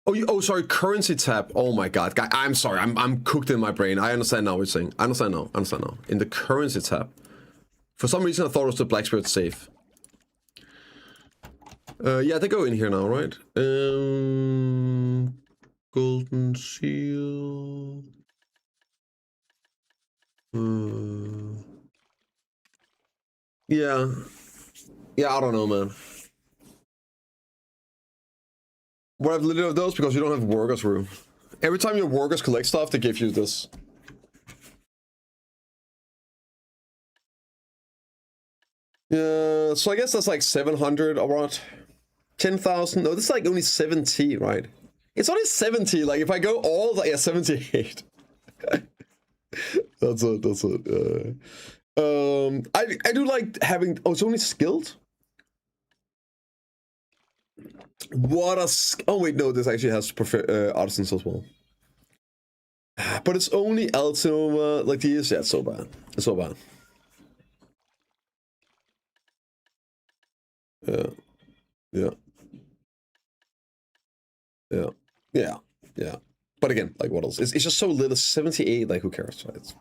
Oh, sorry, currency tab. Oh my god, guy, I'm sorry. I'm cooked in my brain. I understand now what you're saying. I understand now. In the currency tab. For some reason, I thought it was the Black Spirit safe. Yeah, they go in here now, right? Golden Seal. Yeah, I don't know, man. What have literally of those because you don't have workers room. Every time your workers collect stuff, they give you this. Yeah, so I guess that's like 700 or what? 10,000? No, this is like only 70, right? It's only 70. Like if I go all the, yeah, 78. That's it. I do like having. Oh, it's only skilled. What a. Oh wait, no, this actually has artisans as well. But it's only Altinova like these. Yeah, it's so bad. It's so bad. Yeah. Yeah. Yeah. Yeah. Yeah. But again, like what else? It's just so little. 78. Like who cares? Right?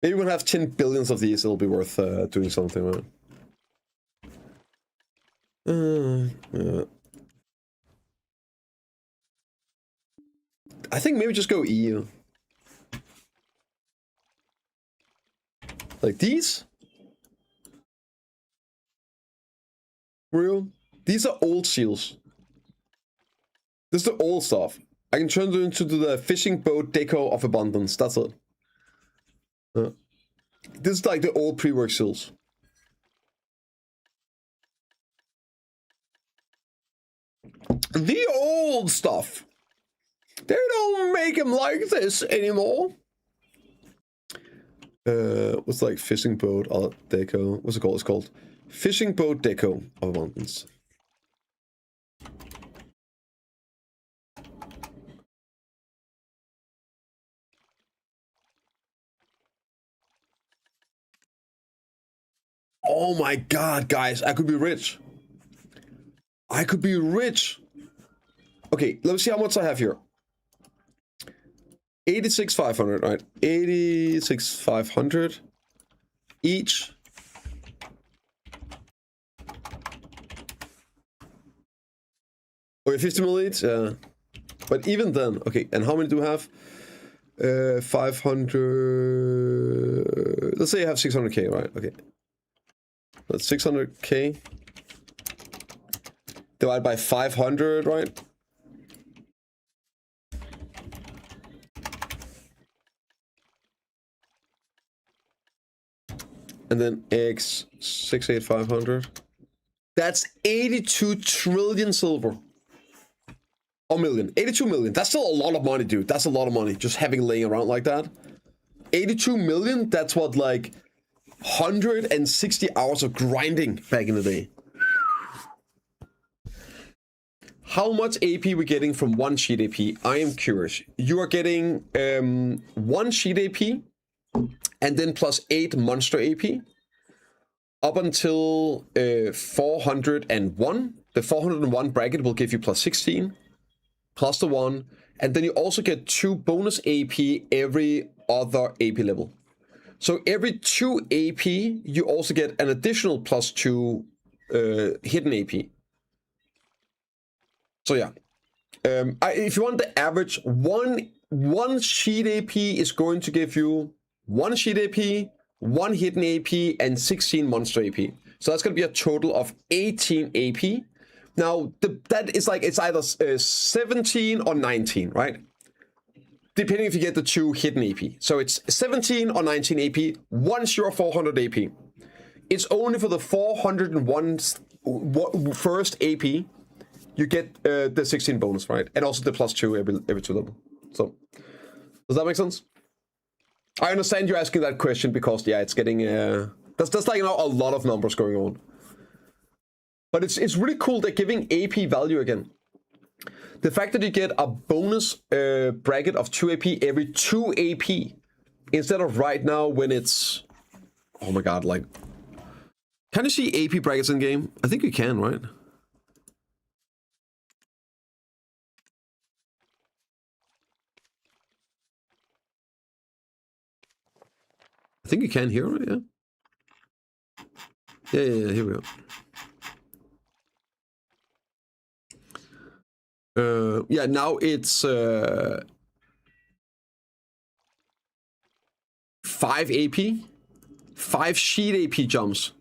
Maybe we'll have 10 billions of these. It'll be worth doing something. Right? Yeah. I think maybe just go EU. Like these? Real? These are old seals. This is the old stuff. I can turn them into the fishing boat deco of abundance. That's it. This is like the old pre-work seals. The old stuff. They don't make them like this anymore. What's like fishing boat deco? What's it called? It's called fishing boat deco of abundance. Oh my god, guys, I could be rich. I could be rich. Okay, let me see how much I have here. 86,500, right? 86,500 each. Okay, 50 mil each, yeah. But even then, okay, and how many do we have? 500. Let's say I have 600k, right? Okay. That's 600k. Divided by 500, right? And then x 68500. That's 82 trillion silver. Or million. 82 million. That's still a lot of money, dude. That's a lot of money. Just having laying around like that. 82 million? That's what, like, 160 hours of grinding back in the day. How much AP we're getting from one sheet AP? I am curious. You are getting one sheet AP and then plus 8 monster AP up until 401. The 401 bracket will give you plus 16, plus the 1, and then you also get 2 bonus AP every other AP level. So every 2 AP, you also get an additional plus 2 hidden AP. So yeah, if you want the average, one sheet AP is going to give you 1 sheet AP, 1 hidden AP, and 16 monster AP. So that's going to be a total of 18 AP. Now, that is like, it's either 17 or 19, right? Depending if you get the 2 hidden AP. So it's 17 or 19 AP once you're 400 AP. It's only for the 401 first AP you get the 16 bonus, right? And also the plus 2 every 2 level. So, does that make sense? I understand you're asking that question because, yeah, it's getting... that's like, you know, a lot of numbers going on. But it's really cool they're giving AP value again. The fact that you get a bonus bracket of 2 AP every 2 AP instead of right now when it's... Oh my god, like... Can you see AP brackets in game? I think you can, right? I think you can hear it, yeah. Yeah, here we go. Yeah, now it's 5 AP, 5 sheet AP jumps.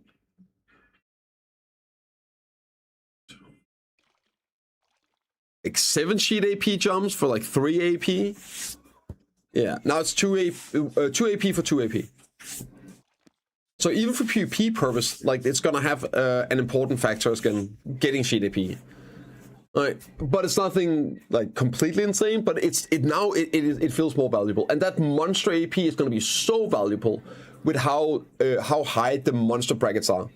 like 7 sheet AP jumps for like 3 AP. Yeah, now it's 2 AP for 2 AP. So even for PvP purpose, like it's gonna have an important factor again, getting sheet AP. Right, but it's nothing like completely insane. But it feels more valuable, and that monster AP is gonna be so valuable with how high the monster brackets are.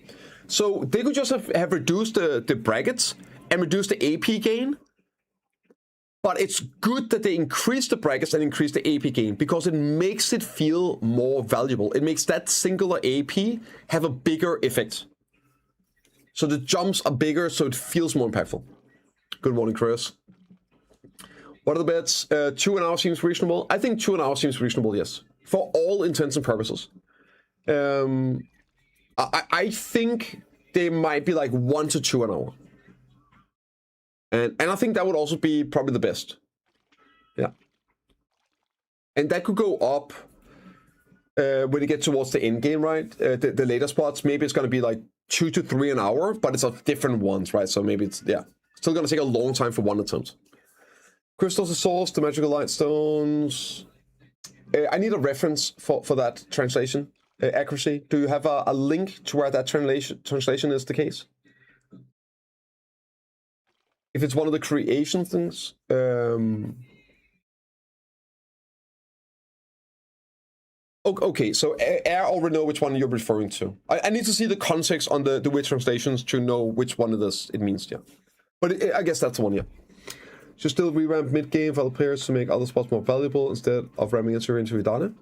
So they could just have reduced the brackets and reduced the AP gain. But it's good that they increase the brackets and increase the AP gain because it makes it feel more valuable. It makes that singular AP have a bigger effect. So the jumps are bigger, so it feels more impactful. Good morning, Chris. What are the bets? 2.5 seems reasonable. I think 2.5 seems reasonable, yes. For all intents and purposes. I think they might be like 1 to 2 an hour. And I think that would also be probably the best. Yeah. And that could go up when you get towards the end game, right? The later spots, maybe it's going to be like 2 to 3 an hour, but it's of different ones, right? So maybe it's, yeah. Still going to take a long time for one attempt. Crystals of Source, the Magical Light Stones. I need a reference for that translation. Accuracy. Do you have a link to where that translation is the case? If it's one of the creation things, okay, so I already know which one you're referring to. I need to see the context on the weird translations to know which one it means, yeah. But I guess that's the one, yeah. Should still revamp mid-game for other players to make other spots more valuable instead of ramming into Idana.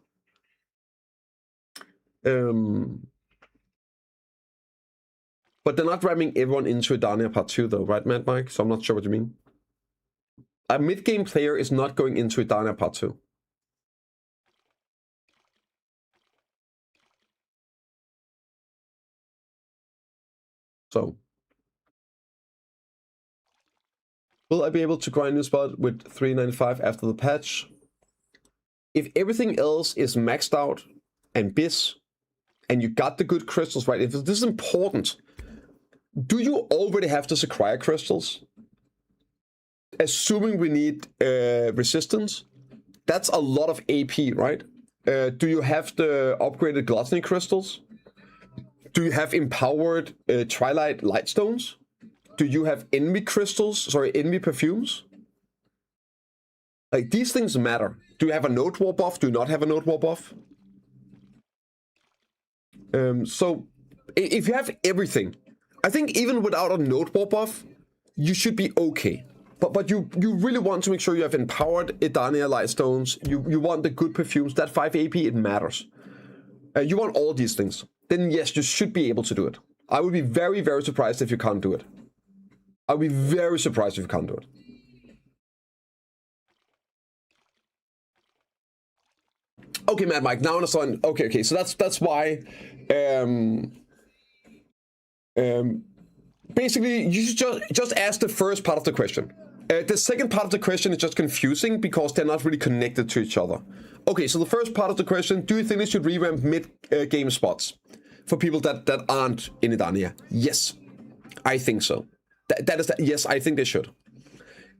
But they're not ramming everyone into Idania part 2 though, right, Mad Mike? So I'm not sure what you mean. A mid-game player is not going into Idania part 2. So. Will I be able to grind new spot with 395 after the patch? If everything else is maxed out and bis, and you got the good crystals, right? If this is important, do you already have the Sakria crystals? Assuming we need resistance, that's a lot of AP, right? Do you have the upgraded Gluttony crystals? Do you have empowered Twilight Lightstones? Do you have envy crystals? Sorry, envy perfumes? Like, these things matter. Do you have a node war buff? Do you not have a node war buff? So, if you have everything, I think even without a node war buff, you should be okay. But you really want to make sure you have empowered Idania Lightstones. You want the good perfumes. That 5 AP, it matters. You want all these things. Then yes, you should be able to do it. I would be very, very surprised if you can't do it. I would be very surprised if you can't do it. Okay, Mad Mike, now I understand. Okay, so that's why basically you should just ask the first part of the question. The second part of the question is just confusing because they're not really connected to each other. Okay, so the first part of the question, do you think they should revamp mid-game spots for people that aren't in Idania? Yes, I think so. Yes, I think they should.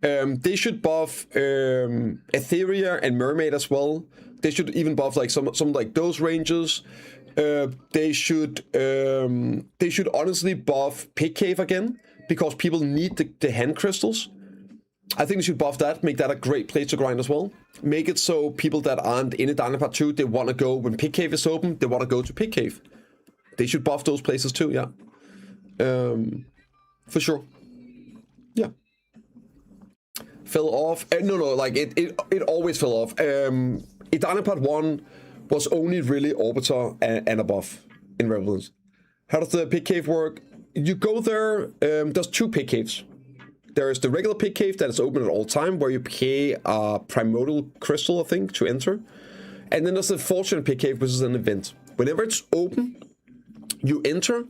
They should buff Etheria and Mermaid as well. They should even buff like some like those ranges. They should honestly buff Pig Cave again because people need the hand crystals. I think they should buff that, make that a great place to grind as well. Make it so people that aren't in Idania Part 2, they want to go when Pig Cave is open, they want to go to Pig Cave. They should buff those places too, yeah. For sure. Yeah. Fell off. No, like it always fell off. Idania Part 1 was only really Orbiter and above in Relevance. How does the Pig Cave work? You go there, there's 2 Pig Caves. There is the regular Pig Cave that is open at all time, where you pay a primordial crystal, I think, to enter. And then there's the Fortunate Pig Cave, which is an event. Whenever it's open, you enter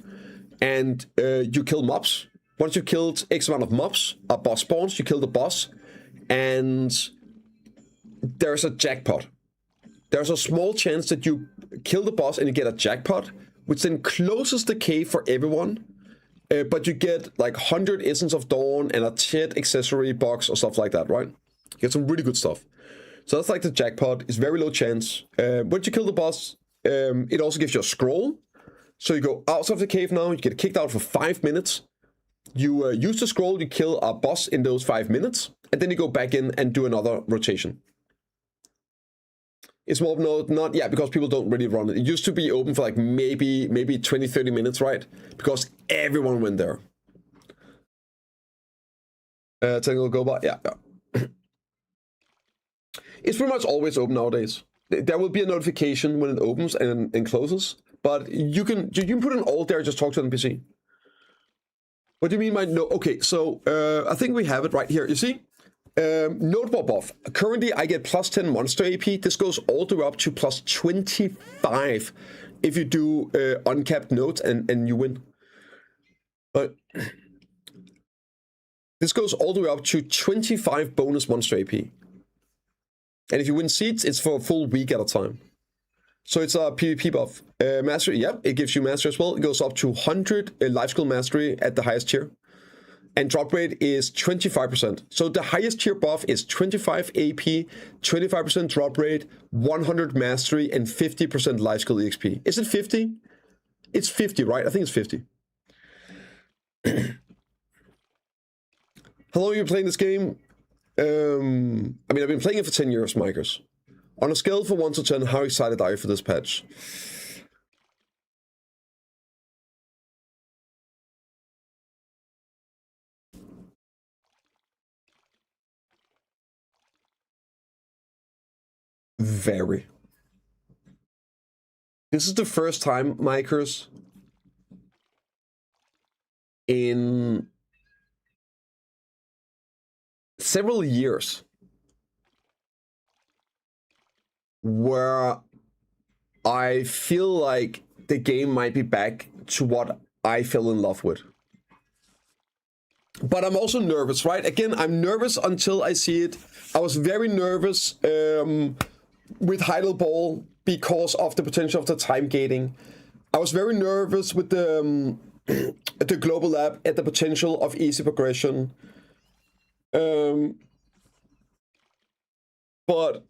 and you kill mobs. Once you've killed X amount of mobs, a boss spawns, you kill the boss, and there's a jackpot. There's a small chance that you kill the boss and you get a jackpot, which then closes the cave for everyone but you get like 100 Essence of Dawn and a Chet accessory box or stuff like that, right? You get some really good stuff. So that's like the jackpot. It's very low chance. Once you kill the boss, it also gives you a scroll. So you go out of the cave now, you get kicked out for 5 minutes. You use the scroll, you kill a boss in those 5 minutes, and then you go back in and do another rotation. It's more not because people don't really run it. It used to be open for like maybe 20-30 minutes, right? Because everyone went there. Technical go by, yeah. It's pretty much always open nowadays. There will be a notification when it opens and closes, but you can put an alt there and just talk to an NPC. What do you mean by no? Okay, so I think we have it right here. You see? Notable buff. Currently, I get plus 10 monster AP. This goes all the way up to plus 25 if you do uncapped nodes and you win. But this goes all the way up to 25 bonus monster AP. And if you win seats, it's for a full week at a time. So it's a PvP buff. Mastery, yep, it gives you mastery as well. It goes up to 100 life skill mastery at the highest tier. And drop rate is 25%. So the highest tier buff is 25 AP, 25% drop rate, 100 mastery, and 50% life skill EXP. Is it 50? It's 50, right? I think it's 50. How long have you been playing this game? I mean, I've been playing it for 10 years, Mikers. On a scale from 1 to 10, how excited are you for this patch? Very. This is the first time, Mikers, in several years where I feel like the game might be back to what I fell in love with. But I'm also nervous, right? Again, I'm nervous until I see it. I was very nervous with Heidelball because of the potential of the time gating. I was very nervous with the global lab at the potential of easy progression. But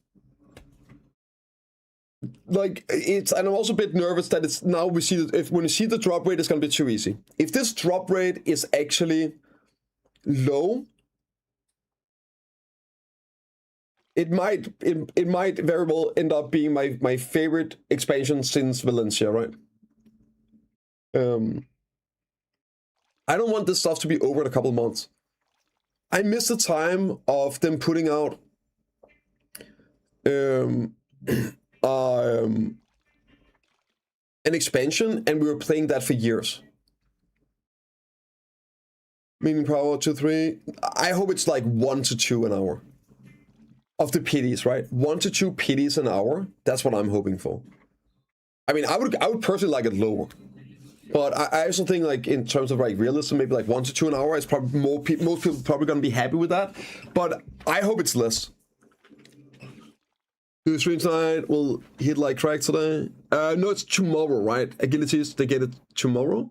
like and I'm also a bit nervous that it's now we see that when you see the drop rate, it's gonna be too easy. If this drop rate is actually low, it might very well end up being my favorite expansion since Valencia, right? I don't want this stuff to be over in a couple of months. I miss the time of them putting out an expansion, and we were playing that for years. Meaning power 2, 3. I hope it's like 1 to 2 an hour. Of the PDs, right? 1 to 2 PDs an hour. That's what I'm hoping for. I mean, I would personally like it lower. But I also think, like, in terms of like realism, maybe like 1 to 2 an hour is probably most people probably gonna be happy with that. But I hope it's less. Do the stream tonight? Will hit like crack today? No, it's tomorrow, right? Agilities, they get it tomorrow.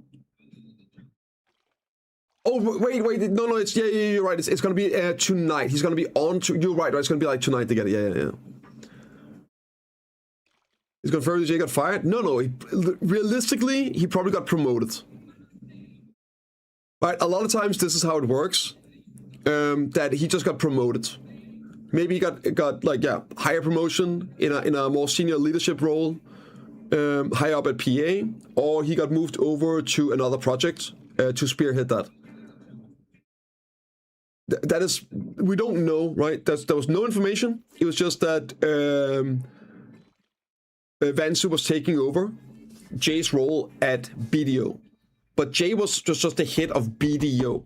Oh wait, no, it's yeah, you're right. It's gonna be tonight. He's gonna be on to. You're right. It's gonna be like tonight to get it. Yeah. He's confirmed that Jay got fired. No. Realistically, he probably got promoted. Right. A lot of times this is how it works. That he just got promoted. Maybe he got like higher promotion in a more senior leadership role, higher up at PA, or he got moved over to another project to spearhead that. That is, we don't know, right? There was no information. It was just that Vansu was taking over Jay's role at BDO, but Jay was just the head of BDO.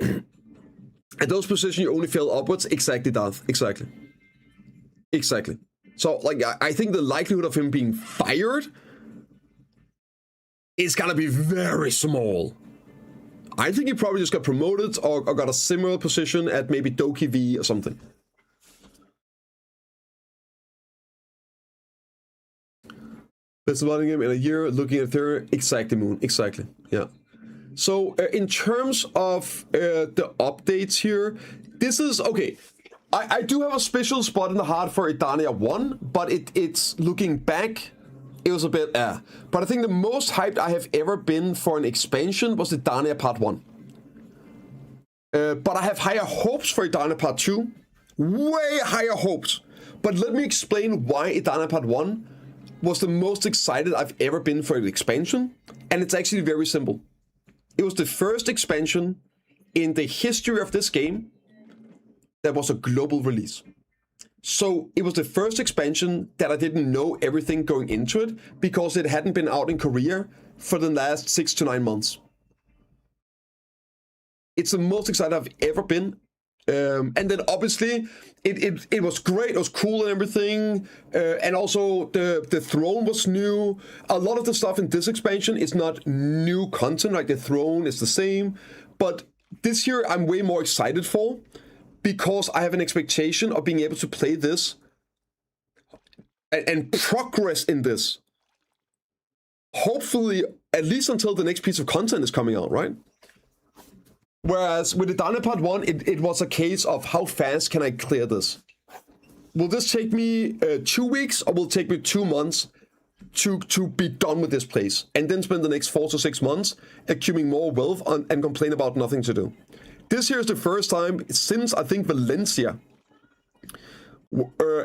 At those positions, you only fill upwards. Exactly, Darth. Exactly. So, like, I think the likelihood of him being fired is gonna be very small. I think he probably just got promoted or got a similar position at maybe Doki V or something. Best modding game in a year, looking at theory. Exactly, Moon. Exactly. Yeah. So, in terms of the updates here, this is... Okay, I do have a special spot in the heart for Idania 1, but it's looking back, it was a bit... But I think the most hyped I have ever been for an expansion was Idania Part 1. But I have higher hopes for Idania Part 2. Way higher hopes. But let me explain why Idania Part 1 was the most excited I've ever been for an expansion. And it's actually very simple. It was the first expansion in the history of this game that was a global release. So it was the first expansion that I didn't know everything going into it because it hadn't been out in Korea for the last 6 to 9 months. It's the most excited I've ever been. And then obviously it was great, it was cool and everything. And also the throne was new. A lot of the stuff in this expansion is not new content, like the throne is the same. But this year I'm way more excited for because I have an expectation of being able to play this and progress in this. Hopefully, at least until the next piece of content is coming out, right? Whereas with the Idania Part 1, it was a case of how fast can I clear this? Will this take me 2 weeks or will it take me 2 months to be done with this place? And then spend the next 4 to 6 months accumulating more wealth and complain about nothing to do. This here is the first time since, I think, Valencia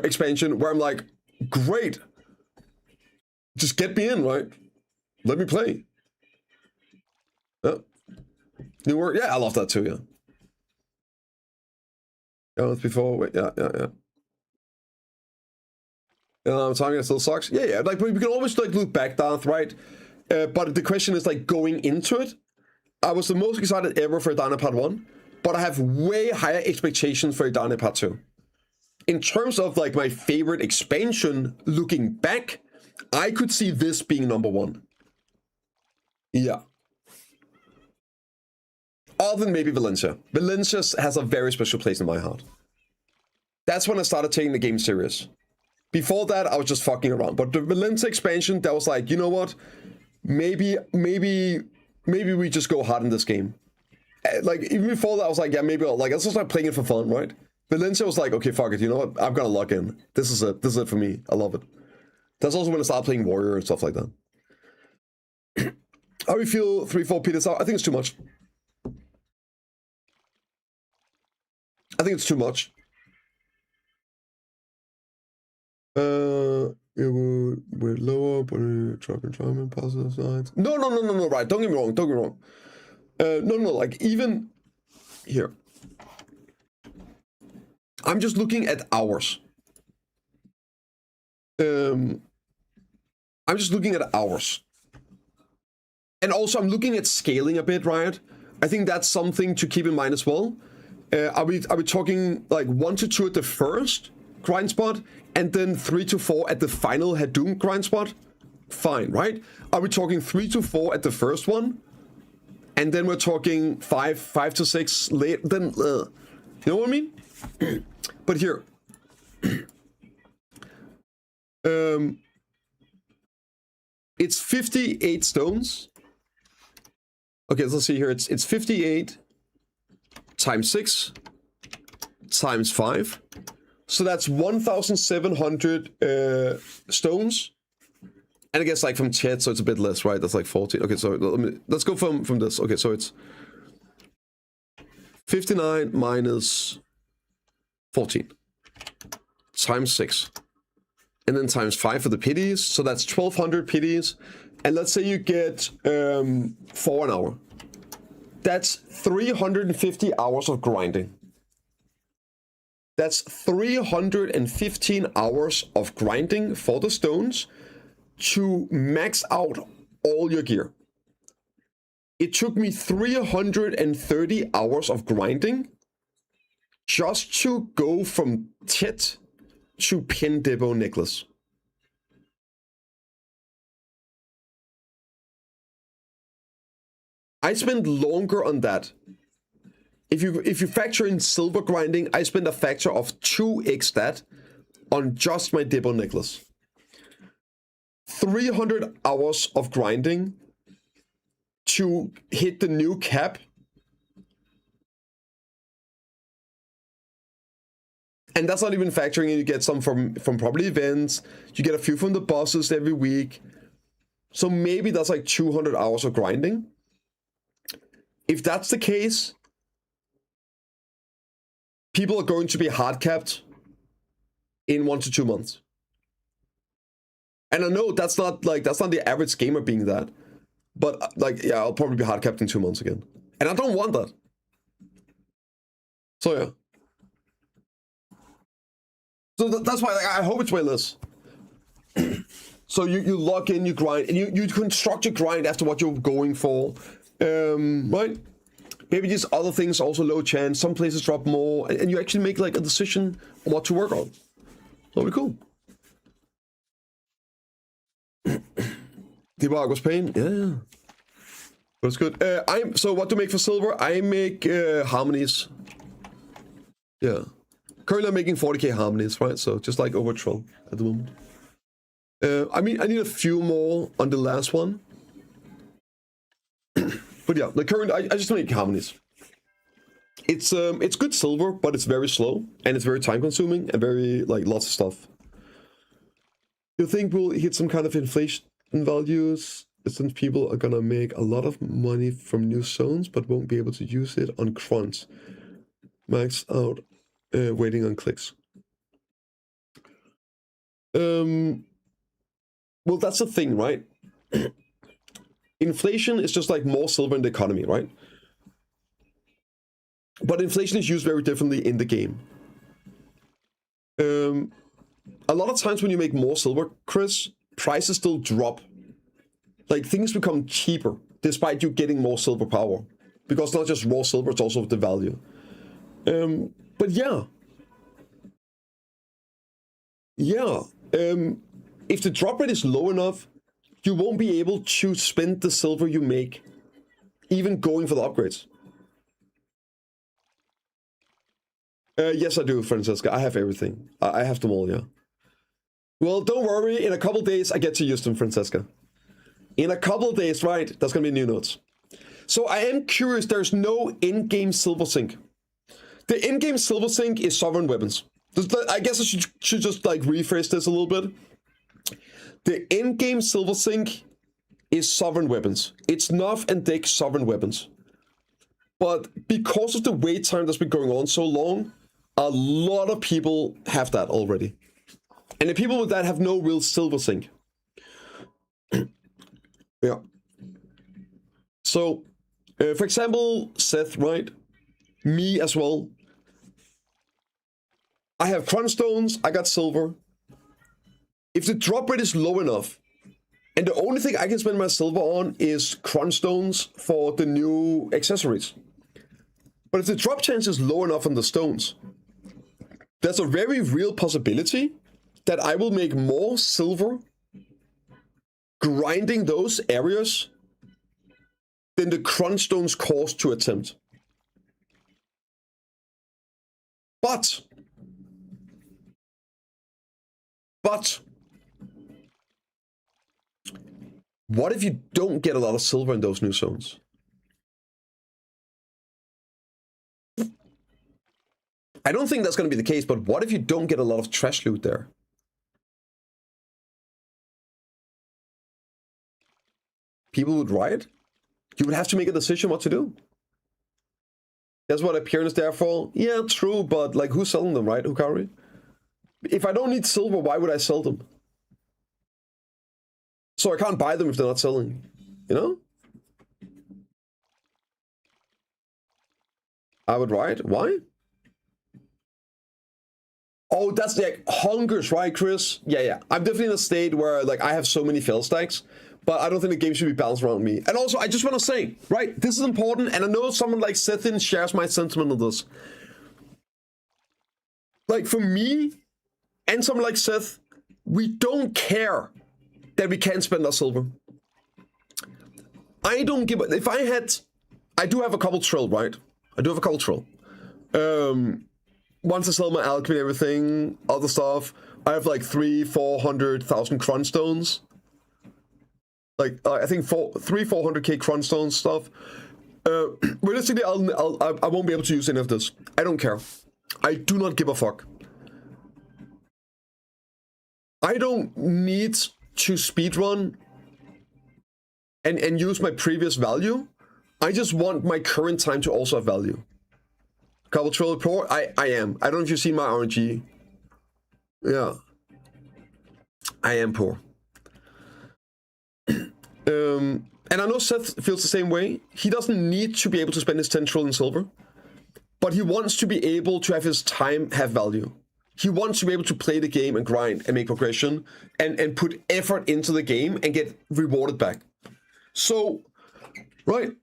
expansion where I'm like, great. Just get me in, right? Let me play. New work? Yeah, I love that too, yeah. Yeah, that's before, wait, yeah. I'm talking, it still sucks. Yeah, like, we can always, like, look back, Darth, right? But the question is, like, going into it, I was the most excited ever for Idania Part 1, but I have way higher expectations for Idania Part 2. In terms of, like, my favorite expansion, looking back, I could see this being number 1. Yeah. Other than maybe Valencia. Valencia has a very special place in my heart. That's when I started taking the game serious. Before that, I was just fucking around. But the Valencia expansion, that was like, you know what? Maybe we just go hard in this game. Like, even before that, I was like, yeah, maybe I'll just start playing it for fun, right? Valencia was like, okay, fuck it, you know what? I'm gonna lock in. This is it for me. I love it. That's also when I started playing Warrior and stuff like that. How do you feel 3-4 Peters out? I think it's too much. I think it's too much. It would lower, but drop in German positive sides. No, right. Don't get me wrong. No, like even here. I'm just looking at hours. I'm just looking at hours. And also I'm looking at scaling a bit, right? I think that's something to keep in mind as well. Are we talking like 1 to 2 at the first grind spot and then 3 to 4 at the final Hadoom grind spot? Fine, right? Are we talking 3 to 4 at the first one? And then we're talking 5 to 6 late, then, you know what I mean? But here, it's 58 stones. Okay, let's see here. It's 58 times 6 times 5. So that's 1,700 stones. And I guess like from chat, so it's a bit less, right? That's like 14. Okay, so let's go from this. Okay, so it's 59 minus 14 times 6. And then times 5 for the pities. So that's 1,200 pities. And let's say you get 4 an hour. That's 350 hours of grinding. That's 315 hours of grinding for the stones to max out all your gear. It took me 330 hours of grinding just to go from Tet to Pin Debo Necklace. I spent longer on that. If you factor in silver grinding, I spent a factor of 2x that on just my Debo Necklace. 300 hours of grinding to hit the new cap. And that's not even factoring in, you get some from probably events, you get a few from the bosses every week. So maybe that's like 200 hours of grinding. If that's the case, people are going to be hard capped in 1 to 2 months. And I know that's not the average gamer being that. But like, yeah, I'll probably be hard capped in 2 months again. And I don't want that. So yeah. So that's why, like, I hope it's way less. So you log in, you grind, and you construct your grind after what you're going for. Right? Maybe these other things also low chance. Some places drop more, and you actually make like a decision on what to work on. That'll be cool. Debug was pain. Yeah. That's good. So what to make for silver? I make harmonies. Yeah. Currently I'm making 40k harmonies, right? So just like over Troll at the moment. I mean, I need a few more on the last one. But yeah, the current, I just make harmonies. It's good silver, but it's very slow and it's very time consuming and very, like, lots of stuff. You think we'll hit some kind of inflation values since people are gonna make a lot of money from new zones but won't be able to use it on crunch. Max out, waiting on clicks. Well, that's the thing, right? Inflation is just like more silver in the economy, right? But inflation is used very differently in the game. A lot of times when you make more silver, Chris, prices still drop. Like, things become cheaper despite you getting more silver power. Because it's not just raw silver, it's also the value. But yeah. Yeah. If the drop rate is low enough, you won't be able to spend the silver you make, even going for the upgrades. Yes, I do, Francesca. I have everything. I have them all, yeah. Well, don't worry. In a couple days, I get to use them, Francesca. In a couple days, right? That's going to be new notes. So I am curious. There's no in-game silver sink. The in-game silver sink is sovereign weapons. I guess I should just like rephrase this a little bit. The in-game silver sink is sovereign weapons. It's Nuff and Dick sovereign weapons. But because of the wait time that's been going on so long, a lot of people have that already. And the people with that have no real silver sink. Yeah. So, for example, Seth, right? Me as well. I have crunch stones, I got silver. If the drop rate is low enough, and the only thing I can spend my silver on is crunch stones for the new accessories. But if the drop chance is low enough on the stones, there's a very real possibility that I will make more silver grinding those areas than the crunch stones cost to attempt. But what if you don't get a lot of silver in those new zones? I don't think that's going to be the case, but what if you don't get a lot of trash loot there? People would riot. You would have to make a decision what to do. That's what appearance is there for. Yeah, true, but like, who's selling them, right? Hukari? If I don't need silver, why would I sell them? So I can't buy them if they're not selling, you know? I would riot. Why? Oh, that's like hungers, right, Chris? Yeah. I'm definitely in a state where like I have so many fail stacks, but I don't think the game should be balanced around me. And also, I just want to say, right, this is important, and I know someone like Sethin shares my sentiment on this. Like, for me, and someone like Seth, we don't care that we can't spend our silver. I don't give a... If I had... I do have a couple trill, right? I do have a couple trill. Once I sell my alchemy and everything, other stuff, I have like 300,000-400,000 crunch stones. Like I think 400k Cronstone stuff. Realistically, I won't be able to use any of this. I don't care. I do not give a fuck. I don't need to speedrun and use my previous value. I just want my current time to also have value. Couple Trill Pro, I am. I don't know if you've seen my RNG. Yeah. I am poor. And I know Seth feels the same way. He doesn't need to be able to spend his 10 trillion silver, but he wants to be able to have his time have value. He wants to be able to play the game and grind and make progression and put effort into the game and get rewarded back. So, right,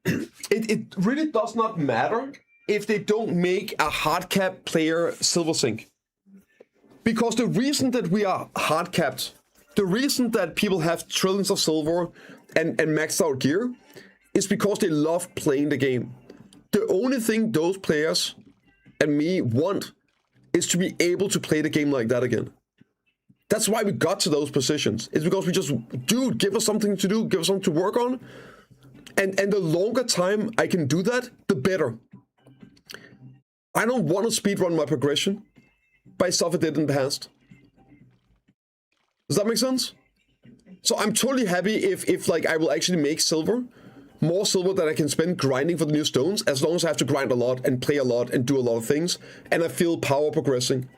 it really does not matter if they don't make a hard cap player silver sync. Because the reason that we are hard capped, the reason that people have trillions of silver and maxed out gear is because they love playing the game. The only thing those players and me want is to be able to play the game like that again. That's why we got to those positions. It's because we just, dude, give us something to do, give us something to work on. And the longer time I can do that, the better. I don't want to speedrun my progression by stuff I did in the past. Does that make sense? So I'm totally happy if like I will actually make silver, more silver that I can spend grinding for the new stones, as long as I have to grind a lot and play a lot and do a lot of things, and I feel power progressing.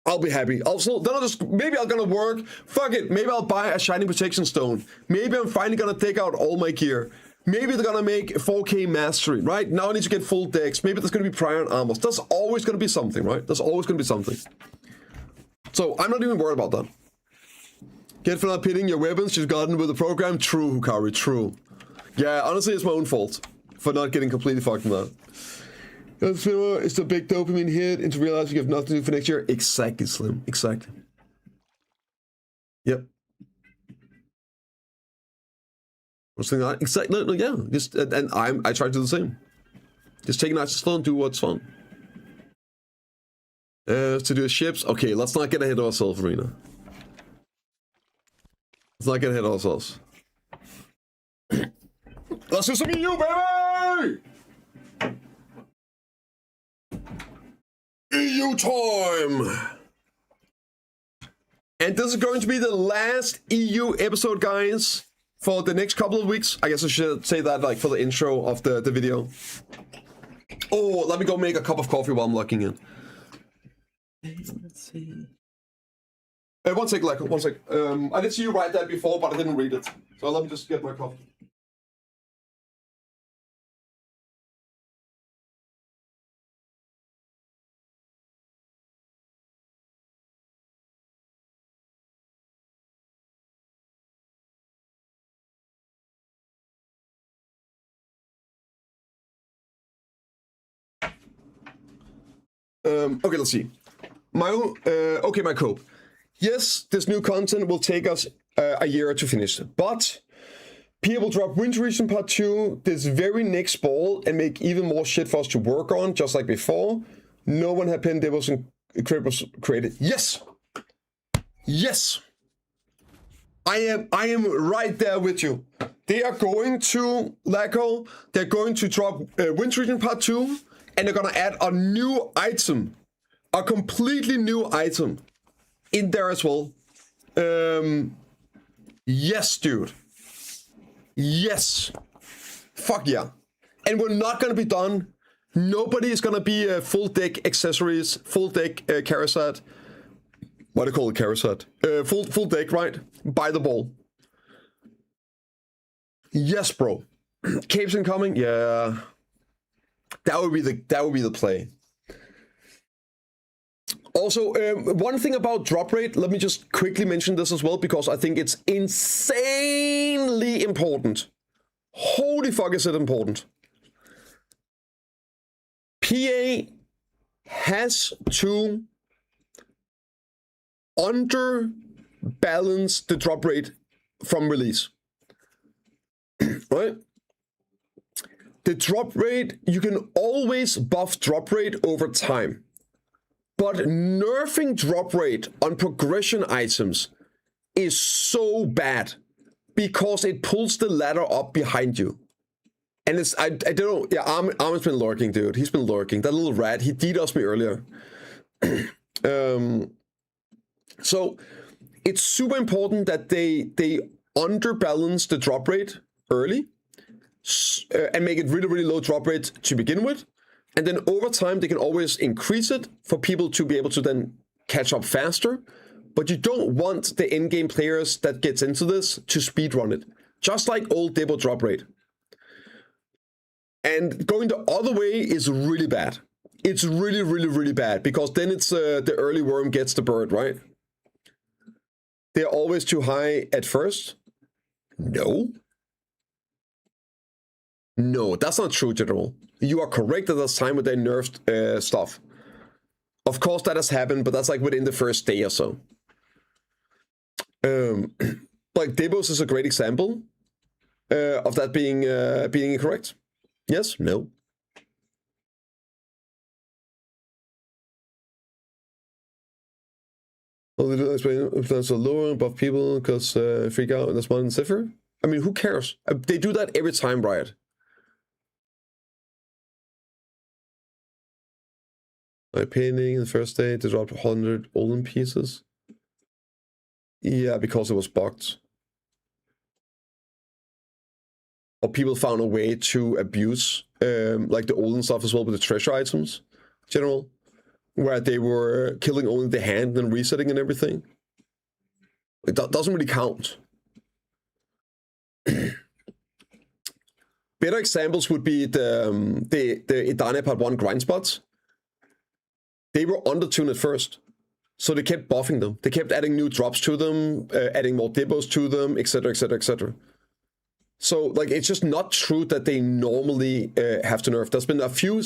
I'll be happy. Also, then I'll just, maybe I'm gonna work, fuck it, maybe I'll buy a shiny protection stone. Maybe I'm finally gonna take out all my gear. Maybe they're gonna make 4K mastery, right? Now I need to get full decks. Maybe there's gonna be prior armor. There's always gonna be something, right? There's always gonna be something. So I'm not even worried about that. Get for not pitting your weapons you've gotten with the program. True, Hukari, true. Yeah, honestly, it's my own fault for not getting completely fucked in that. It's the big dopamine hit into realizing you have nothing to do for next year. Exactly, Slim. Exactly. Yep. What's the exactly? No, yeah. Just and I try to do the same. Just take it nice and slow and do what's fun. To do ships. Okay, let's not get ahead of ourselves, Arena. Let's not get ahead of ourselves. Let's do some EU, baby! EU time! And this is going to be the last EU episode, guys, for the next couple of weeks. I guess I should say that like for the intro of the video. Oh, let me go make a cup of coffee while I'm locking in. Let's see. One sec, like, one sec. I did see you write that before, but I didn't read it. So let me just get my coffee. Okay, let's see. Okay, my cope. Yes, this new content will take us a year to finish, but Pia will drop Winter Region Part 2 this very next fall and make even more shit for us to work on, just like before. No one had pen devils and cripples created. Yes! Yes! I am right there with you. They are going to, Laco, they're going to drop Winter Region Part 2, and they're gonna add a new item. A completely new item in there as well. Yes, dude. Yes. Fuck yeah. And we're not gonna be done. Nobody is gonna be full deck accessories, full deck Karasat. What do you call it, Karasat? Full deck, right? By the ball. Yes, bro. Capes incoming? Yeah. That would be the play. Also, one thing about drop rate, let me just quickly mention this as well, because I think it's insanely important. Holy fuck, is it important. PA has to underbalance the drop rate from release. Right? The drop rate, you can always buff drop rate over time. But nerfing drop rate on progression items is so bad. Because it pulls the ladder up behind you. And it's, I don't know, yeah, Armin's been lurking, dude. He's been lurking. That little rat, he DDoSed me earlier. So it's super important that they underbalance the drop rate early and make it really, really low drop rate to begin with. And then over time, they can always increase it for people to be able to then catch up faster. But you don't want the in-game players that gets into this to speedrun it. Just like old Debo drop rate. And going the other way is really bad. It's really, really, really bad. Because then it's the early worm gets the bird, right? They're always too high at first. No. No, that's not true, General. You are correct that there's time when they nerfed stuff. Of course that has happened, but that's like within the first day or so. Like Debos is a great example of that being incorrect. Yes? No? Well, they don't explain if that's a lower above people because freak out and that's one cipher. I mean, who cares? They do that every time, Riot. My painting in the first day, they dropped 100 Olin pieces. Yeah, because it was bugged. Or people found a way to abuse like the Olin stuff as well with the treasure items, general, where they were killing only the hand and resetting and everything. It doesn't really count. Better examples would be the Idane Part 1 grind spots. They were undertuned at first, so they kept buffing them. They kept adding new drops to them, adding more dibos to them, etc., etc., etc. So, like, it's just not true that they normally have to nerf. There's been a few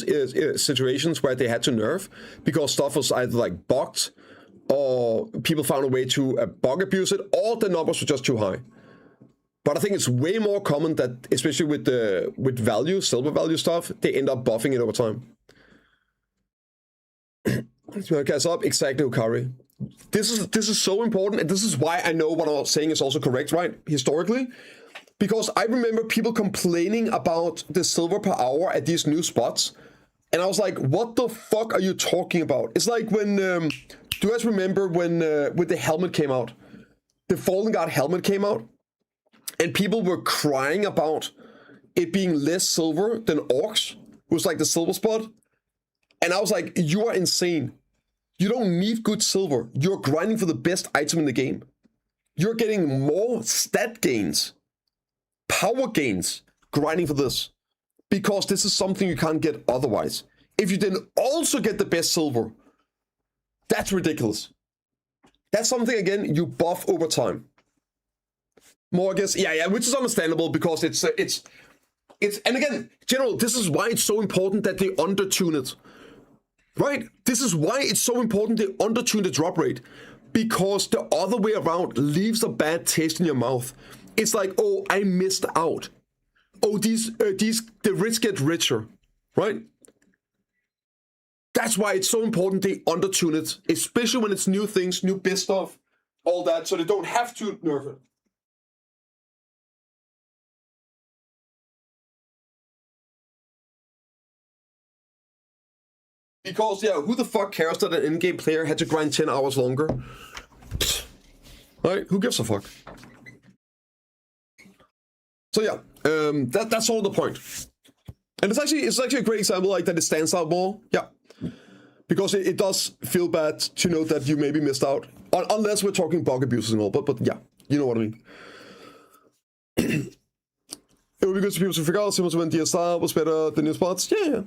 situations where they had to nerf because stuff was either, like, bugged or people found a way to bug abuse it, or the numbers were just too high. But I think it's way more common that, especially with value, silver value stuff, they end up buffing it over time. Guys up, exactly, Ukari. This is so important, and this is why I know what I'm saying is also correct, right? Historically. Because I remember people complaining about the silver per hour at these new spots. And I was like, what the fuck are you talking about? It's like when, do you guys remember when the helmet came out? The Fallen Guard helmet came out. And people were crying about it being less silver than Orcs. It was like the silver spot. And I was like, you are insane. You don't need good silver. You're grinding for the best item in the game. You're getting more stat gains, power gains, grinding for this. Because this is something you can't get otherwise. If you then also get the best silver, that's ridiculous. That's something, again, you buff over time. More, I guess, yeah, which is understandable because it's, and again, General, this is why it's so important that they undertune it. Right? This is why it's so important they undertune the drop rate. Because the other way around leaves a bad taste in your mouth. It's like, oh, I missed out. Oh, the rich get richer. Right? That's why it's so important they undertune it. Especially when it's new things, new biz stuff, all that, so they don't have to nerf it. Because, yeah, who the fuck cares that an in-game player had to grind 10 hours longer? Right? Who gives a fuck? So yeah, that's all the point. And it's actually a great example, like, that it stands out more. Yeah. Because it does feel bad to know that you maybe missed out. Unless we're talking bug abuses and all, but yeah, you know what I mean. It would be good for people to figure out, similar to when DSR was better than new spots. Yeah.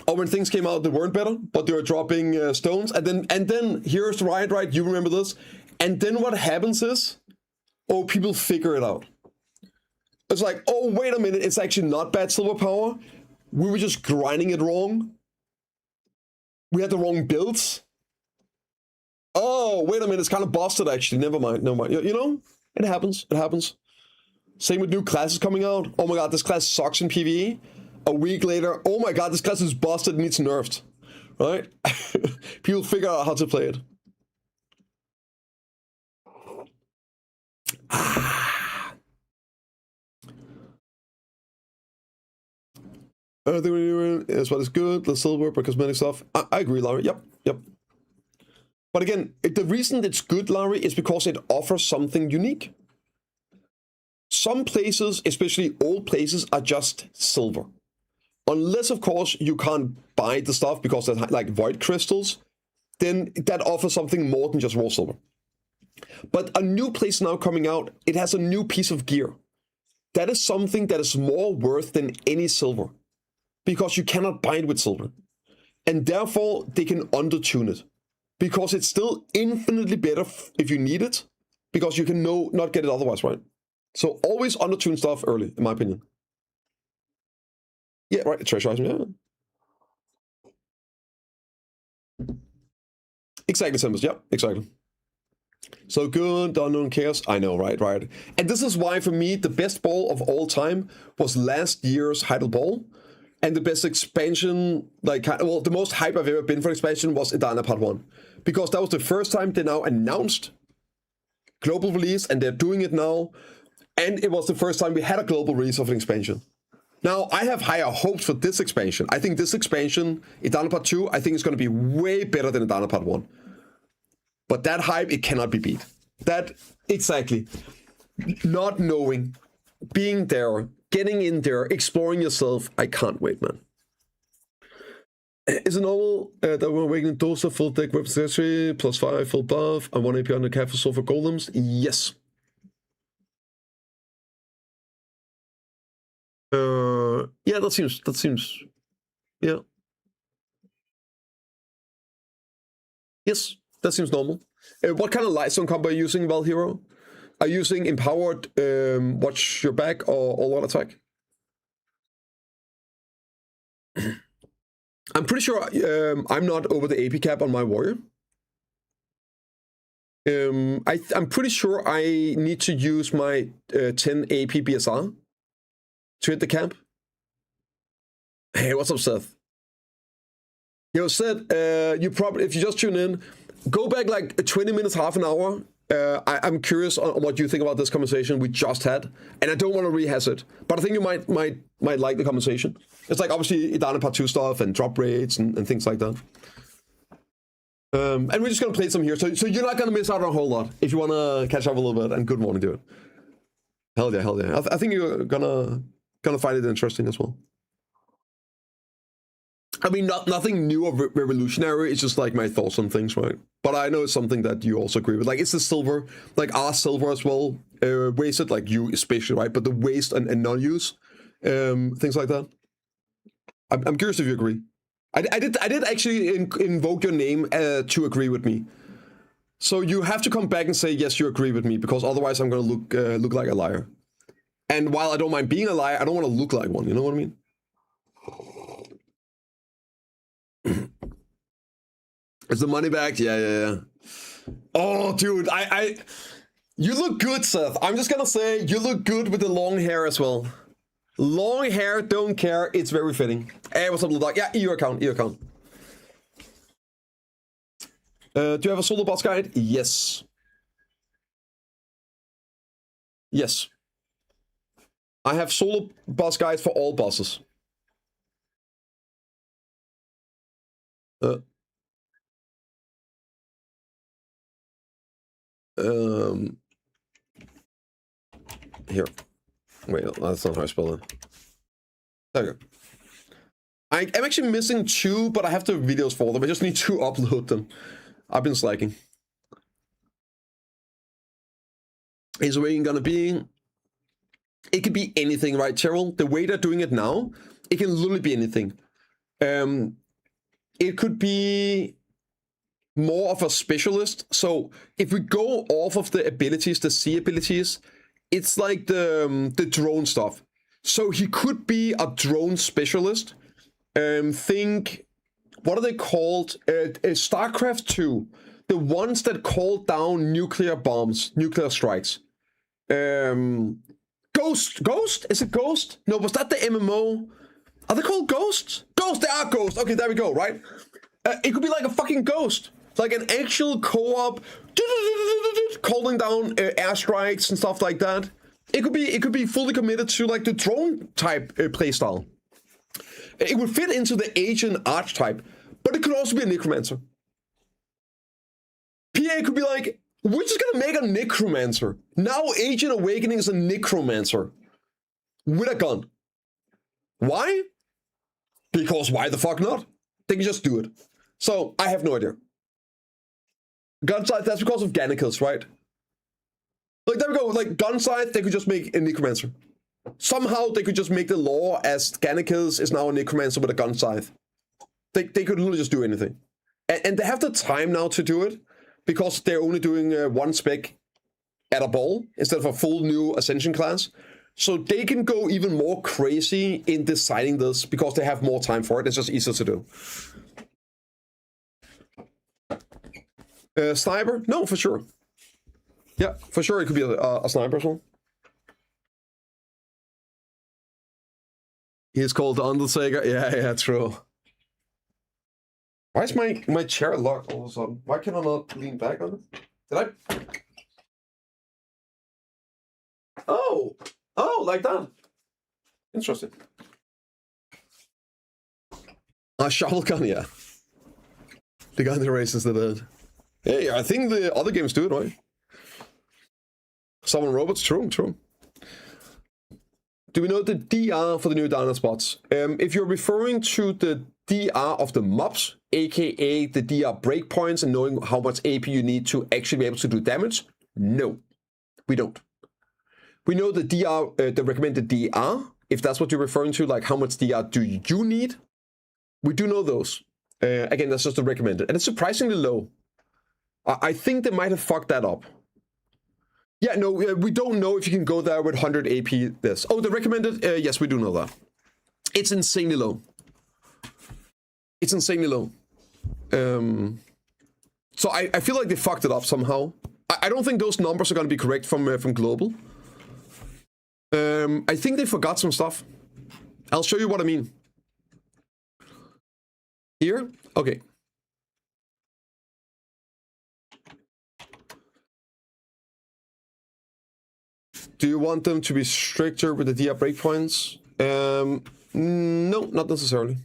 Or when things came out that weren't better, but they were dropping stones, and then here's the riot, right? You remember this? And then what happens is, oh, people figure it out. It's like, oh, wait a minute, it's actually not bad silver power. We were just grinding it wrong. We had the wrong builds. Oh, wait a minute, it's kind of busted actually. Never mind. You know, it happens. It happens. Same with new classes coming out. Oh my god, this class sucks in PvE. A week later, oh my god, this class is busted and needs nerfed. Right? People figure out how to play it. I think is what is good. The silver, but cosmetic stuff. I agree, Larry. Yep. But again, the reason it's good, Larry, is because it offers something unique. Some places, especially old places, are just silver. Unless, of course, you can't buy the stuff because they're like void crystals, then that offers something more than just raw silver. But a new place now coming out, it has a new piece of gear. That is something that is more worth than any silver, because you cannot buy it with silver. And therefore, they can undertune it, because it's still infinitely better if you need it, because you can not get it otherwise, right? So always undertune stuff early, in my opinion. Yeah, right, treasure item, yeah. Exactly, Simbas, yeah, exactly. So good, no one cares. I know, right. And this is why, for me, the best ball of all time was last year's Heidel Ball. And the best expansion, the most hype I've ever been for expansion was Idana Part 1. Because that was the first time they now announced global release, and they're doing it now. And it was the first time we had a global release of an expansion. Now, I have higher hopes for this expansion. I think this expansion, Idana Part 2, I think is going to be way better than Idana Part 1. But that hype, it cannot be beat. That, exactly. Not knowing, being there, getting in there, exploring yourself, I can't wait, man. Is it normal that we're awakening those of full deck weapons accessory, +5 full buff, and 1 AP on the cap for Sulfur Golems? Yes. Yeah, that seems, yeah. Yes, that seems normal. What kind of Lightstone combo are you using, Val Hero? Are you using Empowered, Watch Your Back, or All-Out Attack? I'm pretty sure I'm not over the AP cap on my warrior. I'm pretty sure I need to use my 10 AP BSR to hit the camp. Hey, what's up, Seth? Yo, Seth, you probably, if you just tune in, go back like 20 minutes, half an hour. I'm curious on what you think about this conversation we just had, and I don't want to rehash it, but I think you might like the conversation. It's like obviously Idana Part 2 stuff and drop rates and things like that. And we're just gonna play some here, so you're not gonna miss out on a whole lot if you wanna catch up a little bit. And good morning, dude. Hell yeah. I think you're gonna find it interesting as well. I mean, nothing new or revolutionary. It's just like my thoughts on things, right? But I know it's something that you also agree with. Like, it's the silver, like our silver as well, wasted, like you especially, right? But the waste and non-use, things like that. I'm curious if you agree. I did actually invoke your name to agree with me. So you have to come back and say yes, you agree with me, because otherwise I'm gonna look like a liar. And while I don't mind being a liar, I don't want to look like one. You know what I mean? Is the money back? Yeah. Oh, dude, you look good, Seth. I'm just gonna say you look good with the long hair as well. Long hair, don't care. It's very fitting. Hey, what's up, little dog? Yeah, EU account. Do you have a solo boss guide? Yes. I have solo boss guides for all bosses. Here. Wait, that's not how I spell it. There you go. I'm actually missing 2, but I have the videos for them. I just need to upload them. I've been slacking. Is Awakening gonna be? It could be anything, right, Cheryl? The way they're doing it now, it can literally be anything. It could be more of a specialist. So if we go off of the abilities, the C abilities, it's like the drone stuff. So he could be a drone specialist. Think, what are they called? StarCraft 2. The ones that call down nuclear bombs, nuclear strikes. Ghost? Is it Ghost? No, was that the MMO? Are they called Ghosts? Ghosts, they are Ghosts. Okay, there we go, right? It could be like a fucking Ghost. Like an actual co-op, calling down airstrikes and stuff like that. It could be fully committed to like the drone type playstyle. It would fit into the agent archetype, but it could also be a necromancer. PA could be like, we're just gonna make a necromancer. Now Agent Awakening is a necromancer with a gun. Why? Because why the fuck not? They can just do it. So I have no idea. Gunscythe, that's because of Gannicus, right? Like there we go, like Gunscythe, they could just make a necromancer. Somehow they could just make the law as Gannicus is now a necromancer with a Gunscythe. They could literally just do anything. And they have the time now to do it because they're only doing one spec at a ball instead of a full new Ascension class. So they can go even more crazy in deciding this because they have more time for it. It's just easier to do. Sniper? No, for sure. Yeah, for sure it could be a sniper as well. He's called the Undertaker. Yeah, true. Why is my chair locked all of a sudden? Why can I not lean back on it? Did I? Oh, like that. Interesting. A shovel gun, yeah. The gun that races the dead. Hey, I think the other games do it, right? Summon robots, true. Do we know the DR for the new dino spots? If you're referring to the DR of the mobs, aka the DR breakpoints and knowing how much AP you need to actually be able to do damage, no, we don't. We know the DR, the recommended DR, if that's what you're referring to, like how much DR do you need? We do know those. Again, that's just the recommended, and it's surprisingly low. I think they might have fucked that up. Yeah, no, we don't know if you can go there with 100 AP this. Oh, the recommended? Yes, we do know that. It's insanely low. It's insanely low. So I feel like they fucked it up somehow. I don't think those numbers are going to be correct from global. I think they forgot some stuff. I'll show you what I mean. Here? Okay. Do you want them to be stricter with the DR breakpoints? No, not necessarily.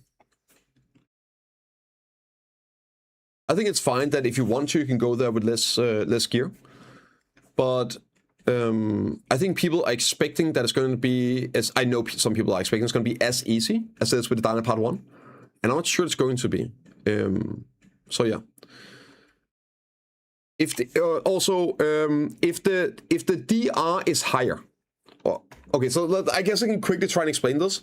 I think it's fine that if you want to, you can go there with less gear. But I think people are expecting that it's going to be, as I know some people are expecting, it's going to be as easy as it is with the Dino Part 1. And I'm not sure it's going to be. So yeah. If the, if the DR is higher, okay, so I guess I can quickly try and explain this.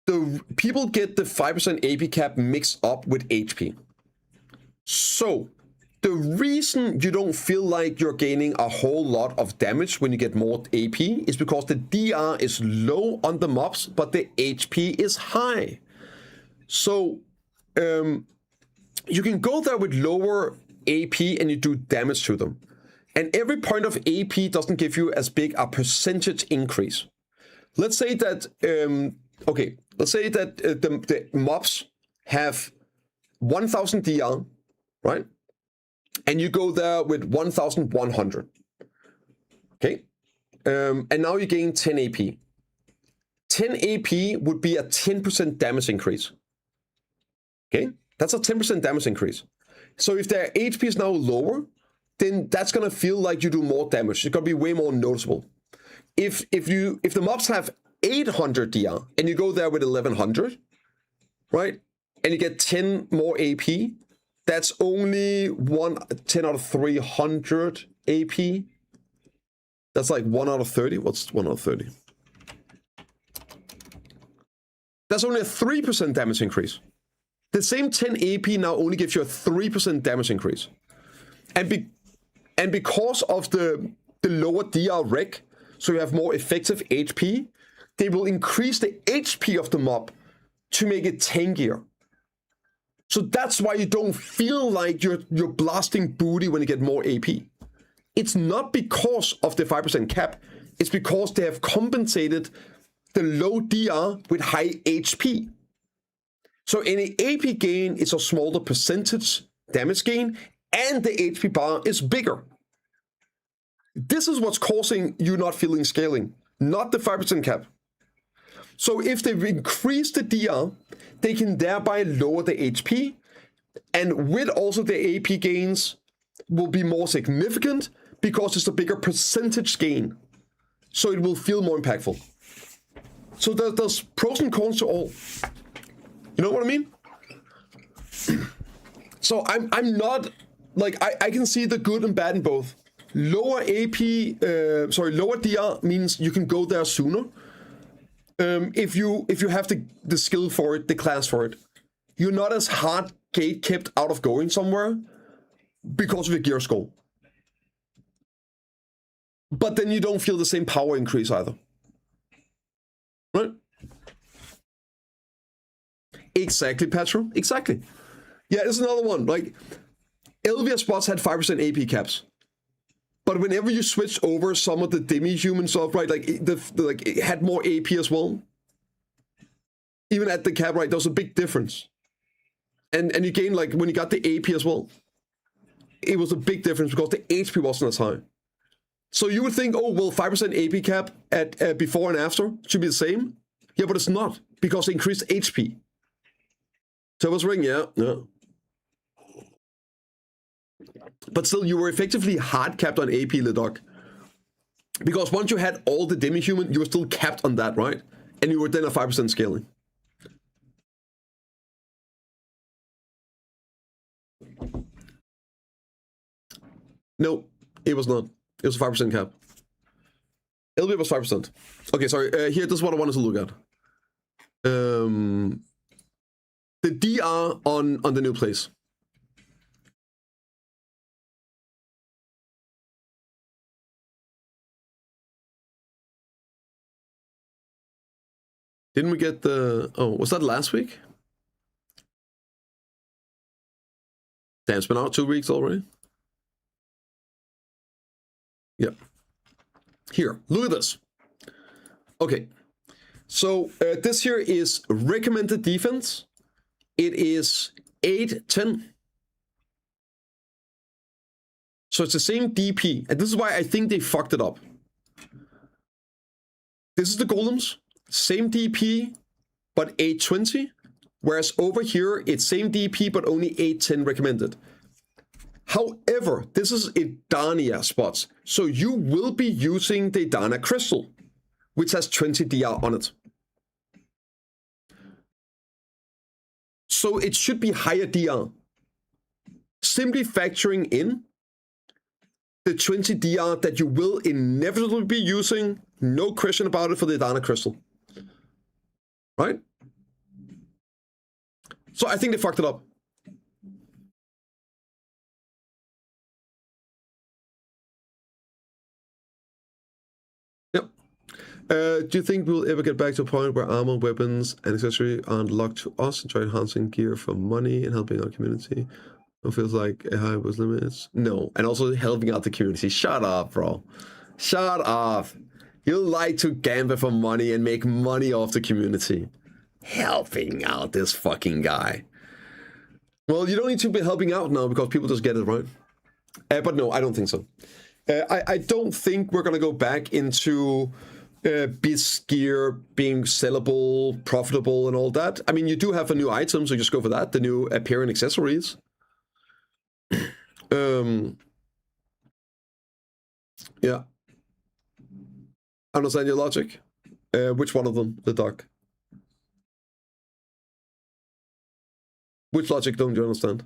The people get the 5% AP cap mixed up with HP. So the reason you don't feel like you're gaining a whole lot of damage when you get more AP is because the DR is low on the mobs, but the HP is high. So you can go there with lower AP and you do damage to them. And every point of AP doesn't give you as big a percentage increase. Let's say that, okay, let's say that the mobs have 1000 DR, right? And you go there with 1100. Okay. And now you gain 10 AP. 10 AP would be a 10% damage increase. Okay. That's a 10% damage increase. So if their HP is now lower, then that's gonna feel like you do more damage. It's gonna be way more noticeable. If the mobs have 800 DR and you go there with 1100, right? And you get 10 more AP, that's only 10 out of 300 AP. That's like 1 out of 30. What's 1 out of 30? That's only a 3% damage increase. The same 10 AP now only gives you a 3% damage increase. And because of the lower DR rec, so you have more effective HP, they will increase the HP of the mob to make it tankier. So that's why you don't feel like you're blasting booty when you get more AP. It's not because of the 5% cap, it's because they have compensated the low DR with high HP. So any AP gain is a smaller percentage damage gain, and the HP bar is bigger. This is what's causing you not feeling scaling, not the 5% cap. So if they increase the DR, they can thereby lower the HP, and with also the AP gains will be more significant because it's a bigger percentage gain. So it will feel more impactful. So there's pros and cons to all. You know what I mean? So I'm not like I can see the good and bad in both. Lower lower DR means you can go there sooner. If you have the skill for it, the class for it, you're not as hard gate kept out of going somewhere because of your gear score. But then you don't feel the same power increase either. Right? Exactly, Petro. Exactly. Yeah, there's another one. Like, Elvia spots had 5% AP caps. But whenever you switch over some of the demi-human stuff, right, like, it had more AP as well. Even at the cap, right, there was a big difference. And you gain, like, when you got the AP as well, it was a big difference because the HP wasn't as high. So you would think, oh, well, 5% AP cap at before and after should be the same. Yeah, but it's not, because they increased HP. So it was ring, yeah. But still, you were effectively hard capped on AP, Ledoc. Because once you had all the demi-human, you were still capped on that, right? And you were then a 5% scaling. No, it was not. It was a 5% cap. LB was 5%. Okay, sorry. Here, this is what I wanted to look at. The DR on the new place. Didn't we get the... Oh, was that last week? Damn, it's been out 2 weeks already. Yep. Here, look at this. Okay. So this here is recommended defense. It is 8-10. So it's the same DP. And this is why I think they fucked it up. This is the golems. Same DP, but 820. Whereas over here, it's same DP, but only 810 recommended. However, this is Idania spots. So you will be using the Idania crystal, which has 20 DR on it. So it should be higher DR. Simply factoring in the 20 DR that you will inevitably be using, no question about it, for the Idania crystal. Right? So I think they fucked it up. Yep. Do you think we'll ever get back to a point where armor, weapons, and accessory are unlocked to us and try enhancing gear for money and helping our community? It feels like a high was limits. No, and also helping out the community. Shut up, bro. Shut up. You like to gamble for money and make money off the community. Helping out this fucking guy. Well, you don't need to be helping out now because people just get it, right? But no, I don't think so. I don't think we're going to go back into biz gear being sellable, profitable, and all that. I mean, you do have a new item, so just go for that. The new appearing accessories. Yeah. Understand your logic? Which one of them? The duck. Which logic don't you understand?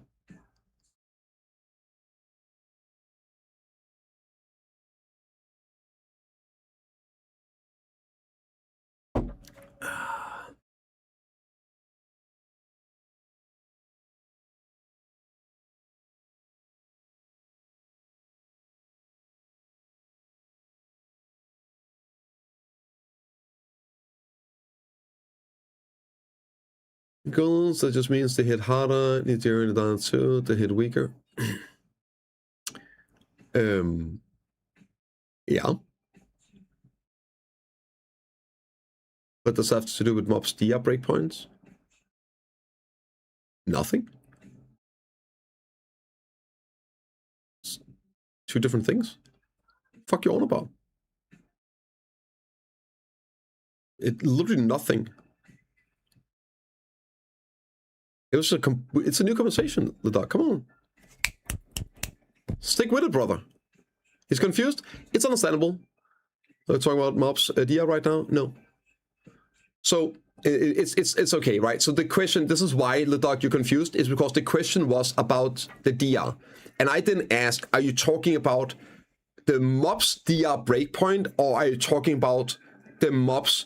Goals, that just means they hit harder, need to earn it down too, they hit weaker. Yeah. But does that have to do with mobs DR breakpoints? Nothing. It's two different things. Fuck you on about. It literally nothing. It was it's a new conversation, the dog. Come on. Stick with it, brother. He's confused. It's understandable. We're talking about mobs DR right now? No. So it's okay, right? So the question, this is why, Ledog, you're confused, is because the question was about the DR. And I didn't ask, are you talking about the mobs DR breakpoint, or are you talking about the mobs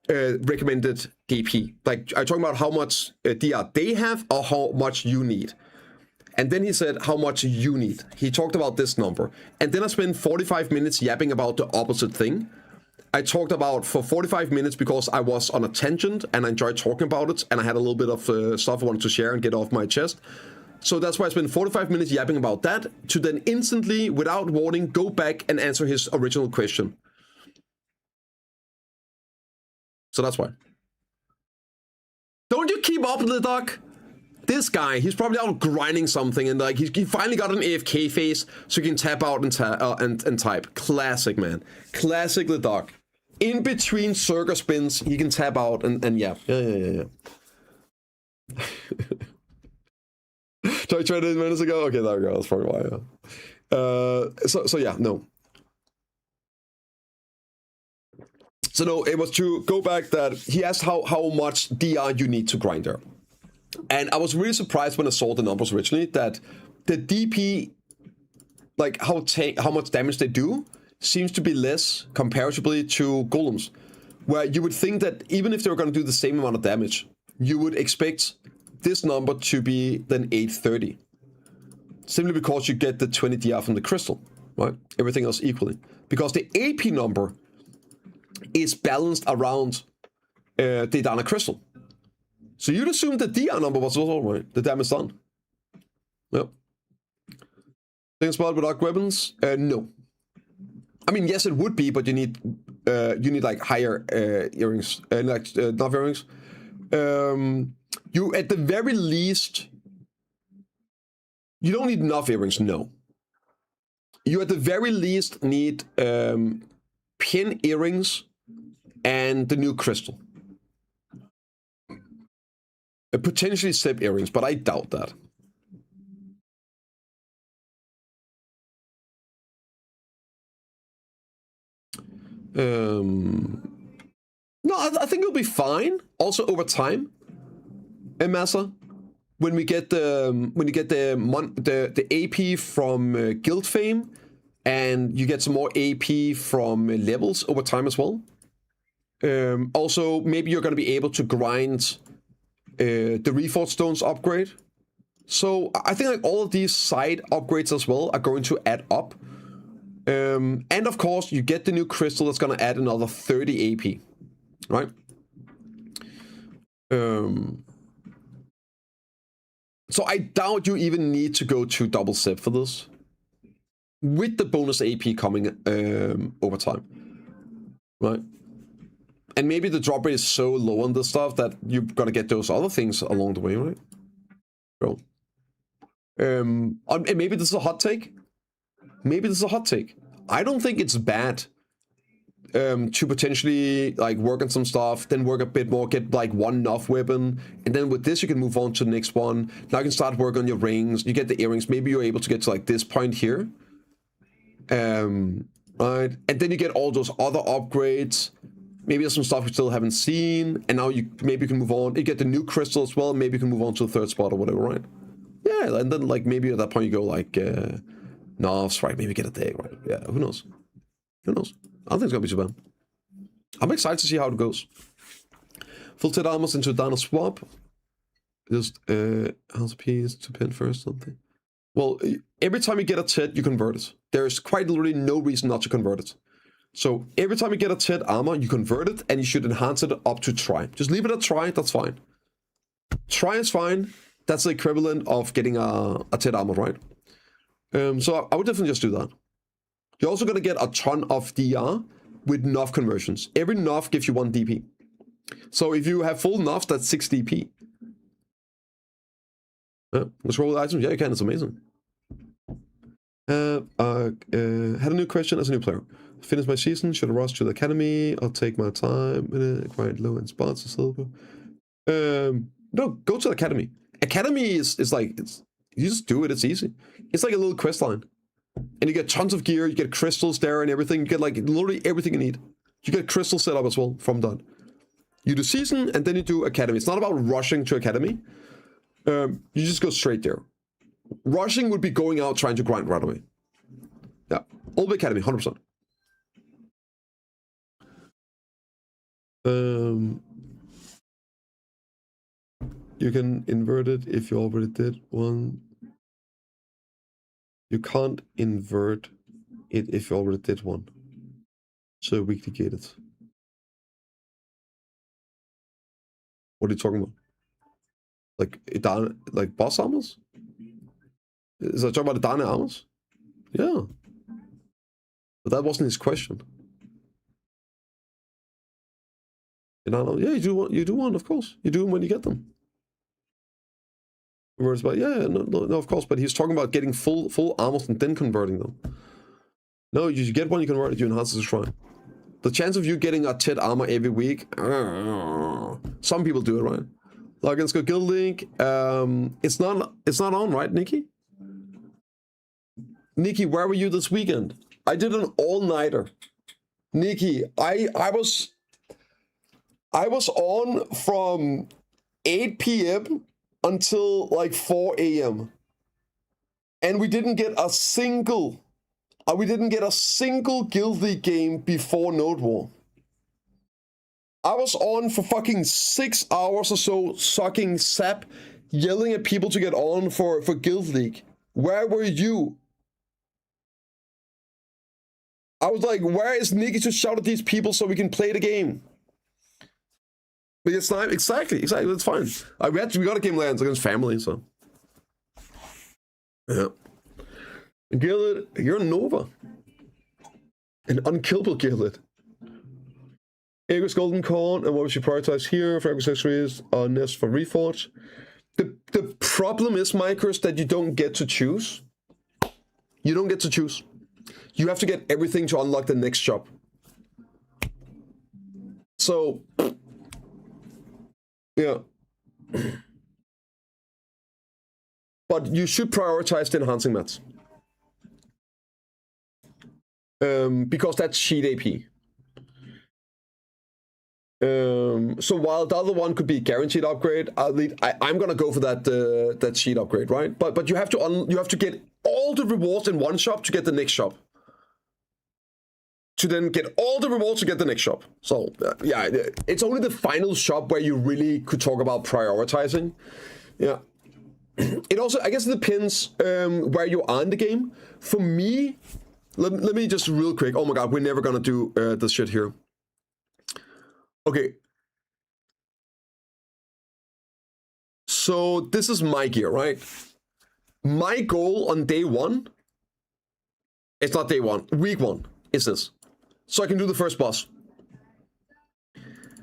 recommended DP? Like, are you talking about how much DR they have, or how much you need? And then he said how much you need. He talked about this number. And then I spent 45 minutes yapping about the opposite thing. I talked about for 45 minutes because I was on a tangent and I enjoyed talking about it. And I had a little bit of stuff I wanted to share and get off my chest. So that's why I spent 45 minutes yapping about that, to then instantly, without warning, go back and answer his original question. So that's why. Don't you keep up with the doc? This guy, he's probably out grinding something, and like he finally got an AFK face so he can tap out and type. Classic, man. Classic the dog. In between circus spins, he can tap out and yeah. Yeah. Tried 20 minutes ago? Okay, there we go. That's probably why, yeah. So yeah, no. So no, it was to go back that he asked how much DR you need to grind there. And I was really surprised when I saw the numbers originally that the DP, like how much damage they do, seems to be less comparatively to golems. Where you would think that even if they were going to do the same amount of damage, you would expect this number to be then 830. Simply because you get the 20 DR from the crystal, right? Everything else equally. Because the AP number is balanced around the Dana crystal. So you'd assume the DR number was also right. The damage done. Yep. Thing spot without weapons? No. I mean, yes, it would be, but you need like higher earrings, like enough earrings. You at the very least, you don't need enough earrings. No. You at the very least need pin earrings and the new crystal. Potentially slip earrings, but I doubt that. No, I think it'll be fine. Also over time, Massa, when we get the AP from Guild Fame, and you get some more AP from levels over time as well. Also, maybe you're going to be able to grind the Reforged Stones upgrade. So I think like all of these side upgrades as well are going to add up. And of course, you get the new crystal that's going to add another 30 AP, right? So I doubt you even need to go to double zip for this, with the bonus AP coming over time, right? And maybe the drop rate is so low on this stuff that you're gonna get those other things along the way, right? Bro. And maybe this is a hot take. Maybe this is a hot take. I don't think it's bad to potentially like work on some stuff, then work a bit more, get like one enough weapon, and then with this you can move on to the next one. Now you can start working on your rings. You get the earrings. Maybe you're able to get to like this point here, right? And then you get all those other upgrades. Maybe there's some stuff you still haven't seen, and now maybe you can move on. You get the new crystal as well. Maybe you can move on to the third spot or whatever, right? Yeah, and then like maybe at that point you go like, Novs, right? Maybe get a day, right? Yeah, who knows? Who knows? I don't think it's gonna be too bad. I'm excited to see how it goes. Full Ted almost into a Dana swap. Just house piece to pin first, something. Well, every time you get a Ted, you convert it. There's quite literally no reason not to convert it. So every time you get a Ted armor, you convert it, and you should enhance it up to try. Just leave it at try, that's fine. Try is fine. That's the equivalent of getting a Ted armor, right? So I would definitely just do that. You're also going to get a ton of DR with NOF conversions. Every NOF gives you 1 DP. So if you have full NOFs, that's 6 DP. Let's roll the items. Yeah, you can. It's amazing. Had a new question as a new player. Finish my season. Should I rush to the academy? I'll take my time. Quite low end spots or silver. No, go to the academy. Academy is like you just do it. It's easy. It's like a little quest line, and you get tons of gear. You get crystals there and everything. You get like literally everything you need. You get crystal set up as well from done. You do season and then you do academy. It's not about rushing to academy. You just go straight there. Rushing would be going out trying to grind right away. Yeah, all the academy, 100%. You can invert it if you already did one. You can't invert it if you already did one. So weekly gated. What are you talking about? Like boss armors? Is that talking about the Dana armors? Yeah. But that wasn't his question. Yeah, you do one, of course. You do them when you get them. Whereas, but yeah, no, of course. But he's talking about getting full armors and then converting them. No, you get one, you convert it, you enhance the shrine. The chance of you getting a Ted armor every week, some people do it, right? Logins go Guild Link. It's not on, right, Nikki? Nikki, where were you this weekend? I did an all-nighter. Nikki, I was on from 8 p.m. until like 4 a.m. And we didn't get a single Guild League game before Node War. I was on for fucking 6 hours or so, sucking sap, yelling at people to get on for Guild League. Where were you? I was like, where is Nikki to shout at these people so we can play the game? But it's not exactly. That's fine. We got a game lands against family, so yeah. Gillet, you're Nova, an unkillable Gillet. Aegis Golden Corn, and what we should prioritize here for accessories are Nest for Reforge. The problem is, Micros, that you don't get to choose. You don't get to choose. You have to get everything to unlock the next shop. So, yeah. But you should prioritize the enhancing mats. Because that's sheet AP. So while the other one could be guaranteed upgrade, I'm gonna go for that sheet upgrade, right? But you have to get all the rewards in one shop to get the next shop. To then get all the rewards to get the next shop. So yeah, it's only the final shop where you really could talk about prioritizing. Yeah. It also, I guess it depends where you are in the game. For me, let me just real quick. Oh my god, we're never gonna do this shit here. Okay. So this is my gear, right? My goal on day one, it's not day one, week one, is this. So I can do the first boss.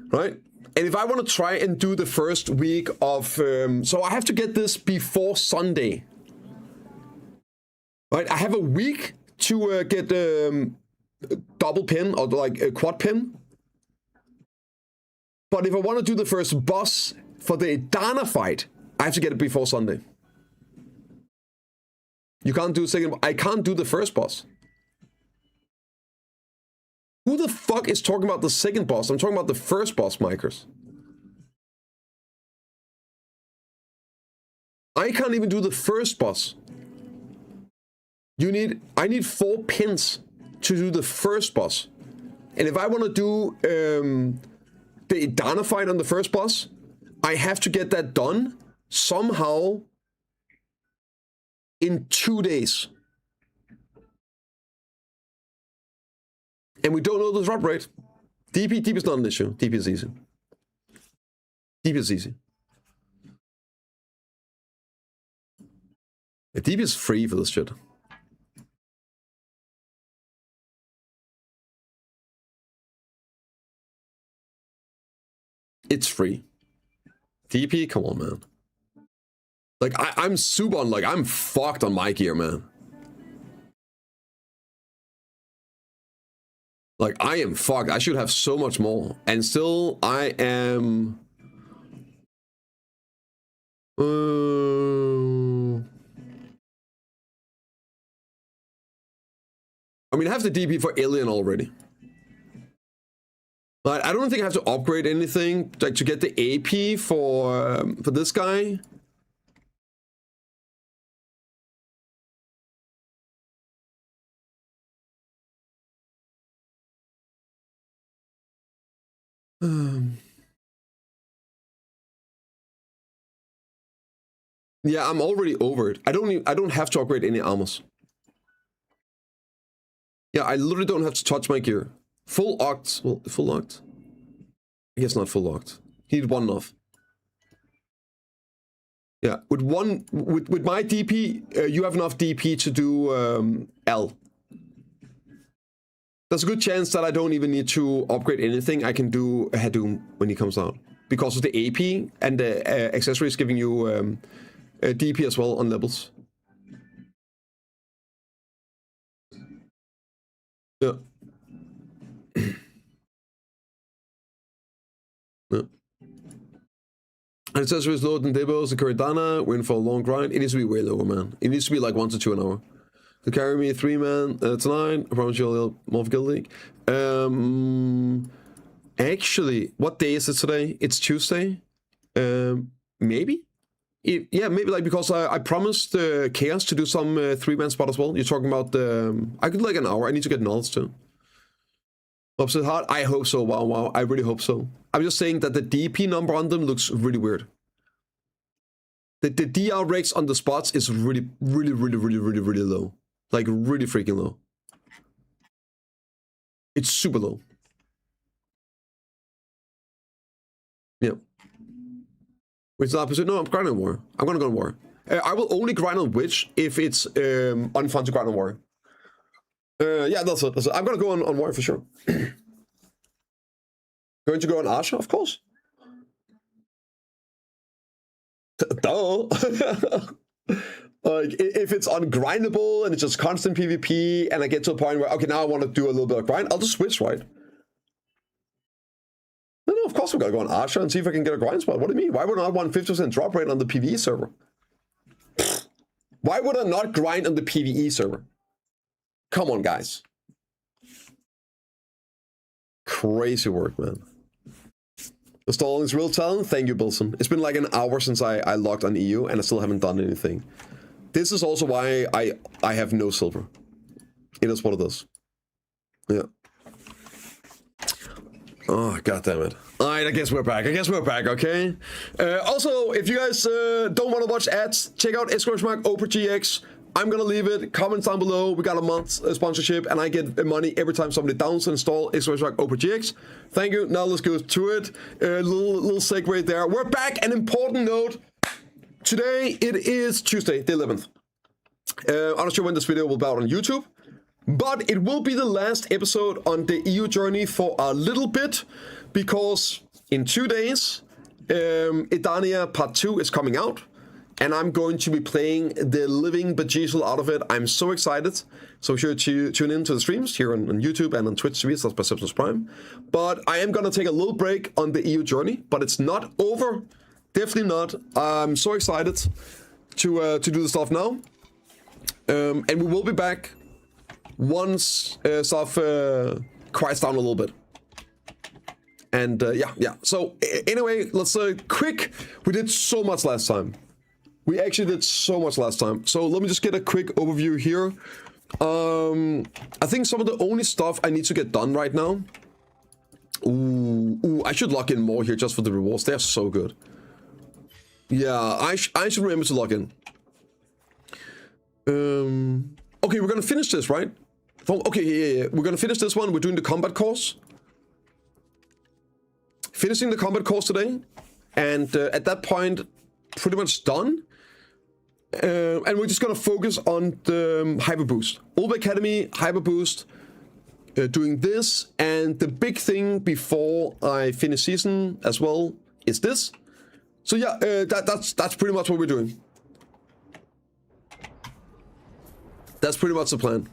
Right? And if I want to try and do the first week of... so I have to get this before Sunday. Right? I have a week to get double pin or like a quad pin. But if I want to do the first boss for the Dana fight, I have to get it before Sunday. You can't do second... I can't do the first boss. Who the fuck is talking about the second boss? I'm talking about the first boss, Micers. I can't even do the first boss. I need 4 pins to do the first boss. And if I want to do the Dana fight on the first boss, I have to get that done somehow in 2 days. And we don't know the drop rate. DP is not an issue. DP is easy. DP is easy. The DP is free for this shit. It's free. DP, come on, man. Like, I'm super on, like, I'm fucked on my gear, man. Like, I am fucked. I should have so much more. And still, I am... I mean, I have the DP for Alien already. But I don't think I have to upgrade anything, like, to get the AP for this guy. Yeah, I'm already over it. I don't have to upgrade any armors. Yeah, I literally don't have to touch my gear. Full oct. Well, full oct. I guess not full oct. You need one enough. Yeah, with my DP, you have enough DP to do L. There's a good chance that I don't even need to upgrade anything. I can do a Hadoom when he comes out. Because of the AP and the accessories giving you DP as well on levels. Yeah. Yeah. And accessories lower than Debos and Kuridana, waiting for a long grind. It needs to be way lower, man. It needs to be like 1 to 2 an hour. To carry me 3-man tonight, I promise you a little more of Guild League. Actually, what day is it today? It's Tuesday. Maybe? Yeah, maybe, like, because I promised Chaos to do some 3-man spot as well. You're talking about I could like an hour. I need to get knowledge too. Upset hard? I hope so. Wow. I really hope so. I'm just saying that the DP number on them looks really weird. The DR regs on the spots is really low. Like, really freaking low. It's super low. Yeah. Which is the opposite. No, I'm grinding on War. I'm gonna go on War. I will only grind on Witch if it's unfun to grind on War. Yeah, that's it. I'm gonna go on War for sure. Going to go on Asha, of course. Duh. Like, if it's ungrindable and it's just constant PvP and I get to a point where, okay, now I want to do a little bit of grind, I'll just switch, right? No, of course I'm gonna go on Asha and see if I can get a grind spot. What do you mean? Why would I not want 50% drop rate on the PvE server? Why would I not grind on the PvE server? Come on, guys. Crazy work, man. The stalling is real talent. Thank you, Bilson. It's been like an hour since I logged on EU and I still haven't done anything. This is also why I have no silver. It is what it is. Yeah. Oh, god damn it. Alright, I guess we're back, okay? Also, if you guys don't want to watch ads, check out !GX. I'm gonna leave it. Comments down below. We got a month sponsorship, and I get money every time somebody downloads and install !GX. Thank you. Now let's go to it. Little segue there. We're back. An important note. Today, it is Tuesday, the 11th. I'm not sure when this video will be out on YouTube, but it will be the last episode on the EU journey for a little bit, because in 2 days, Edania Part 2 is coming out, and I'm going to be playing the living bejesus out of it. I'm so excited. So sure to tune in to the streams here on YouTube and on Twitch TV /BiceptimusPrime. But I am going to take a little break on the EU journey, but it's not over. Definitely not. I'm so excited to do the stuff now. And we will be back once stuff quiets down a little bit. And yeah. So anyway, let's quick. We did so much last time. We actually did so much last time. So let me just get a quick overview here. I think some of the only stuff I need to get done right now. Ooh, I should lock in more here just for the rewards. They're so good. Yeah, I should remember to log in. Okay, we're gonna finish this, right? Okay, yeah. We're gonna finish this one. We're doing the combat course. Finishing the combat course today. And at that point, pretty much done. And we're just gonna focus on the hyper boost. Ulva Academy, hyper boost. Doing this. And the big thing before I finish season as well is this. So yeah, that's pretty much what we're doing. That's pretty much the plan.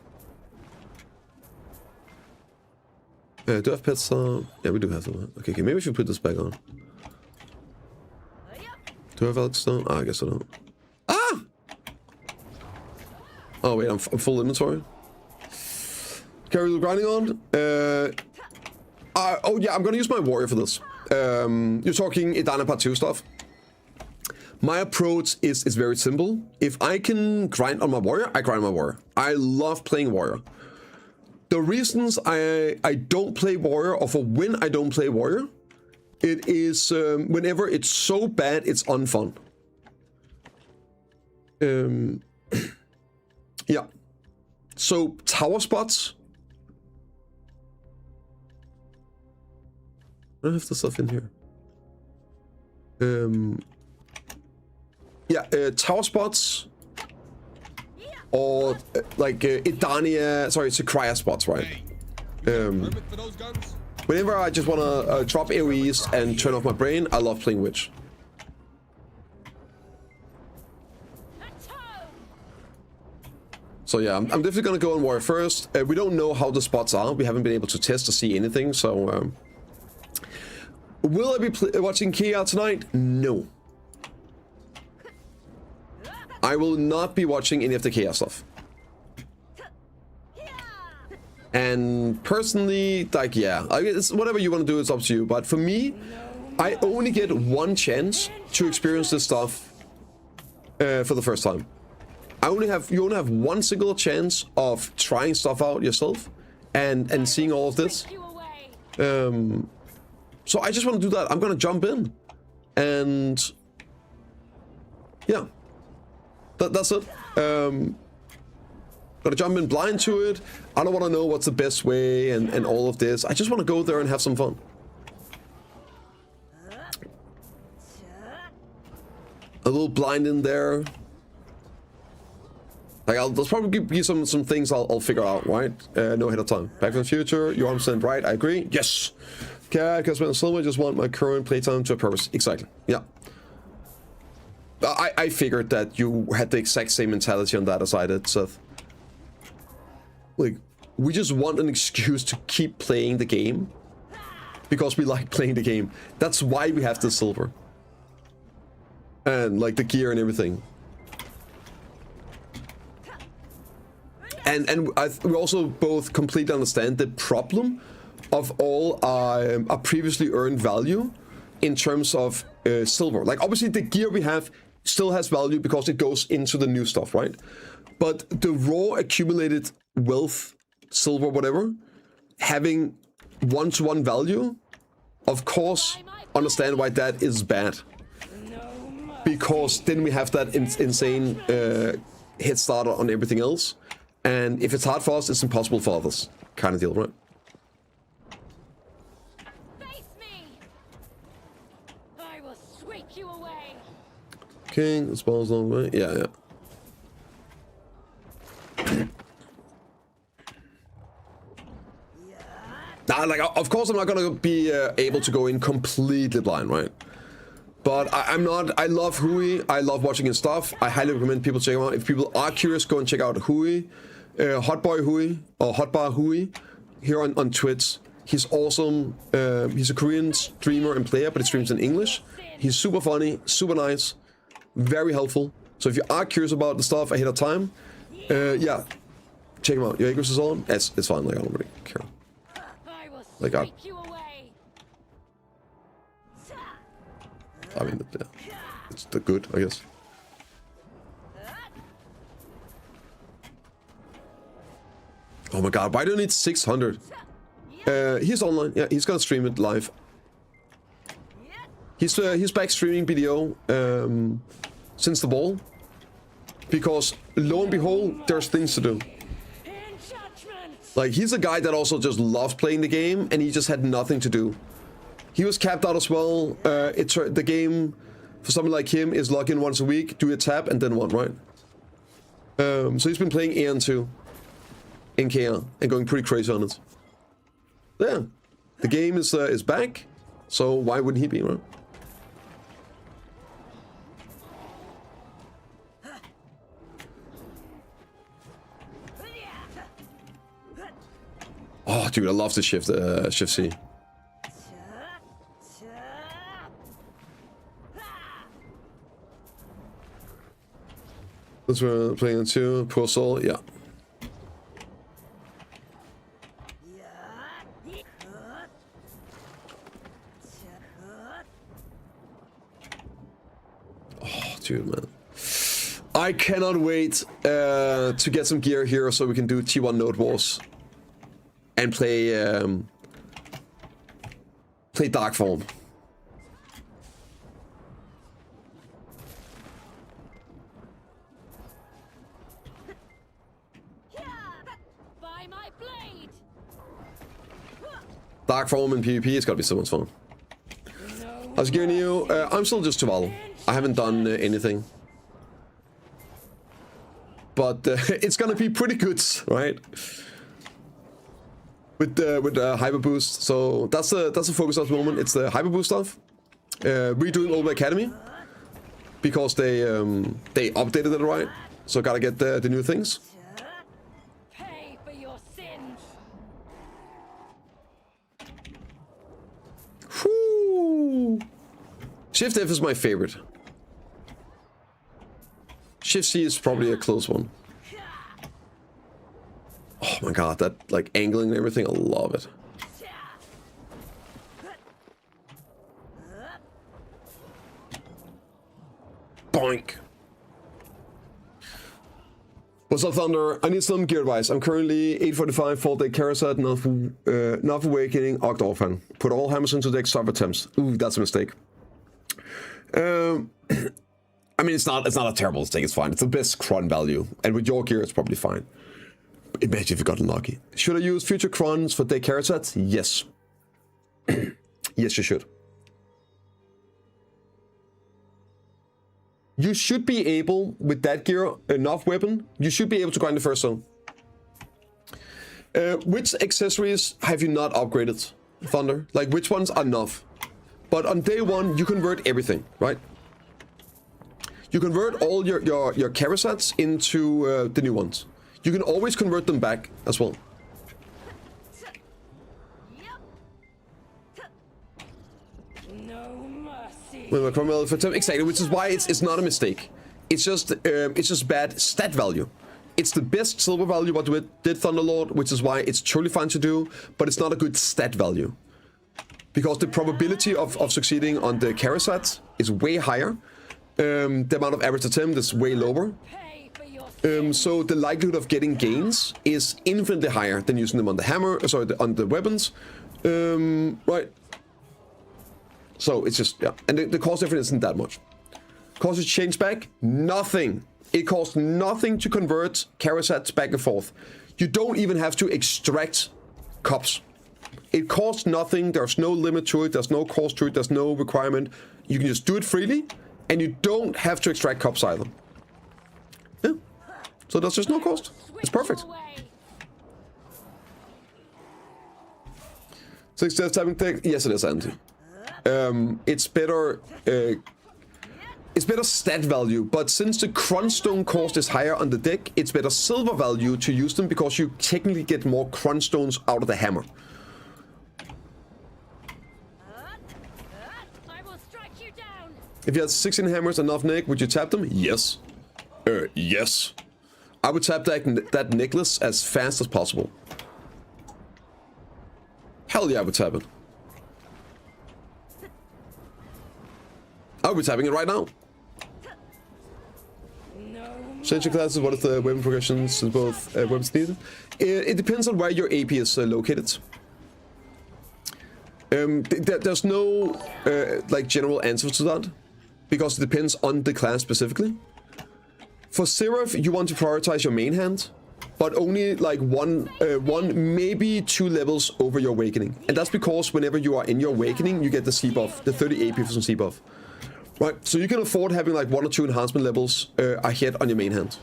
Do I have pets? Yeah, we do have them. Okay, maybe we should put this back on. Do I have Alex Stone? I guess I don't. Ah! Oh wait, I'm full inventory. Carry the grinding on. Oh yeah, I'm gonna use my warrior for this. You're talking Idana Part 2 stuff. My approach is very simple. If I can grind on my warrior, I grind my warrior. I love playing warrior. The reasons I don't play warrior, or for when I don't play warrior, it is whenever it's so bad it's unfun. Yeah. So tower spots. I don't have the stuff in here. Yeah, tower spots. Or like Idania, sorry, Sakraya spots, right? Whenever I just want to drop AoEs and turn off my brain, I love playing Witch. So yeah, I'm definitely gonna go on Warrior first. We don't know how the spots are. We haven't been able to test to see anything, so... will I be watching Kia tonight? No. I will not be watching any of the Chaos stuff. And personally, like, yeah, it's whatever you want to do, it's up to you. But for me, I only get one chance to experience this stuff for the first time. You only have one single chance of trying stuff out yourself and seeing all of this. So I just want to do that. I'm gonna jump in, and yeah. That's it. Gotta jump in blind to it. I don't want to know what's the best way and all of this. I just want to go there and have some fun. A little blind in there. Like, there's probably be some things I'll figure out, right? No ahead of time. Back from the future, you're 100% right. I agree. Yes. Okay, because when I just want my current playtime to a purpose. Exactly. Yeah. I figured that you had the exact same mentality on that as I did, Seth. Like, we just want an excuse to keep playing the game because we like playing the game. That's why we have the silver and like the gear and everything. And we also both completely understand the problem of all our previously earned value in terms of silver. Like, obviously the gear we have still has value because it goes into the new stuff, right? But the raw accumulated wealth, silver, whatever, having one-to-one value, of course, understand why that is bad. Because then we have that insane head start on everything else. And if it's hard for us, it's impossible for others. Kind of deal, right? King, the spawns long way. Yeah. Nah, like, of course I'm not gonna be able to go in completely blind, right? But I'm not. I love Hui. I love watching his stuff. I highly recommend people check him out. If people are curious, go and check out Hui, Hotboy Hui, or Hotbar Hui, here on Twitch. He's awesome. He's a Korean streamer and player, but he streams in English. He's super funny, super nice. Very helpful. So if you are curious about the stuff ahead of time, yeah, check him out. Your Aegis is on. It's fine. Like, I don't really care. Like, I mean, yeah, it's the good, I guess. Oh my god, why do you need 600? He's online. Yeah, he's gonna stream it live. He's back streaming BDO since the ball, because lo and behold, there's things to do. Like, he's a guy that also just loves playing the game, and he just had nothing to do. He was capped out as well. The game for someone like him is log in once a week, do a tap, and then one, right? So he's been playing Aeon 2 in KR and going pretty crazy on it. Yeah, the game is back, so why wouldn't he be, right? Oh, dude, I love the shift C. This we're playing on 2. Poor soul, yeah. Oh, dude, man. I cannot wait to get some gear here so we can do T1 Node Wars and play play Dark Form. Dark Form and PvP, it's gotta be so much fun. How's it going, you? I'm still just Tuval. I haven't done anything. But it's gonna be pretty good, right? With hyper boost. So that's the focus at the moment. It's the hyper boost stuff. Redoing Old Academy because they updated it, right? So gotta get the new things. Pay for your sins. Whoo! Shift F is my favorite. Shift C is probably a close one. Oh my god, that like angling and everything, I love it. Boink. What's up, Thunder? I need some gear advice. I'm currently 845, 4-day Karasat, Not Awakening, Oct Orphan. Put all hammers into deck, start attempts. Ooh, that's a mistake. I mean, it's not a terrible mistake, it's fine. It's the best cron value. And with your gear, it's probably fine. Imagine if you got unlucky. Should I use future crons for deck Karasats? Yes. Yes, you should. You should be able, with that gear, enough weapon, you should be able to grind the first zone. Which accessories have you not upgraded, Thunder? Like, which ones are enough? But on day 1, you convert everything, right? You convert all your Karasats into the new ones. You can always convert them back as well. Exactly, which is why it's not a mistake. It's just bad stat value. It's the best silver value what we did Thunderlord, which is why it's totally fine to do, but it's not a good stat value. Because the probability of succeeding on the Karasat is way higher. The amount of average attempt is way lower. So the likelihood of getting gains is infinitely higher than using them on the hammer, on the weapons. Right. So it's just, yeah. And the cost difference isn't that much. Cost to change back? Nothing. It costs nothing to convert Karasats back and forth. You don't even have to extract cups. It costs nothing. There's no limit to it. There's no cost to it. There's no requirement. You can just do it freely, and you don't have to extract cups either. Yeah. So there's just no cost. It's perfect. 6 death typing tech? Yes, it is, Andy. It's better stat value, but since the Cronstone cost is higher on the deck, it's better silver value to use them because you technically get more Cronstones out of the hammer. I will strike you down. If you had 16 hammers and enough neck, would you tap them? Yes. Yes. I would tap that necklace as fast as possible. Hell yeah, I would tap it. I would be tapping it right now. Change your classes, what is the weapon progressions? Both weapons needed? It depends on where your AP is located. There's no like general answer to that, because it depends on the class specifically. For Seraph, you want to prioritize your main hand, but only like one, maybe 2 levels over your awakening. And that's because whenever you are in your awakening, you get the C buff, the 30 AP for some C buff. Right, so you can afford having like 1 or 2 enhancement levels ahead on your main hand.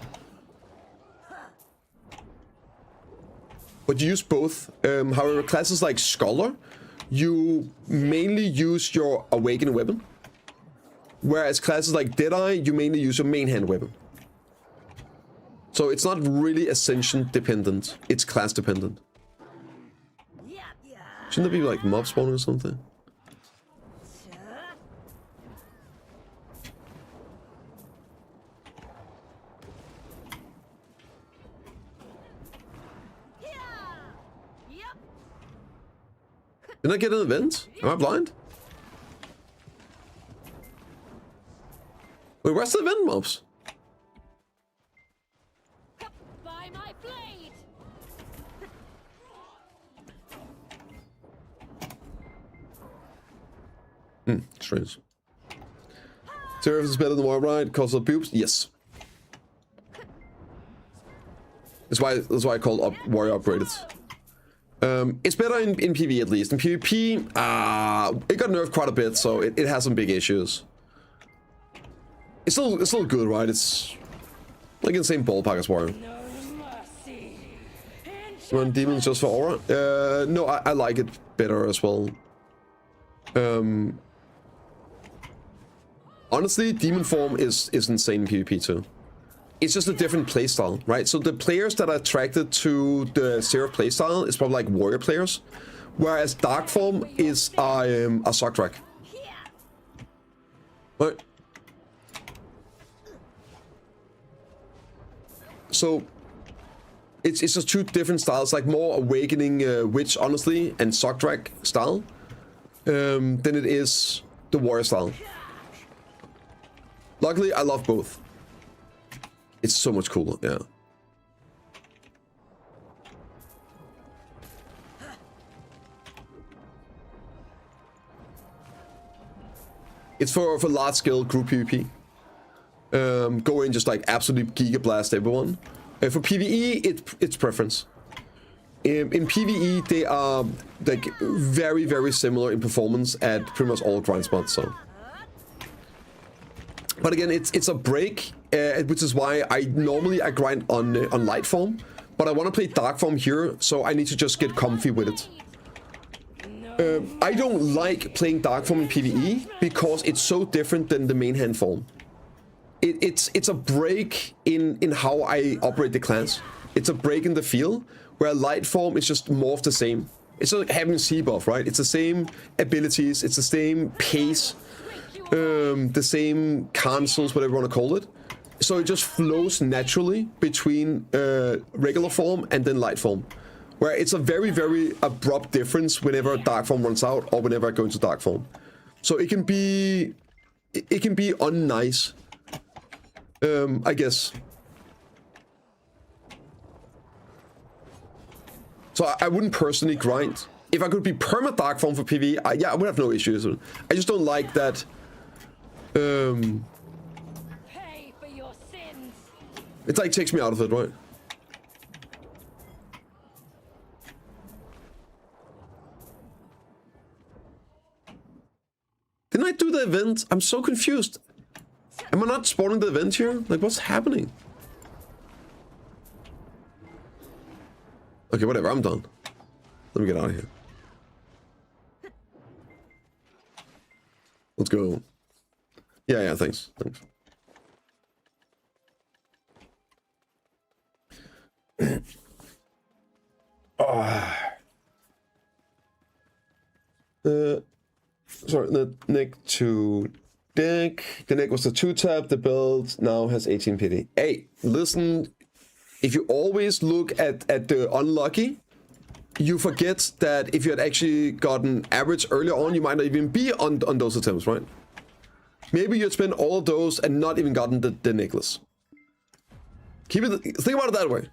But you use both. However, classes like Scholar, you mainly use your awakening weapon. Whereas classes like Deadeye, you mainly use your main hand weapon. So it's not really Ascension dependent, it's class dependent. Shouldn't there be like mob spawning or something? Didn't I get an event? Am I blind? Wait, where's the event mobs? By my blade. Strange. Seraph is better than Warrior, right? Because of boobs? Yes. That's why I call up Warrior upgraded. It's better in PvE at least. In PvP, it got nerfed quite a bit, so it has some big issues. It's still good, right? It's like in the same ballpark as Warrior. No mercy. Run demons just for aura? No, I like it better as well. Honestly, demon form is insane in PvP too. It's just a different playstyle, right? So the players that are attracted to the Seraph playstyle is probably like warrior players, whereas dark form is a sock track. Right? So it's just two different styles, like more awakening witch, honestly, and sock track style, than it is the warrior style. Luckily, I love both. It's so much cooler, yeah. It's for large scale group PvP. Go in just like absolutely giga blast everyone. For PvE, it's preference. In PvE, they are like very similar in performance at pretty much all grind spots. So, but again, it's a break. Which is why I grind on light form, but I want to play dark form here, so I need to just get comfy with it. I don't like playing dark form in PvE because it's so different than the main hand form. It's a break in how I operate the class. It's a break in the feel, where light form is just more of the same. It's like having C buff, right? It's the same abilities, it's the same pace, the same cancels, whatever you want to call it. So it just flows naturally between regular form and then light form, where it's a very abrupt difference whenever dark form runs out or whenever I go into dark form. So it can be unnice, I guess. So I wouldn't personally grind. If I could be perma dark form for PvE, yeah, I would have no issues. I just don't like that. It like takes me out of it, right? Didn't I do the event? I'm so confused. Am I not spawning the event here? Like, what's happening? Okay, whatever, I'm done. Let me get out of here. Let's go. Yeah, thanks. Sorry, the neck to deck. The neck was the 2-tap. The build now has 18 PD. Hey, listen, if you always look at the unlucky, you forget that if you had actually gotten average earlier on, you might not even be on those attempts, right? Maybe you'd spend all of those and not even gotten the necklace. Think about it that way.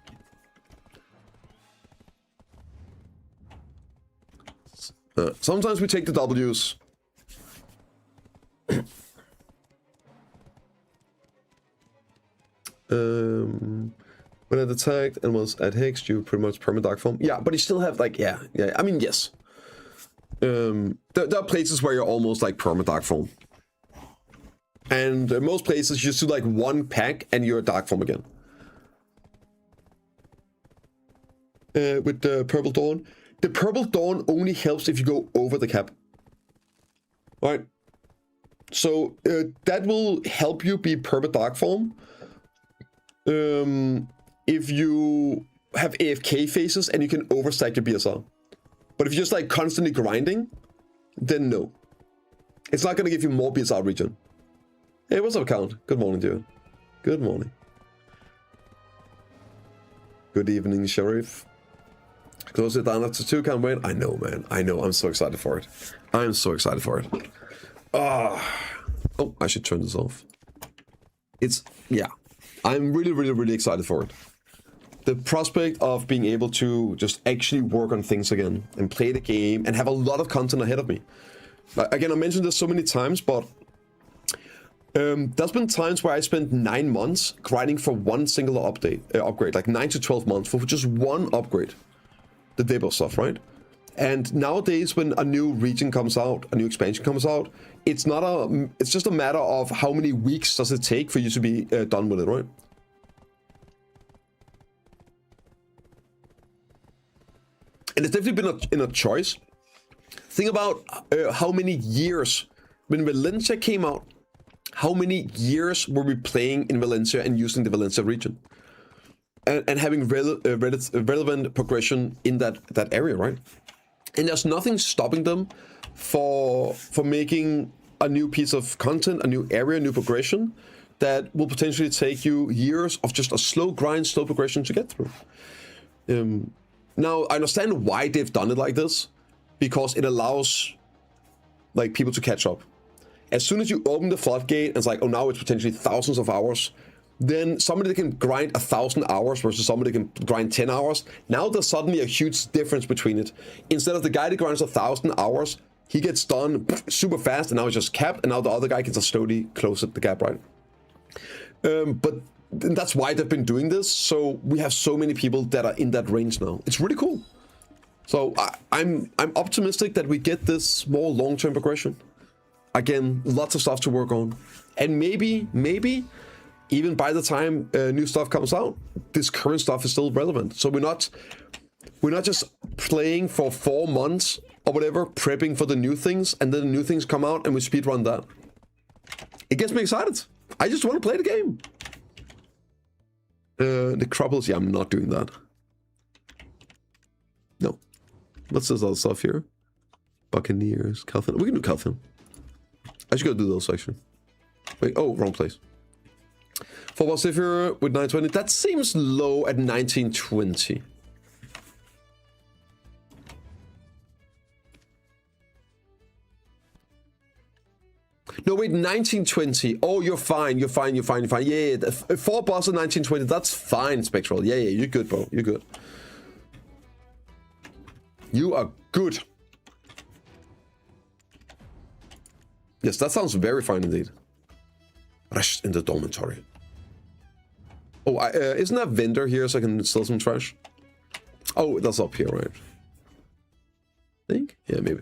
Sometimes we take the W's. When it attacked and was at Hex, you pretty much perma-dark form. Yeah, but you still have like, yeah. I mean, yes. There are places where you're almost like perma-dark form. And most places you just do like one pack and you're dark form again. With the Purple Dawn. The Purple Dawn only helps if you go over the cap. Right? So that will help you be perma dark form. If you have AFK phases and you can overstack your BSR. But if you're just like constantly grinding, then no. It's not gonna give you more beats out region. Hey, what's up, Count? Good morning, dude. Good morning. Good evening, Sheriff. Close it down after 2, can't wait. I know, man. I know. I'm so excited for it. I'm so excited for it. Oh, I should turn this off. Yeah. I'm really, really, really excited for it. The prospect of being able to just actually work on things again and play the game and have a lot of content ahead of me. Again, I mentioned this so many times, but there's been times where I spent 9 months grinding for one single upgrade, like 9 to 12 months for just one upgrade. The debug stuff, right? And nowadays, when a new region comes out, a new expansion comes out, it's just a matter of how many weeks does it take for you to be done with it, right? And it's definitely been a choice. Think about how many years, when Valencia came out, how many years were we playing in Valencia and using the Valencia region? And having relevant progression in that area, right? And there's nothing stopping them for making a new piece of content, a new area, new progression that will potentially take you years of just a slow grind, slow progression to get through. Now, I understand why they've done it like this, because it allows like people to catch up. As soon as you open the floodgate and it's like, oh, now it's potentially thousands of hours, then somebody that can grind 1,000 hours versus somebody that can grind 10 hours, now there's suddenly a huge difference between it. Instead of the guy that grinds 1,000 hours, he gets done super fast and now it's just capped, and now the other guy can just slowly close the gap, right? But that's why they've been doing this, so we have so many people that are in that range now. It's really cool. So I'm optimistic that we get this more long-term progression. Again, lots of stuff to work on. And maybe, even by the time new stuff comes out, this current stuff is still relevant. So we're not just playing for 4 months or whatever, prepping for the new things, and then the new things come out and we speedrun that. It gets me excited. I just want to play the game. The Crubbles, yeah, I'm not doing that. No. What's this other stuff here? Buccaneers, Calvin. We can do Calvin. I should go do those actually. Wait, oh, wrong place. Football Savior with 920. That seems low at 1920. No, wait, 1920. Oh, you're fine. You're fine. Yeah, 4 boss at 1920. That's fine, Spectral. Yeah, you're good, bro. You're good. You are good. Yes, that sounds very fine indeed. Rest in the dormitory. Oh, isn't that vendor here so I can sell some trash? Oh, that's up here, right? I think? Yeah, maybe.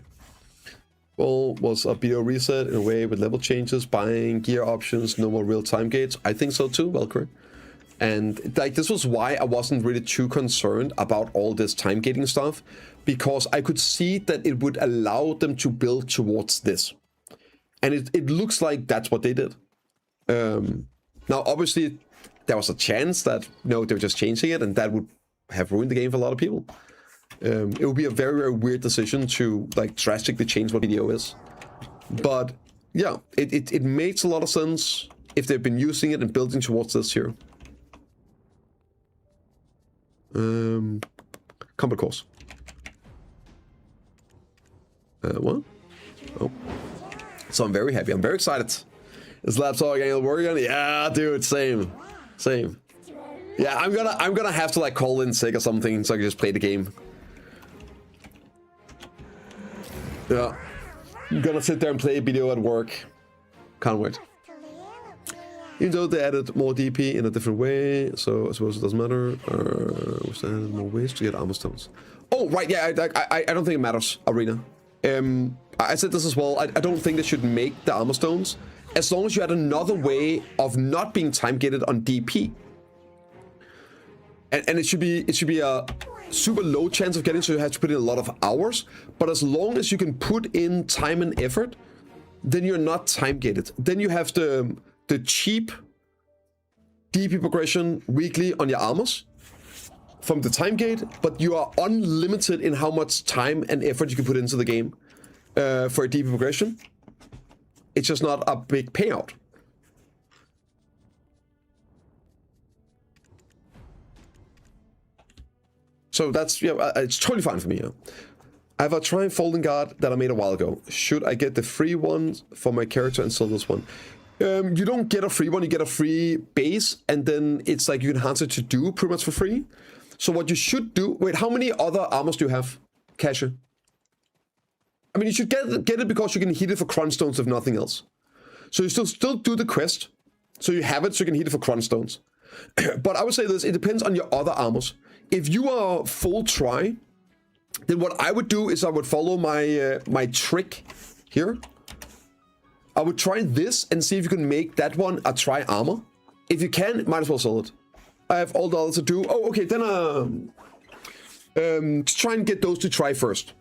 Well, was a video reset in a way with level changes, buying gear options, no more real-time gates? I think so too, Valkyrie. And like this was why I wasn't really too concerned about all this time gating stuff, because I could see that it would allow them to build towards this. And it looks like that's what they did. Now, obviously, there was a chance that, they were just changing it, and that would have ruined the game for a lot of people. It would be a very, very weird decision to, like, drastically change what video is. But, yeah, it makes a lot of sense if they've been using it and building towards this here. Combat course. What? Oh. So I'm very happy. I'm very excited. Is laptop getting work on? Yeah, dude, same. Yeah, I'm gonna have to like call in sick or something so I can just play the game. Yeah, I'm gonna sit there and play a video at work. Can't wait. Even though they added more DP in a different way, so I suppose it doesn't matter. Was there more ways to get armor stones? Oh, right, yeah, I don't think it matters, Arena. I said this as well. I don't think they should make the armor stones as long as you had another way of not being time gated on DP. And it should be a super low chance of getting, so you have to put in a lot of hours. But as long as you can put in time and effort, then you're not time gated. Then you have the cheap DP progression weekly on your armors from the time gate, but you are unlimited in how much time and effort you can put into the game for a DP progression. It's just not a big payout. So that's, yeah, it's totally fine for me. Yeah. I have a Triumph Folding Guard that I made a while ago. Should I get the free one for my character and sell this one? You don't get a free one, you get a free base, and then it's like you can enhance it to do pretty much for free. So what you should do... Wait, how many other armors do you have, Casher? I mean, you should get it because you can heat it for crunch stones if nothing else. So you still do the quest. So you have it so you can heat it for crunch stones. But I would say this, it depends on your other armors. If you are full try, then what I would do is I would follow my my trick here. I would try this and see if you can make that one a try armor. If you can, might as well sell it. I have all the others to do. Oh, okay, then try and get those to try first.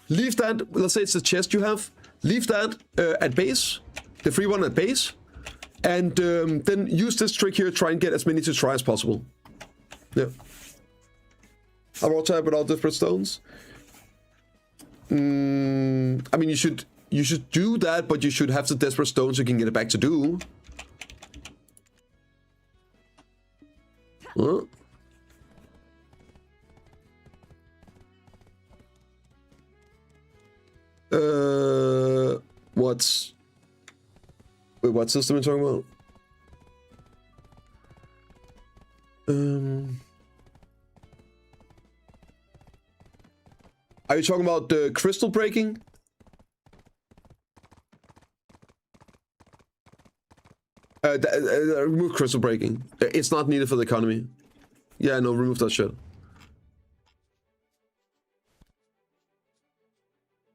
Leave that, let's say it's the chest you have. Leave that at base, the free one at base. And then use this trick here, try and get as many to try as possible. Yeah. A raw type without desperate stones. I mean, you should do that, but you should have the desperate stones so you can get it back to do. Huh? What system are you talking about? Are you talking about the crystal breaking? Remove crystal breaking. It's not needed for the economy. Yeah, no, remove that shit.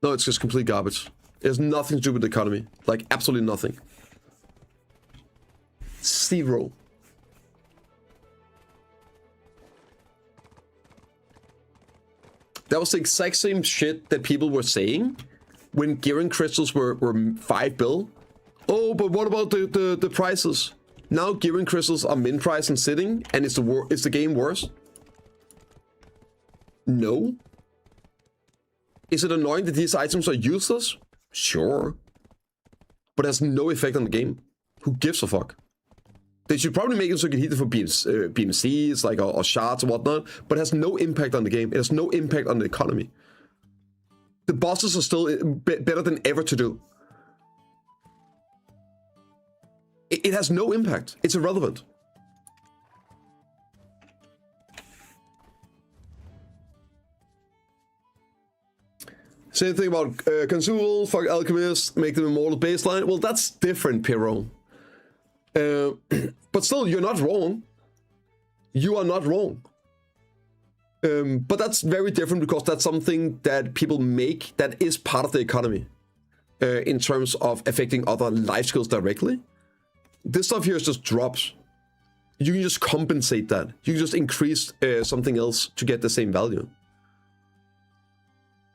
No, it's just complete garbage. It has nothing to do with the economy. Like, absolutely nothing. Zero. That was the exact same shit that people were saying when gearing crystals were 5 bill. Oh, but what about the prices? Now gearing crystals are min price and sitting, and is the game worse? No. Is it annoying that these items are useless? Sure. But it has no effect on the game. Who gives a fuck? They should probably make it so you can hit it for BMCs, like, or shards or whatnot, but it has no impact on the game. It has no impact on the economy. The bosses are still better than ever to do. It has no impact. It's irrelevant. Same thing about consumable, fuck alchemists, make them immortal baseline. Well, that's different, Pyro. But still, you're not wrong. You are not wrong. But that's very different because that's something that people make that is part of the economy in terms of affecting other life skills directly. This stuff here is just drops. You can just compensate that. You can just increase something else to get the same value.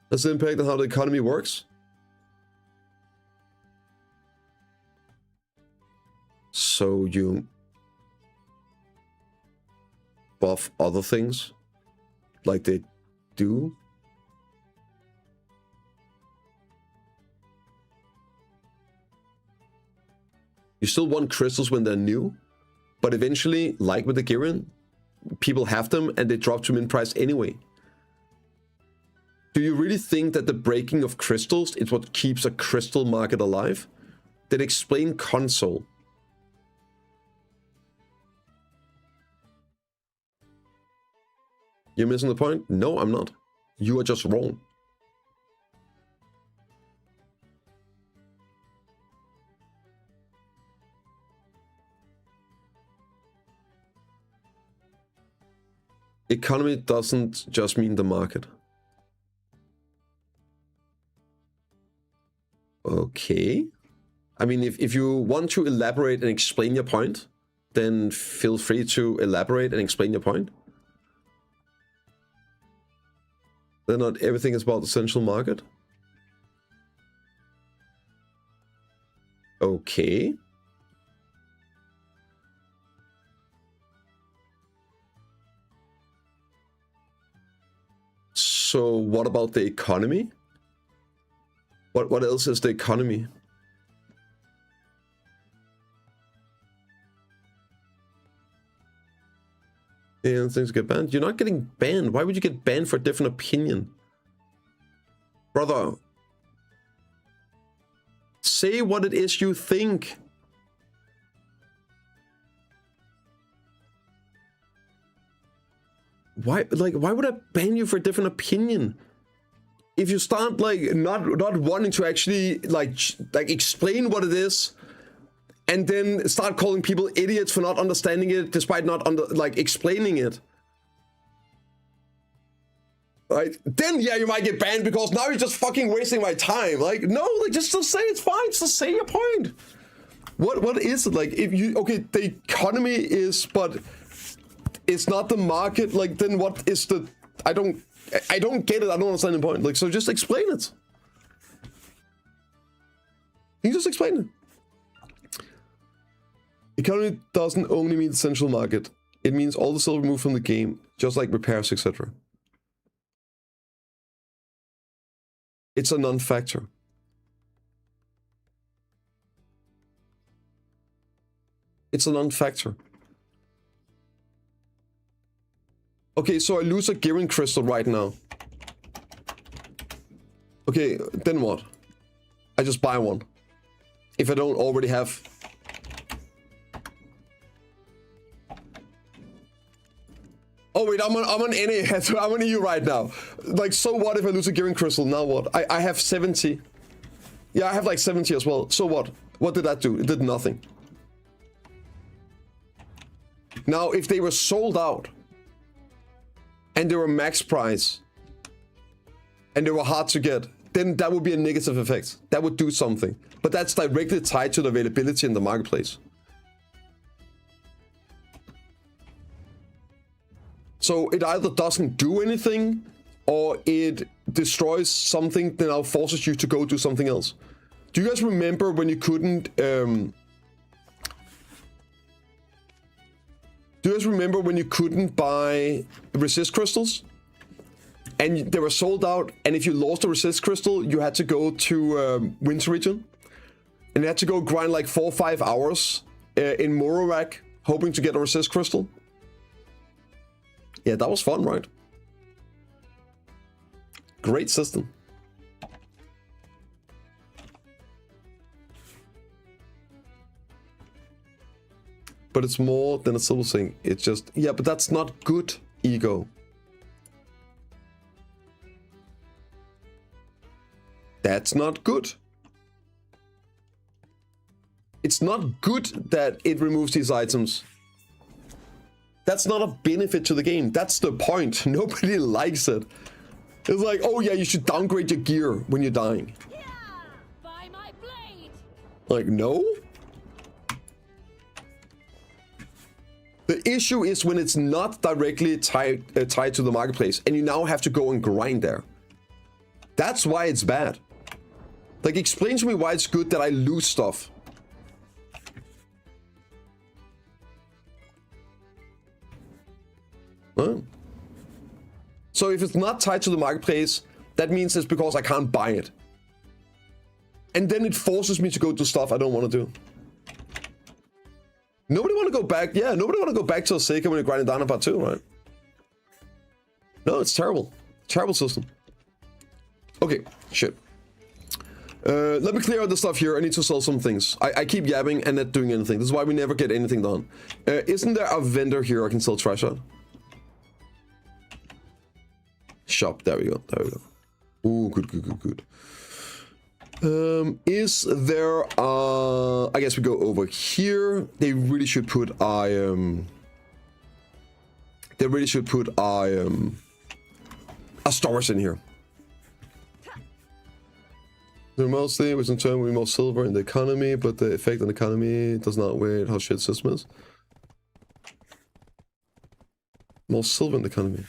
Does it impact on how the economy works? So you buff other things like they do? You still want crystals when they're new, but eventually, like with the Girin, people have them and they drop to min price anyway. Do you really think that the breaking of crystals is what keeps a crystal market alive? Then explain console. You're missing the point? No, I'm not. You are just wrong. Economy doesn't just mean the market. Okay. I mean, if you want to elaborate and explain your point, then feel free to elaborate and explain your point. Then not everything is about the central market. Okay. So what about the economy? What else is the economy? Yeah, things get banned. You're not getting banned. Why would you get banned for a different opinion? Brother. Say what it is you think. Why would I ban you for a different opinion? If you start like not wanting to actually like explain what it is, and then start calling people idiots for not understanding it despite not explaining it, right? Then yeah, you might get banned because now you're just fucking wasting my time. Like no, like just say it's fine. Just say your point. What is it like? If you the economy is, but it's not the market. Like then what is the? I don't get it. I don't understand the point. Like so, just explain it. You just explain it. Economy doesn't only mean the central market. It means all the silver removed from the game, just like repairs, etc. It's a non-factor. It's a non-factor. Okay, so I lose a gearing crystal right now. Okay, then what? I just buy one. If I don't already have... Oh wait, I'm on NA, so I'm on EU right now. Like, so what if I lose a gearing crystal? Now what? I have 70. Yeah, I have like 70 as well. So what? What did that do? It did nothing. Now, if they were sold out, and they were max price, and they were hard to get, then that would be a negative effect. That would do something. But that's directly tied to the availability in the marketplace. So it either doesn't do anything, or it destroys something that now forces you to go do something else. Do you guys remember when you couldn't... Do you guys remember when you couldn't buy resist crystals? And they were sold out, and if you lost a resist crystal, you had to go to Winter Region. And you had to go grind like 4 or 5 hours in Morovak, hoping to get a resist crystal. Yeah, that was fun, right? Great system. But it's more than a silver thing. It's just, yeah, but that's not good, ego. That's not good. It's not good that it removes these items. That's not a benefit to the game. That's the point. Nobody likes it. It's like, oh yeah, you should downgrade your gear when you're dying. Yeah, by my blade. Like, no? The issue is when it's not directly tied to the marketplace, and you now have to go and grind there. That's why it's bad. Like, explain to me why it's good that I lose stuff. Huh? So if it's not tied to the marketplace, that means it's because I can't buy it. And then it forces me to go do stuff I don't want to do. Nobody want to go back. Yeah, nobody want to go back to Osaka when you're grinding down part 2, right? No, it's terrible. Terrible system. Okay, shit. Let me clear out the stuff here. I need to sell some things. I keep yabbing and not doing anything. This is why we never get anything done. Isn't there a vendor here I can sell trash at? Shop. There we go. There we go. Ooh, good, good, good, good. Is there I guess we go over here. They really should put a storage in here. They're mostly, which in turn will be more silver in the economy, but the effect on the economy does not weigh how shit system is. More silver in the economy.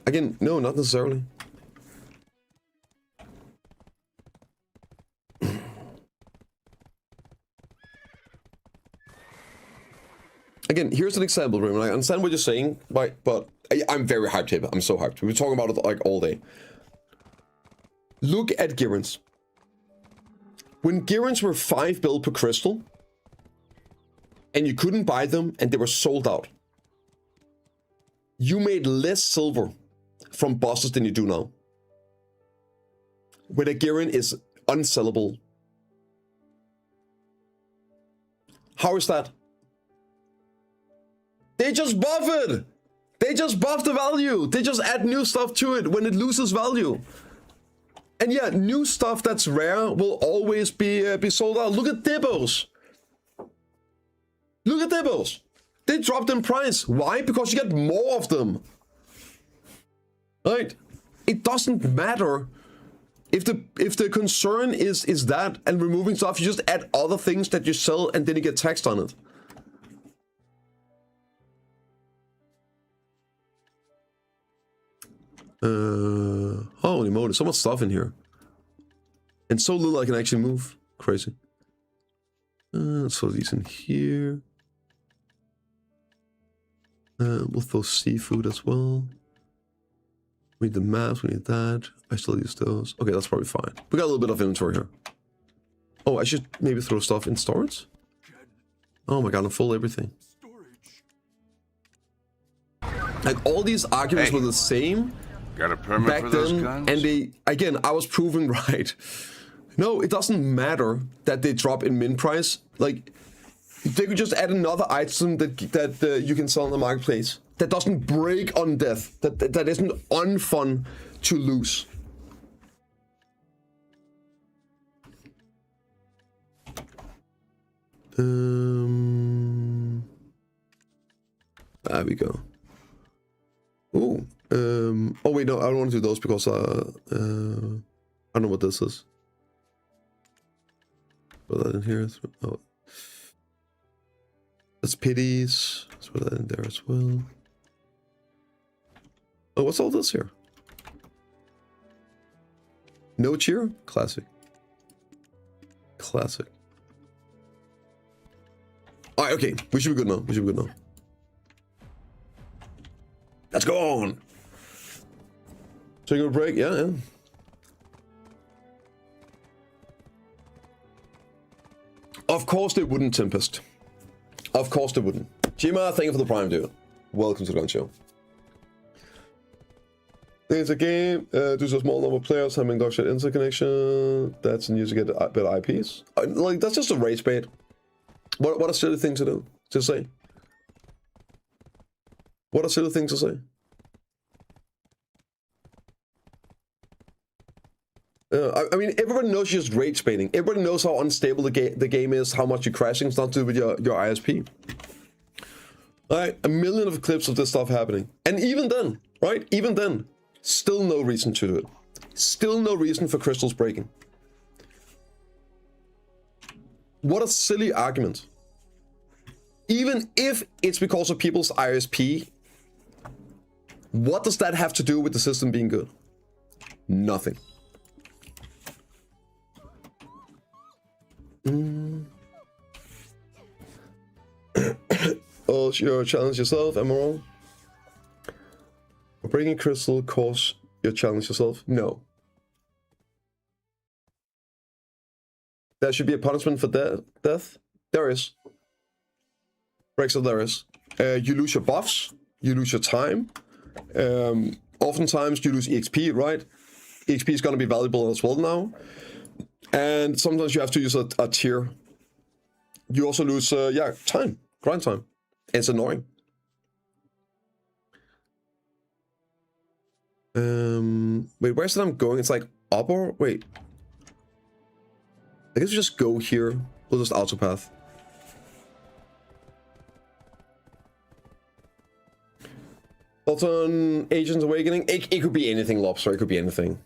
Again, no, not necessarily. Again, here's an example, Raymond. I understand what you're saying, right? But I'm very hyped here. I'm so hyped. We've been talking about it like all day. Look at Girins. When Girins were 5 bill per crystal, and you couldn't buy them, and they were sold out, you made less silver from bosses than you do now. When a Girin is unsellable. How is that? They just buff it! They just buff the value! They just add new stuff to it when it loses value. And yeah, new stuff that's rare will always be sold out. Look at Dibbos. Look at Dibbos. They dropped in price. Why? Because you get more of them. Right? It doesn't matter if the concern is that and removing stuff. You just add other things that you sell and then you get taxed on it. Holy moly, so much stuff in here. And so little I can actually move. Crazy. Let's throw these in here. We'll throw seafood as well. We need the maps, we need that. I still use those. Okay, that's probably fine. We got a little bit of inventory here. Oh, I should maybe throw stuff in storage? Oh my god, I'm full of everything. Like, all these arguments were the same Got a permit back for those then, guns? and they, again, I was proven right. No, it doesn't matter that they drop in min price. Like, they could just add another item that you can sell on the marketplace. That doesn't break on death. That isn't unfun to lose. There we go. Ooh. Oh wait, no, I don't want to do those because I don't know what this is. Put that in here. Oh. That's pities. Let's put that in there as well. Oh, what's all this here? No cheer? Classic. Classic. Alright, okay. We should be good now. We should be good now. Let's go on. Take a break. Yeah. Of course they wouldn't, Tempest. Of course they wouldn't. Jima, thank you for the Prime, dude. Welcome to the Gun Show. It's a game. Due to a small number of players having dogshit interconnection, that's in use to get better IPs. Like, that's just a rage bait. What a silly thing to do. To say. What a silly thing to say. I mean, everybody knows you're just rage baiting. Everybody knows how unstable the game is, how much you're crashing. It's not to do with your ISP. Alright, a million of clips of this stuff happening. And even then, right? Even then, still no reason to do it. Still no reason for crystals breaking. What a silly argument. Even if it's because of people's ISP, what does that have to do with the system being good? Nothing. Oh, you challenge yourself, am I wrong? Breaking crystal cause you challenge yourself? No. There should be a punishment for death? There is. Brexit, there is. You lose your buffs, you lose your time. Oftentimes you lose EXP, right? EXP is going to be valuable as well now. And sometimes you have to use a tier. You also lose, time, grind time. It's annoying. Wait, where's that I'm going? It's like upper? Wait. I guess we just go here. We'll just autopath. Bolton, Agents Awakening. It could be anything, Lobster. It could be anything.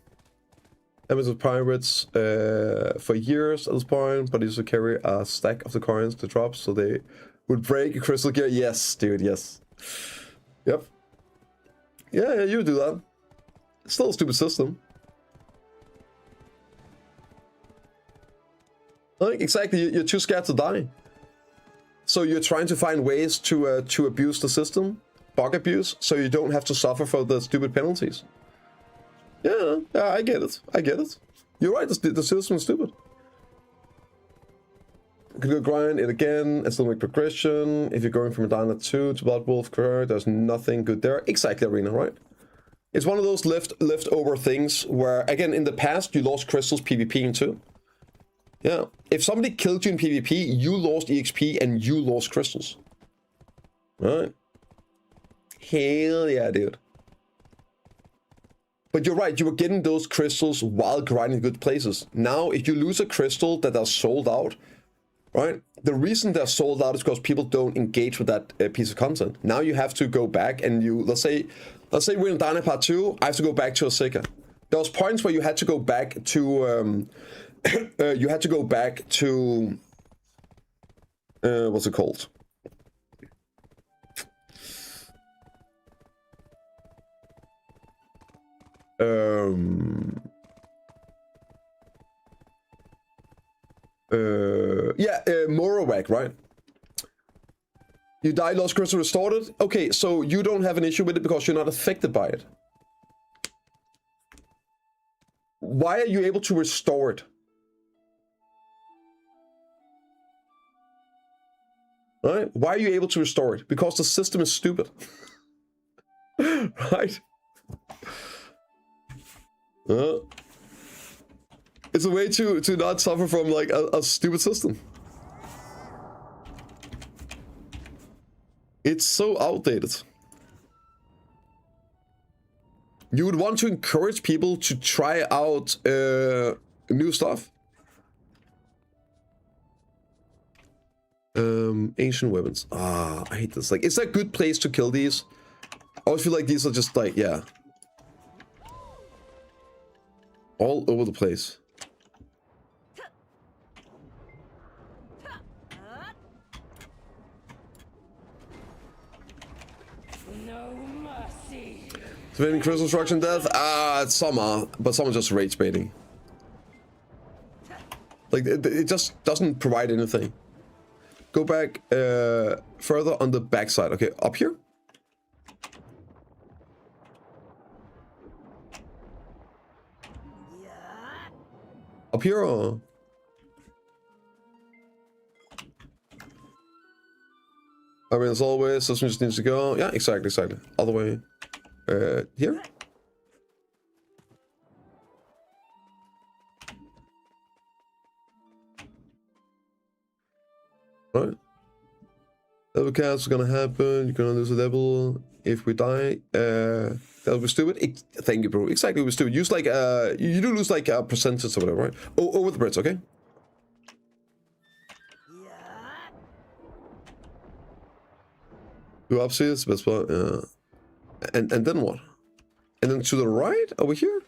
Enemies of pirates for years at this point, but he used to carry a stack of the coins to drop, so they would break a crystal gear. Yes, dude, yes. Yep. Yeah, you would do that. It's still a stupid system. Like, exactly, you're too scared to die. So you're trying to find ways to abuse the system, bug abuse, so you don't have to suffer for the stupid penalties. Yeah, I get it. I get it. You're right. The system is stupid. You can go grind it again and still make progression. If you're going from a Diner 2 to Blood Wolf, there's nothing good there. Exactly, Arena, right? It's one of those leftover things where, again, in the past, you lost crystals PvPing too. Yeah. If somebody killed you in PvP, you lost EXP and you lost crystals. Right? Hell yeah, dude. But you're right, you were getting those crystals while grinding good places. Now, if you lose a crystal that are sold out, right? The reason they're sold out is because people don't engage with that piece of content. Now you have to go back and you, let's say we're in Diner Part 2, I have to go back to a Seeker. There was points where you had to go back to, what's it called? Morowag, right? You die, lost crystal, restored it. Okay, so you don't have an issue with it because you're not affected by it. Why are you able to restore it? Right? Why are you able to restore it? Because the system is stupid. Right? It's a way to not suffer from like a stupid system. It's so outdated. You would want to encourage people to try out new stuff. Ancient weapons. Ah, I hate this. Like, is that a good place to kill these? I always feel like these are just like, yeah, all over the place. No mercy. Defending crystal destruction death? Some are, but some are just rage baiting. Like, it just doesn't provide anything. Go back further on the backside. Okay, up here? Up here or? I mean, as always, system just needs to go. Yeah, exactly. All the way here. Right. Level cast is gonna happen. You're gonna lose a level if we die. That'll be stupid. Thank you, bro. Exactly, we stupid. Use like you do lose like a percentage or whatever, right? Oh, over the bridge, okay? You upstairs, it's the best spot. Yeah. And then what? And then to the right over here.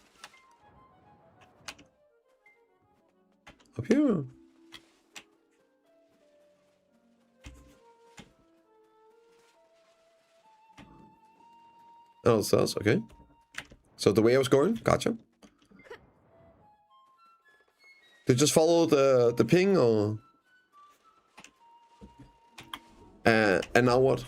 Up here. Oh, so that's okay. So the way I was going, gotcha. Did you just follow the ping or? And now what?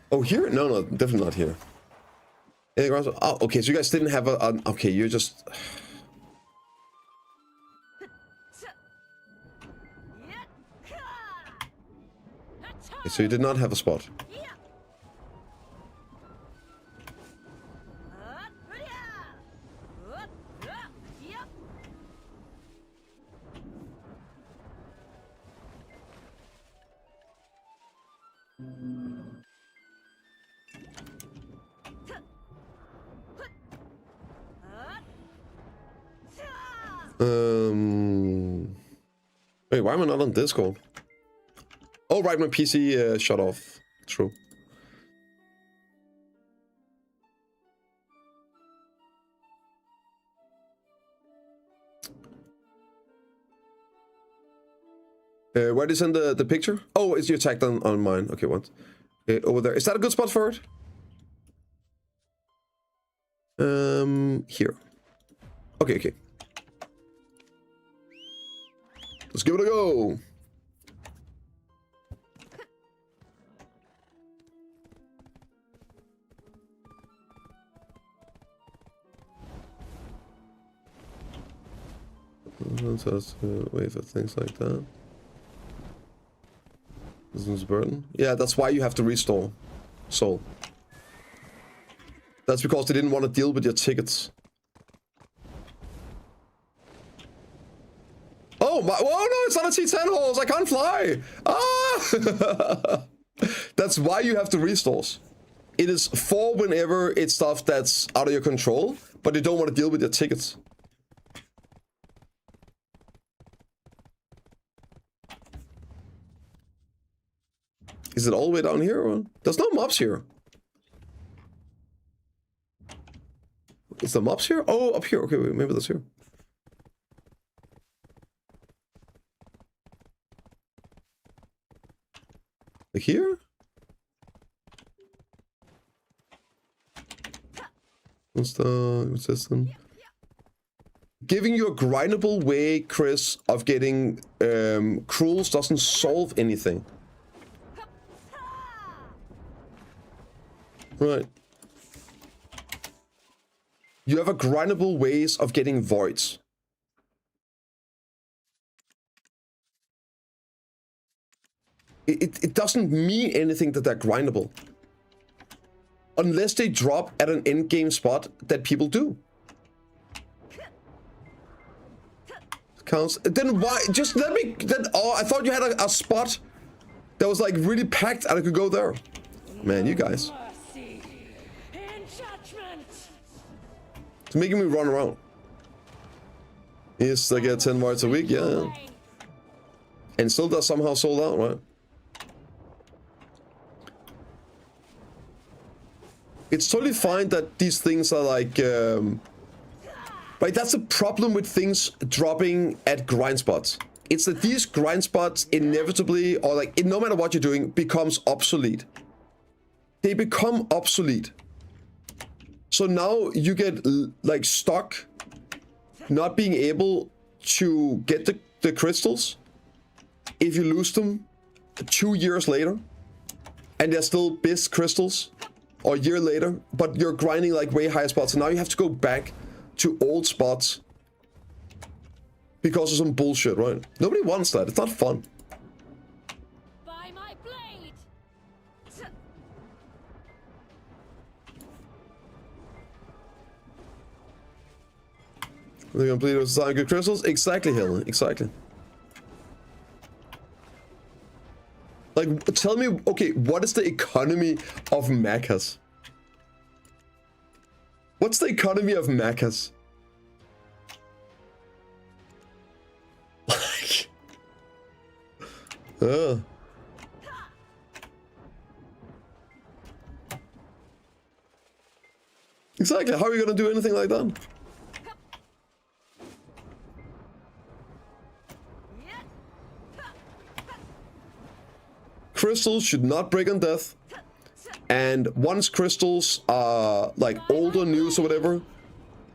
Oh, here? No, definitely not here. Oh, okay, so you guys didn't have a... okay, you're just... Okay, so you did not have a spot. Wait, why am I not on Discord? Oh, right, my PC shut off. True. Where did you send the picture? Oh, it's you tagged on mine. Okay, what? Over there. Is that a good spot for it? Here. Okay. Let's give it a go. Wait for things like that. Business burden. Yeah, that's why you have to restore soul. That's because they didn't want to deal with your tickets. Oh my! Whoa, no, it's not a T10 horse. I can't fly. Ah! That's why you have to restores. It is for whenever it's stuff that's out of your control, but you don't want to deal with your tickets. Is it all the way down here? Or? There's no mobs here. Is the mobs here? Oh, up here. Okay, wait, maybe that's here. Like here? What's this then? Giving you a grindable way, Chris, of getting cruels doesn't solve anything. Right. You have a grindable ways of getting voids. It doesn't mean anything that they're grindable. Unless they drop at an end game spot that people do. Counts. Then why? Just let me. Then oh, I thought you had a spot that was like really packed and I could go there. Man, you guys. It's making me run around. Yes, I get 10 words a week, yeah. And still does somehow sold out, right? It's totally fine that these things are like, right, that's a problem with things dropping at grind spots. It's that these grind spots inevitably, or like, no matter what you're doing, becomes obsolete. They become obsolete. So now you get like stuck not being able to get the crystals if you lose them 2 years later and they're still BIS crystals, or a year later, but you're grinding like way higher spots, and now you have to go back to old spots because of some bullshit, right? Nobody wants that. It's not fun. By my blade. They complete with some good crystals? Exactly, Helen. Exactly. Like, tell me, okay, what is the economy of mechas? What's the economy of mechas? Like, exactly. How are you gonna do anything like that? Crystals should not break on death, and once crystals are like old or new or whatever,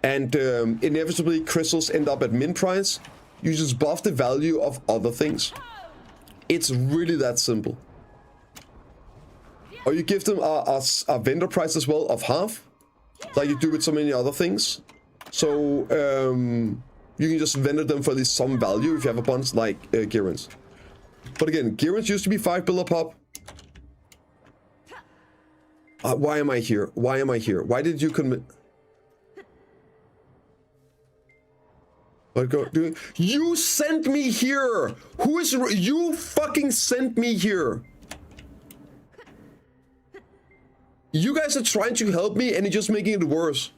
and inevitably crystals end up at min price, you just buff the value of other things. It's really that simple. Or you give them a vendor price as well of half, like you do with so many other things. So you can just vendor them for at least some value if you have a bunch like Girins. But again, Girins used to be 5 bill a pop. Why am I here? Why am I here? Why did you commit? What go doing? You sent me here. Who is you? Fucking sent me here. You guys are trying to help me, and you're just making it worse.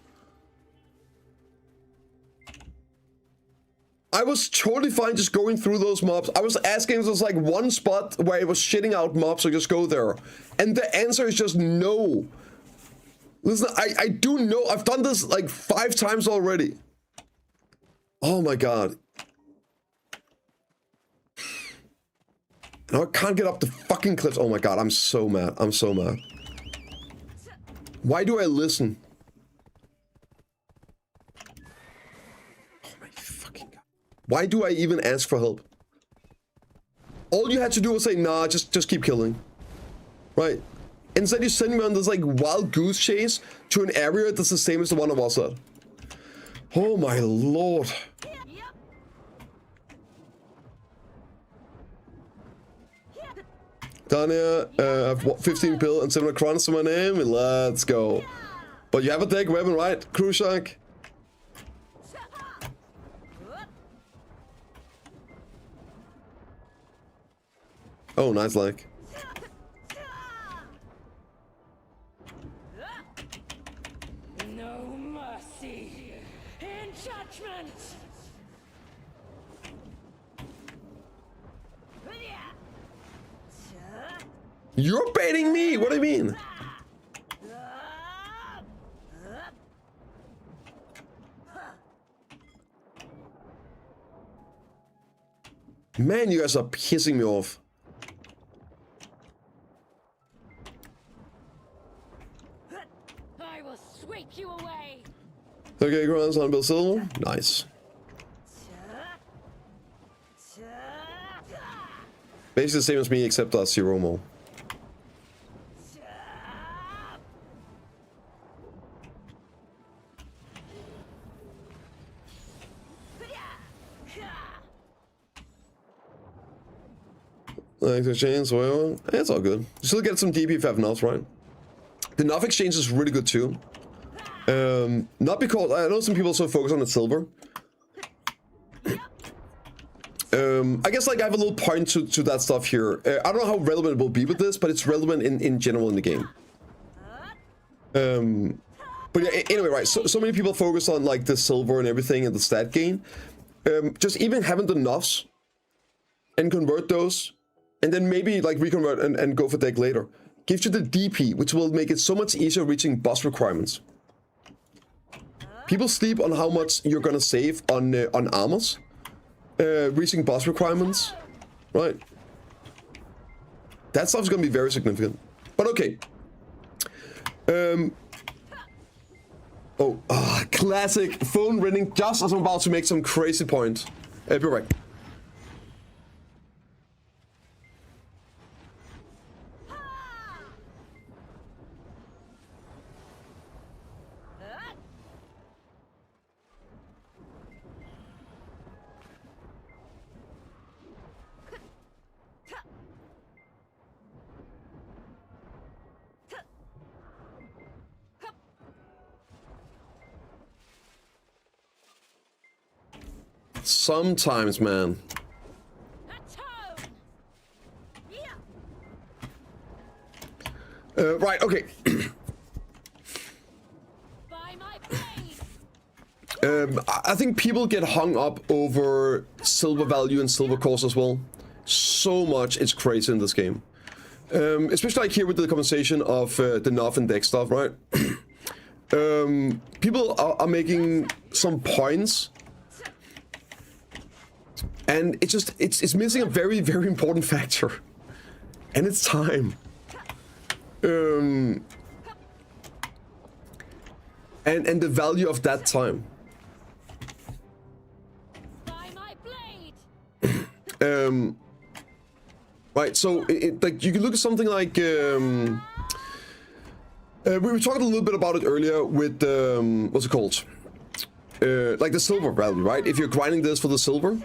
I was totally fine just going through those mobs. I was asking if there's like one spot where it was shitting out mobs, so just go there. And the answer is just no. Listen, I do know. I've done this like 5 times already. Oh my god. Now I can't get up the fucking cliffs. Oh my god, I'm so mad. I'm so mad. Why do I listen? Oh my fucking god. Why do I even ask for help? All you had to do was say, nah, just keep killing. Right? Instead you send me on this like wild goose chase to an area that's the same as the one I was at. Oh my lord. Down here, I have 15 pill and 7 crowns to my name. Let's go. But you have a deck weapon, right, Krushak? Oh, nice like. No mercy in judgment. You're baiting me! What do you mean? Man, you guys are pissing me off. I will sweep you away. Okay, grounds on Bill Silver. Nice. Basically the same as me, except zero more. Like exchange, whatever. It's all good. You still get some DP if you have enough, right? The Nuff exchange is really good too. Not because I know some people also focus on the silver. I guess like I have a little point to that stuff here. I don't know how relevant it will be with this, but it's relevant in general in the game. But yeah, anyway, right? So many people focus on like the silver and everything and the stat gain. Just even having the Nuffs and convert those. And then maybe like reconvert and go for deck later. Gives you the DP, which will make it so much easier reaching boss requirements. People sleep on how much you're gonna save on armors. Reaching boss requirements. Right. That stuff's gonna be very significant. But okay. Classic phone ringing just as I'm about to make some crazy point. Be right. Sometimes, man. Right, okay. I think people get hung up over silver value and silver cost as well. So much, it's crazy in this game. Especially like here with the conversation of the Nuff and deck stuff, right? People are making some points. And it's just, it's missing a very, very important factor. And it's time. And the value of that time. Right, so like you can look at something like we were talking a little bit about it earlier with what's it called? Like the silver value, right? If you're grinding this for the silver,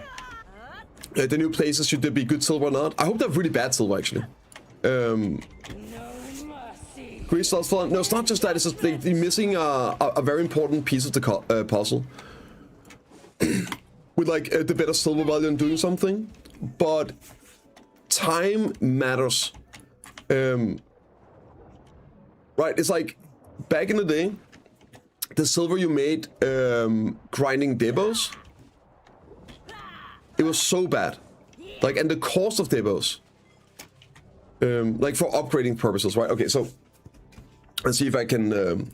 the new places, should there be good silver or not? I hope they have really bad silver actually. Grease lost fun. No, it's not just that. It's just they're missing a very important piece of the puzzle. With like the better silver value in doing something, but time matters. Right, it's like back in the day, the silver you made grinding debos, it was so bad. Like, and the cost of debos, like for upgrading purposes, right? Okay, so let's see if I can.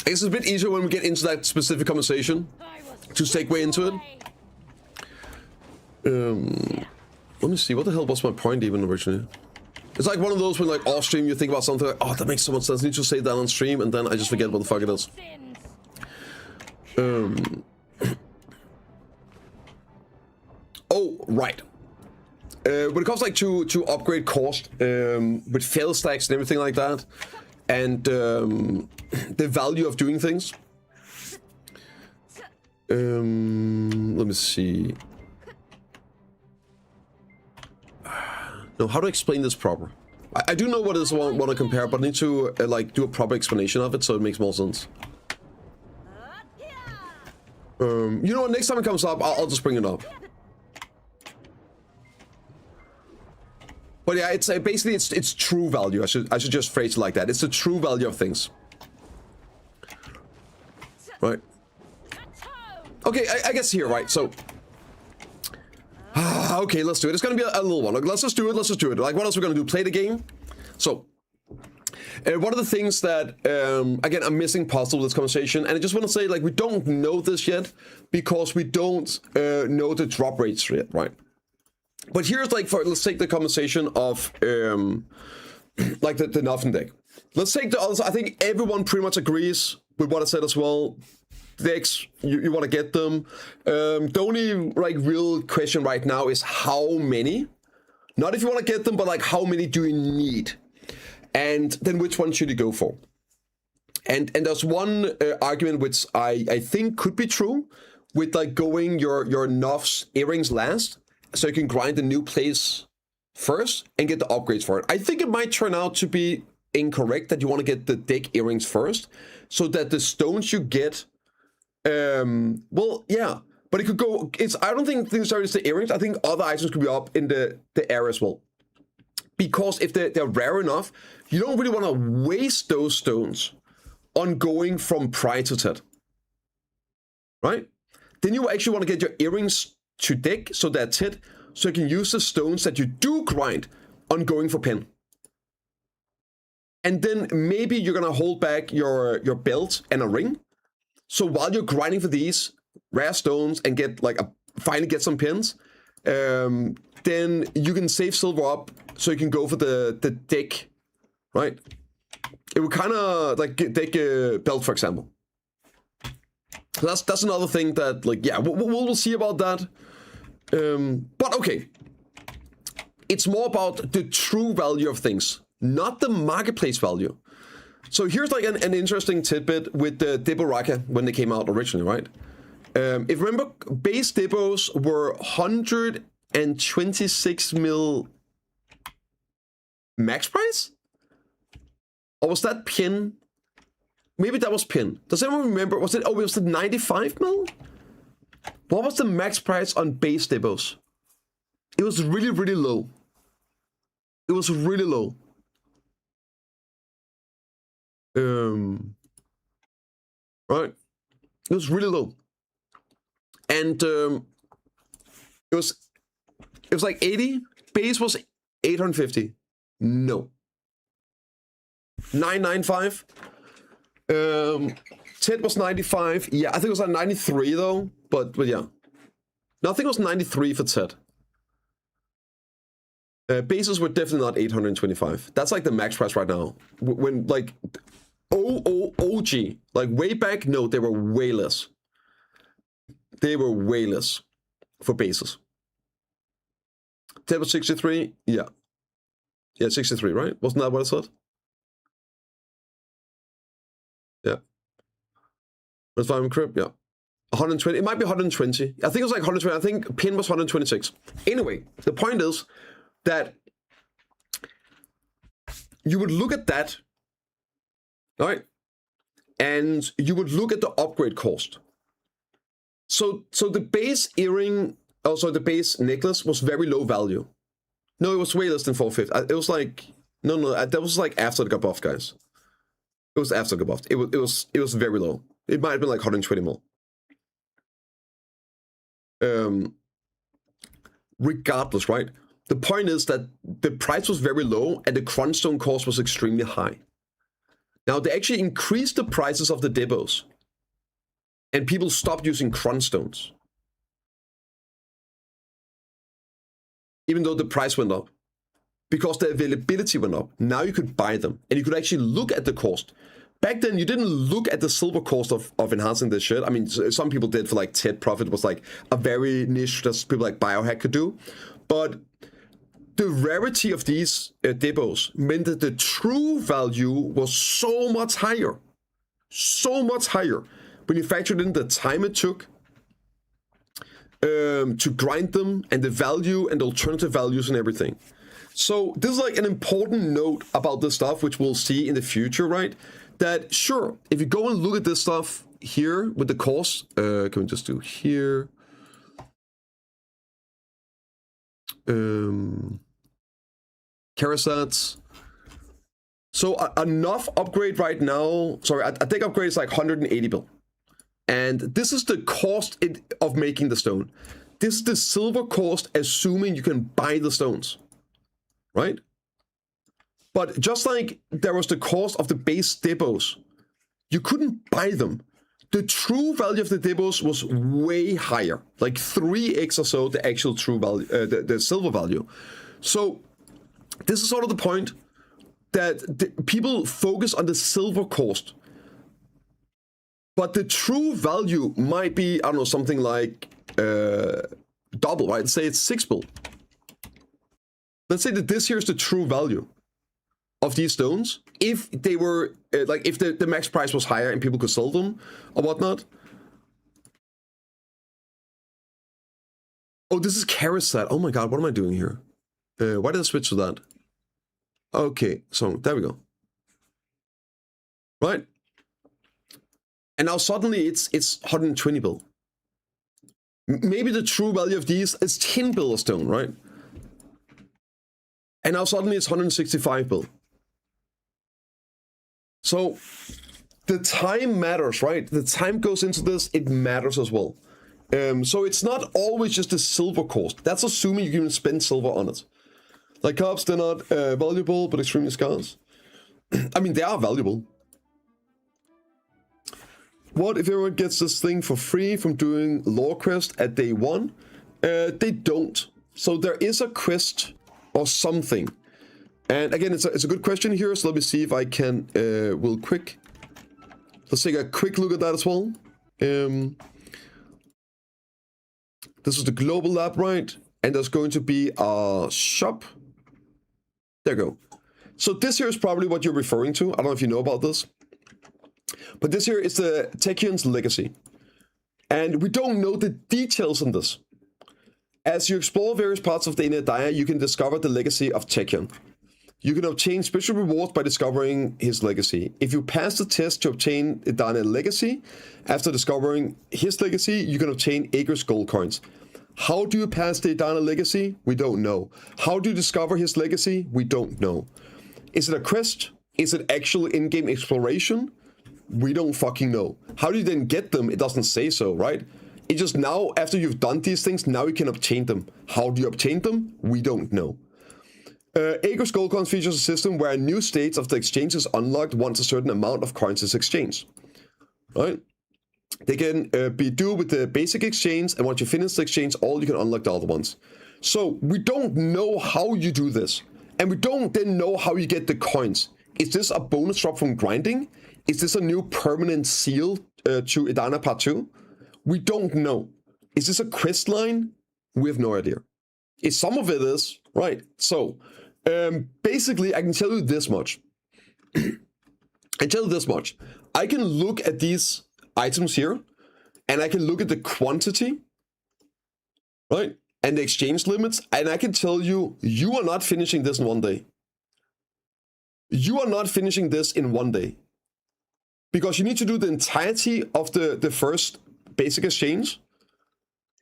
I guess it's a bit easier when we get into that specific conversation to segue into it. Let me see, what the hell was my point even originally? It's like one of those when like off stream you think about something like, oh, that makes so much sense, I need to say that on stream, and then I just forget what the fuck it is. Oh, right. When it comes like to upgrade cost, with fail stacks and everything like that, and the value of doing things. Let me see. No, how to explain this proper? I do know what it is I want to compare, but I need to like do a proper explanation of it so it makes more sense. You know what? Next time it comes up, I'll just bring it up. But yeah, it's basically it's true value. I should just phrase it like that. It's the true value of things, right? Okay, I guess here, right? So, okay, let's do it. It's gonna be a little one. Like, let's just do it. Let's just do it. Like, what else we're gonna do? Play the game. So, one of the things that again I'm missing possible this conversation, and I just want to say like we don't know this yet because we don't know the drop rates yet, right? But here's like let's take the conversation of like the Nothing deck. Let's take the others. I think everyone pretty much agrees with what I said as well. Decks, you want to get them. The only like real question right now is how many. Not if you want to get them, but like how many do you need, and then which one should you go for? And there's one argument which I think could be true with like going your Nuff's earrings last, so you can grind the new place first and get the upgrades for it. I think it might turn out to be incorrect that you want to get the deck earrings first, so that the stones you get, well, yeah, but it could go. I don't think necessarily it's the earrings. I think other items could be up in the area as well, because if they're rare enough, you don't really want to waste those stones on going from Pride to Ted, right? Then you actually want to get your earrings to deck, so that's it, so you can use the stones that you do grind on going for pin. And then maybe you're gonna hold back your belt and a ring, so while you're grinding for these rare stones and get like finally get some pins, then you can save silver up so you can go for the deck, right? It would kind of like deck a belt, for example. That's another thing that, like, yeah, we'll see about that. But okay, it's more about the true value of things, not the marketplace value. So here's like an interesting tidbit with the Dippo Raka when they came out originally, right? If you remember, base Dippos were 126 mil max price? Or was that pin? Maybe that was pin. Does anyone remember? Was it? Oh, it was the 95 mil? What was the max price on base Dippos? It was really, really low. It was really low. Right. It was really low. And it was like 80. Base was 850. No. 995. Ted was 95. Yeah, I think it was like 93 though. But yeah. No, I think it was 93 for Ted. Bases were definitely not 825. That's like the max price right now. When like OG, like way back, no, they were way less. They were way less for bases. Ted was 63. Yeah. Yeah, 63, right? Wasn't that what I said? Yeah. Let's find crib. Yeah. 120. It might be 120. I think it was like 120. I think pin was 126. Anyway, the point is that you would look at that, all right, and you would look at the upgrade cost. So the base earring, also the base necklace was very low value. No, it was way less than 450. It was like no, that was like after it got buffed, guys. It was after it got buffed. It was very low. It might have been like 120 more. Regardless, right? The point is that the price was very low and the crunchstone cost was extremely high. Now, they actually increased the prices of the Dibos. And people stopped using crunch stones. Even though the price went up. Because the availability went up. Now you could buy them. And you could actually look at the cost. Back then, you didn't look at the silver cost of enhancing this shit. I mean, some people did for like TED profit. Was like a very niche that people like Biohack could do. But the rarity of these Dibos meant that the true value was so much higher. So much higher. When you factored in the time it took to grind them and the value and the alternative values and everything. So this is like an important note about this stuff, which we'll see in the future, right? That sure, if you go and look at this stuff here with the cost, can we just do here? Carasats. So enough upgrade right now. Sorry, I think upgrade is like 180 bill. And this is the cost of making the stone. This is the silver cost, assuming you can buy the stones. Right? But just like there was the cost of the base Dibos, you couldn't buy them. The true value of the Dibos was way higher, like 3x or so the actual true value, the silver value. So this is sort of the point that people focus on the silver cost. But the true value might be, I don't know, something like double, right? Say it's 6 bill. Let's say that this here is the true value of these stones. If they were, like, if the max price was higher and people could sell them or whatnot. Oh, this is Carasat. Oh my god, what am I doing here? Why did I switch to that? Okay, so there we go. Right? And now suddenly it's 120 bill. Maybe the true value of these is 10 bill a stone, right? And now suddenly it's 165 bill. So the time matters, right? The time goes into this, it matters as well. So it's not always just the silver cost. That's assuming you can spend silver on it. Like carbs, they're not valuable, but extremely scarce. I mean, they are valuable. What if everyone gets this thing for free from doing lore quest at day 1? They don't. So there is a quest or something. And again, it's a good question here, so let me see if I can, let's take a quick look at that as well. This is the global lab, right? And there's going to be a shop. There you go. So this here is probably what you're referring to. I don't know if you know about this. But this here is the Techion's legacy. And we don't know the details on this. As you explore various parts of the Inner Dia, you can discover the legacy of Techion. You can obtain special rewards by discovering his legacy. If you pass the test to obtain the Dana legacy, after discovering his legacy, you can obtain Aegir's gold coins. How do you pass the Dana legacy? We don't know. How do you discover his legacy? We don't know. Is it a quest? Is it actual in-game exploration? We don't fucking know. How do you then get them? It doesn't say so, right? It's just now, after you've done these things, now you can obtain them. How do you obtain them? We don't know. Aegir's Gold Coins features a system where new states of the exchange is unlocked once a certain amount of coins is exchanged. Right? They can be due with the basic exchange, and once you finish the exchange, you can unlock the other ones. So we don't know how you do this, and we don't then know how you get the coins. Is this a bonus drop from grinding? Is this a new permanent seal to Idana Part 2? We don't know. Is this a quest line? We have no idea. If some of it is, right? So, basically, I can tell you this much. I can look at these items here, and I can look at the quantity, right? And the exchange limits, and I can tell you, you are not finishing this in one day. You are not finishing this in one day. Because you need to do the entirety of the first basic exchange.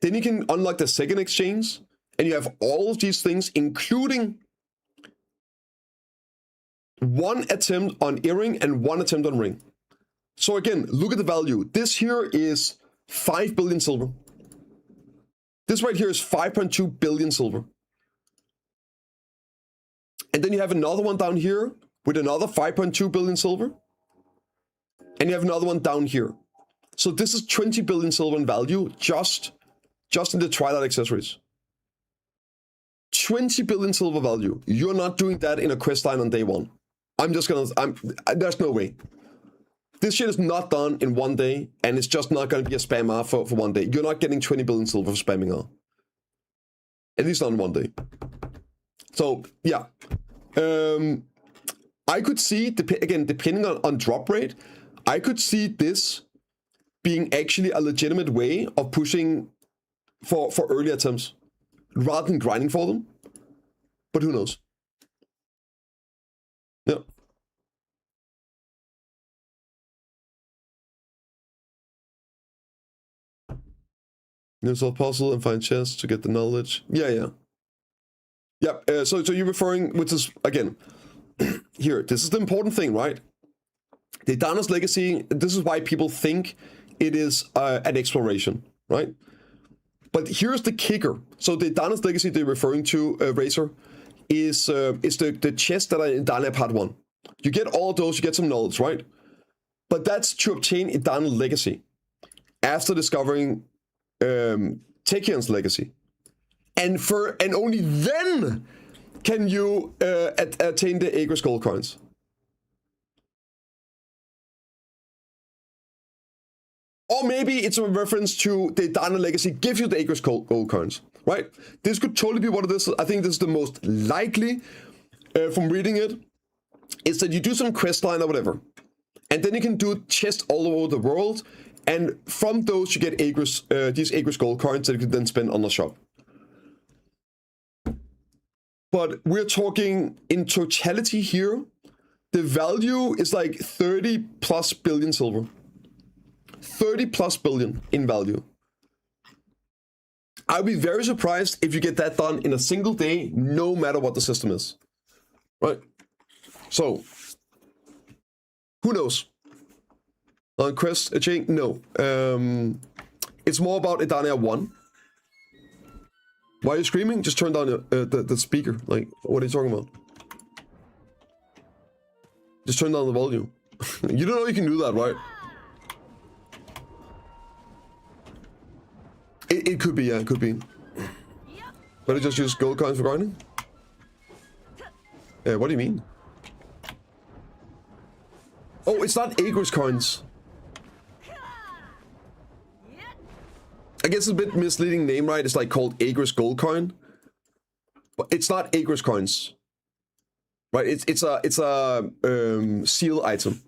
Then you can unlock the second exchange. And you have all of these things, including one attempt on earring and one attempt on ring. So again, look at the value. This here is 5 billion silver. This right here is 5.2 billion silver. And then you have another one down here with another 5.2 billion silver. and you have another one down here. So this is 20 billion silver in value just in the Twilight accessories. 20 billion silver value. You're not doing that in a quest line on day one. There's no way. This shit is not done in one day, and it's just not going to be a spammer for one day. You're not getting 20 billion silver for spamming her. At least not in one day. So, yeah. I could see, again, depending on drop rate, I could see this being actually a legitimate way of pushing for early attempts rather than grinding for them. But who knows? Yeah. You solve puzzle and find chests to get the knowledge. Yeah. So you're referring, which is, again, here, this is the important thing, right? The Dana's Legacy, this is why people think it is an exploration, right? But here's the kicker. So the Dana's Legacy they're referring to, Razor, is the chest that are in Dana Part 1. You get all of those, you get some knowledge, right? But that's to obtain Dana Legacy after discovering Tekian's Legacy. And only then can you attain the Aegis gold coins. Or maybe it's a reference to the Dana Legacy gives you the Aegis gold coins, right? This could totally be what it is. I think this is the most likely from reading it, is that you do some quest line or whatever. And then you can do chests all over the world. And from those you get Aegis, these Aegis gold coins that you can then spend on the shop. But we're talking in totality here, the value is like 30 plus billion silver. 30 plus billion in value. I'll be very surprised if you get that done in a single day, no matter what the system is. Right? So, who knows? On quest chain? No. It's more about Edania 1. Why are you screaming? Just turn down the speaker. Like, what are you talking about? Just turn down the volume. You don't know you can do that, right? It could be, yeah, it could be. Better just use gold coins for grinding? What do you mean? Oh, it's not Aegis coins. I guess it's a bit misleading name, right? It's like called Aegis gold coin. But it's not Aegis coins. Right? It's a seal item.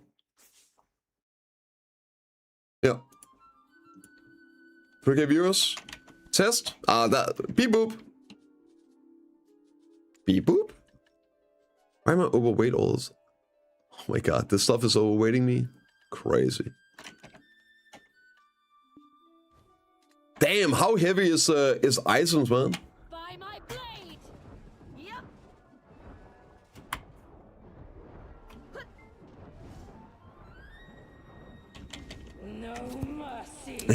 Yeah. Okay, viewers. Test. That beep boop. Beep boop? Why am I overweight all this? Oh my god, this stuff is overweighting me. Crazy. Damn, how heavy is items, man? By my blade. Yep. No mercy.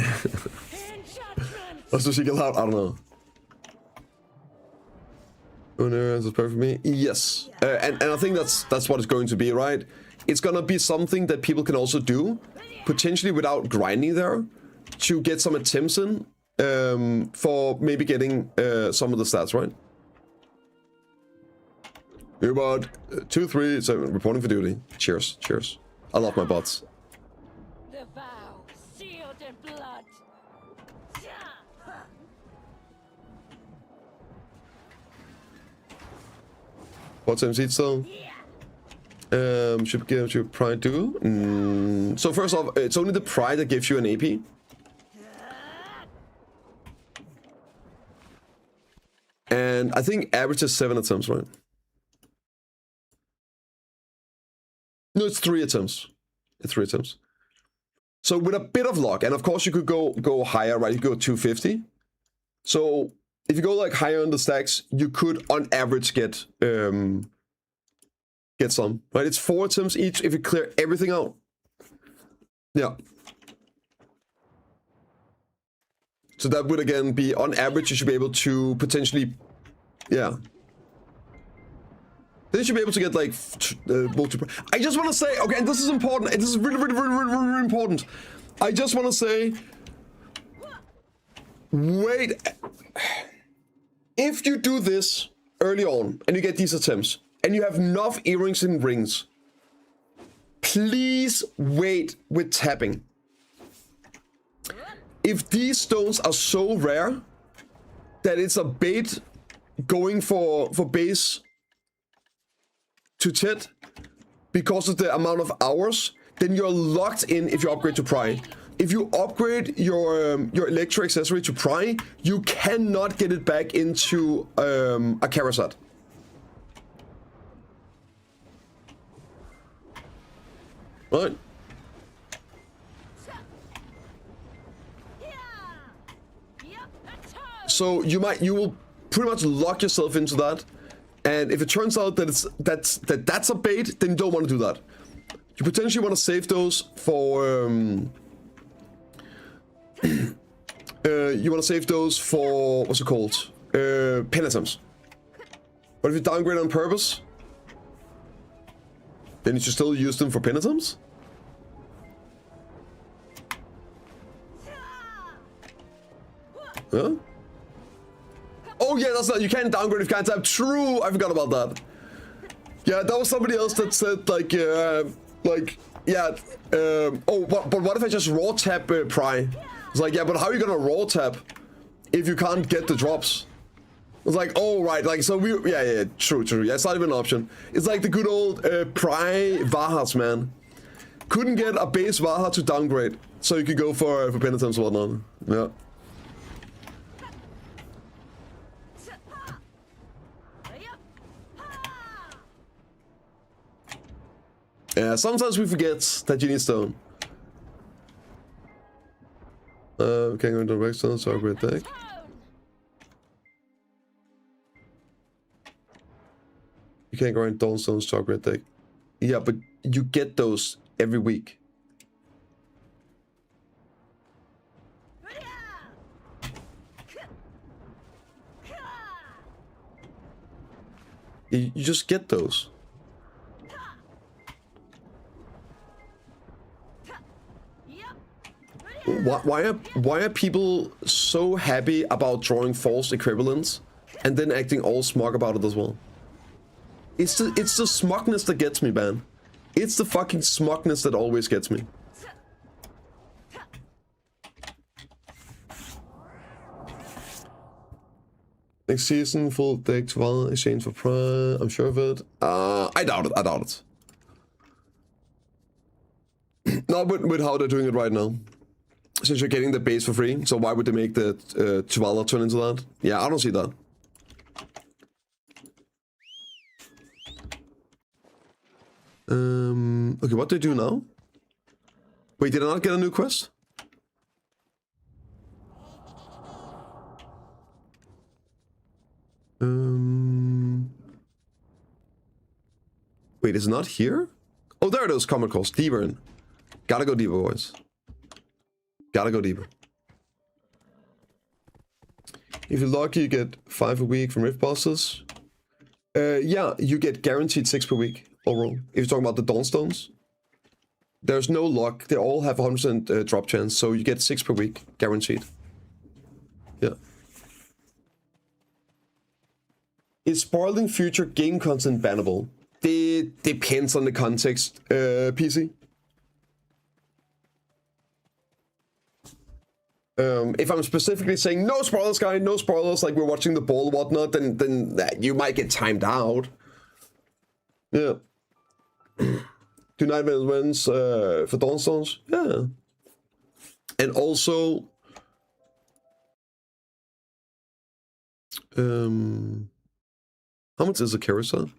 Let's just check it out. I don't know. Owner is perfect for me. Yes, and I think that's what it's going to be, right? It's gonna be something that people can also do, potentially without grinding there, to get some attempts in, for maybe getting some of the stats, right? You're about 237 reporting for duty. Cheers, cheers. I love my bots. The vow sealed in blood. What's MC still? Should give you pride do? So first off, it's only the pride that gives you an AP. And I think average is 7 attempts, right? No, it's 3 attempts. It's 3 attempts. So with a bit of luck, and of course you could go higher, right? You could go 250. So if you go like higher on the stacks, you could on average get some, right? It's 4 attempts each if you clear everything out. Yeah. So that would again be on average, you should be able to potentially, yeah. Then you should be able to get like I just want to say, okay, and this is important. This is really important. I just want to say, wait. If you do this early on and you get these attempts and you have enough earrings and rings, please wait with tapping. If these stones are so rare that it's a bait going for base to Tit because of the amount of hours, then you're locked in if you upgrade to Pry. If you upgrade your Electro accessory to Pry, you cannot get it back into a Karasat. Right? So you will pretty much lock yourself into that, and if it turns out that that's a bait, then you don't want to do that. You potentially want to save those for you want to save those for what's it called? Penitence. But if you downgrade on purpose, then you should still use them for penitence. Huh? Oh yeah, that's not. You can't downgrade if you can't tap. True, I forgot about that. Yeah, that was somebody else that said like yeah. Oh, but what if I just raw tap Pry? It's like, yeah, but how are you gonna raw tap if you can't get the drops? It's like, oh right, like so we yeah, true. Yeah, it's not even an option. It's like the good old Pry Vahas, man. Couldn't get a base Vaha to downgrade, so you could go for penitence or whatnot. Yeah. Yeah, sometimes we forget that you need stone. Can't go into the stone, so upgrade deck. You can't go into Dawnstones to upgrade deck. Yeah, but you get those every week. You just get those. Why are people so happy about drawing false equivalents and then acting all smug about it as well? It's the smugness that gets me, man. It's the fucking smugness that always gets me. Next season, full deck to exchange for Prime. I'm sure of it. I doubt it. I doubt it. Not with how they're doing it right now. Since you're getting the base for free, so why would they make the Chihuahua turn into that? Yeah, I don't see that. Okay, what do they do now? Wait, did I not get a new quest? Wait, is it not here? Oh, there it is, common course, deeper in. Gotta go deeper, boys. Gotta go deeper. If you're lucky, you get 5 a week from Rift bosses. Yeah, you get guaranteed 6 per week overall. If you're talking about the Dawnstones, there's no luck. They all have 100% drop chance, so you get 6 per week guaranteed. Yeah. Is spoiling future game content bannable? It depends on the context, PC. If I'm specifically saying no spoilers, guy, no spoilers, like we're watching the ball or whatnot, then you might get timed out. Yeah. Do Nightmare wins for Dawnstones? Yeah. And also, how much is a carousel?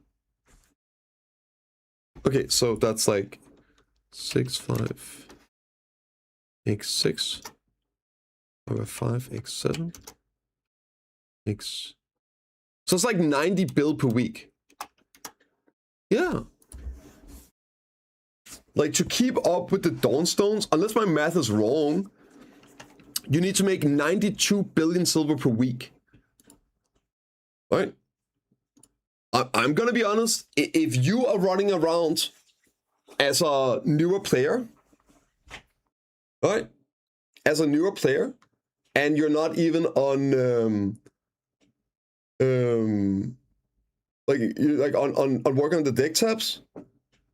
Okay, so that's like 6, 5, x6. Over 5, x7, x. So it's like 90 bill per week. Yeah. Like to keep up with the Dawnstones, unless my math is wrong, you need to make 92 billion silver per week. Right? I'm gonna be honest. If you are running around as a newer player, right? As a newer player, and you're not even on like you like on working on the deck tabs,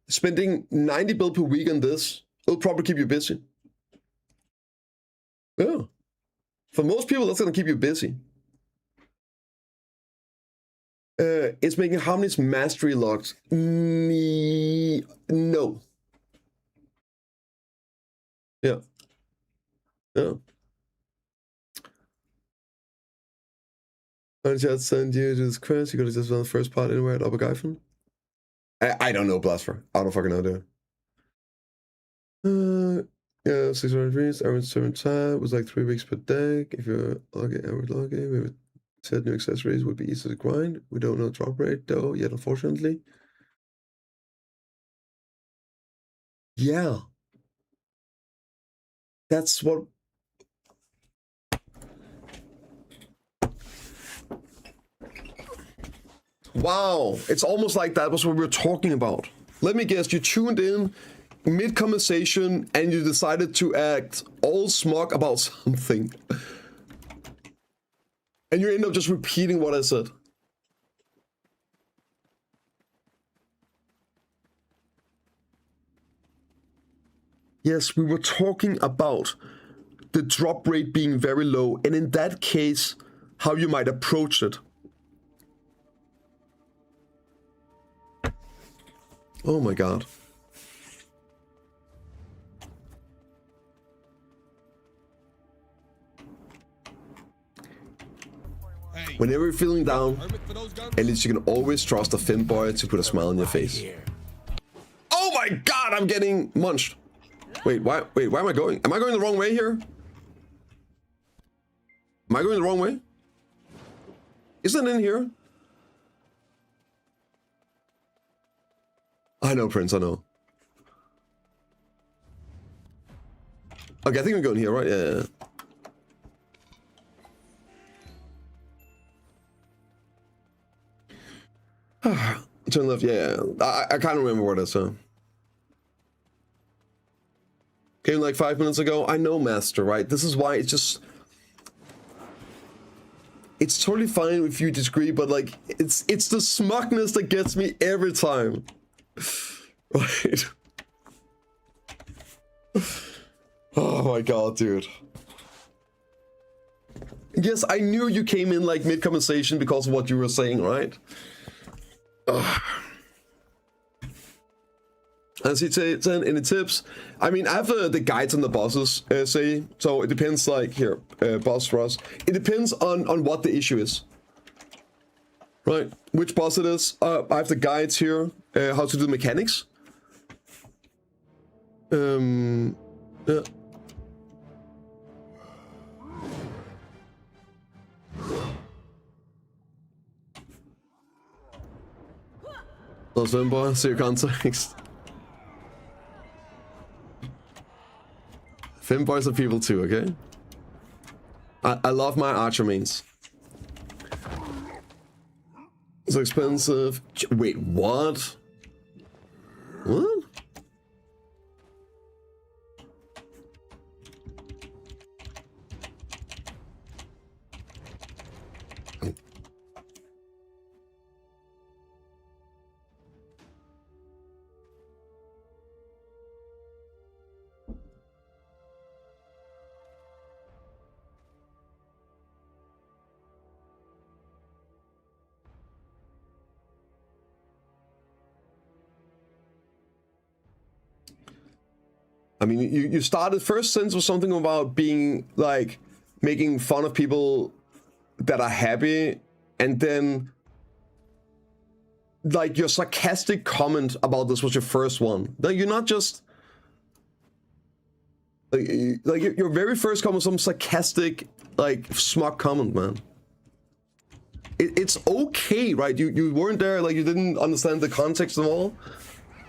spending 90 bill per week on this, it'll probably keep you busy. Yeah. For most people, that's gonna keep you busy. It's making harmonies mastery locked. No. Yeah. Yeah. I just send you to this quest. You could have just done the first part anywhere at Upper Gyphon. I don't know, Blaspher. I don't fucking know, dude. Yeah, 600 degrees, average server time was like 3 weeks per deck. If you're lucky, average lucky, we would set new accessories would be easy to grind. We don't know drop rate though yet, unfortunately. Yeah. That's what. Wow, it's almost like that was what we were talking about. Let me guess, you tuned in mid-conversation and you decided to act all smug about something. And you end up just repeating what I said. Yes, we were talking about the drop rate being very low, and in that case, how you might approach it. Oh my god. Whenever you're feeling down, at least you can always trust a Finboy to put a smile on your face. Oh my god, I'm getting munched. Wait, why am I going? Am I going the wrong way here? Am I going the wrong way? Isn't it in here? I know, Prince, I know. Okay, I think we're going here, right? Yeah. Turn left, yeah. I can't remember what I saw. Came like 5 minutes ago. I know, Master, right? This is why it's just... It's totally fine if you disagree, but like, it's the smugness that gets me every time. Right? Oh my god, dude. Yes, I knew you came in like mid-conversation because of what you were saying, right? As he said, any tips? I mean, I have the guides on the bosses, say, so it depends, like, here, boss Ross. It depends on what the issue is. Right? Which boss it is. I have the guides here, how to do mechanics. Yeah. Those Finboy, see your context. Finboys are people too, okay? I love my archer mains. So expensive. Wait, what? What? I mean, you started first sentence with something about being like making fun of people that are happy, and then like your sarcastic comment about this was your first one. Like you're not just like your very first comment was some sarcastic like smug comment, man. It's okay, right? You weren't there, like you didn't understand the context at all.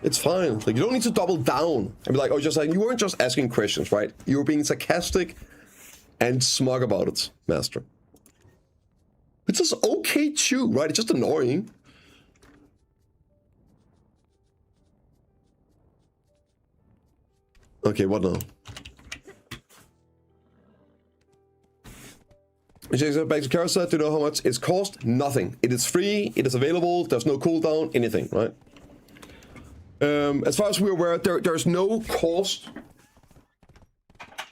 It's fine. Like you don't need to double down and be like, oh, just like you weren't just asking questions, right? You were being sarcastic and smug about it, Master. It's just okay too, right? It's just annoying. Okay, what now? Back to Carousel, do you know how much it's cost? Nothing. It is free, it is available, there's no cooldown, anything, right? As far as we're aware, there's no cost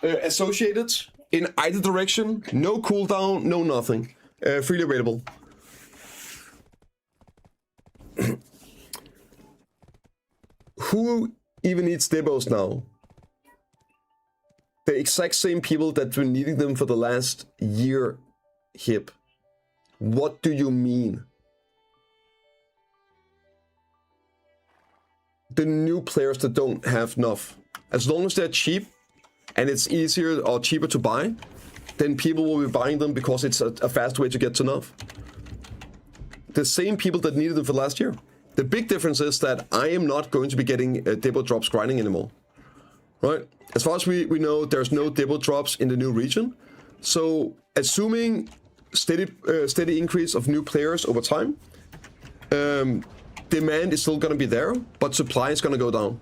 associated in either direction. No cooldown, no nothing. Freely available. Who even needs debos now? The exact same people that have been needing them for the last year, Hip. What do you mean? The new players that don't have enough. As long as they're cheap, and it's easier or cheaper to buy, then people will be buying them because it's a fast way to get to enough. The same people that needed them for last year. The big difference is that I am not going to be getting debo drops grinding anymore. Right? As far as we know, there's no debo drops in the new region. So, assuming steady increase of new players over time, demand is still going to be there, but supply is going to go down.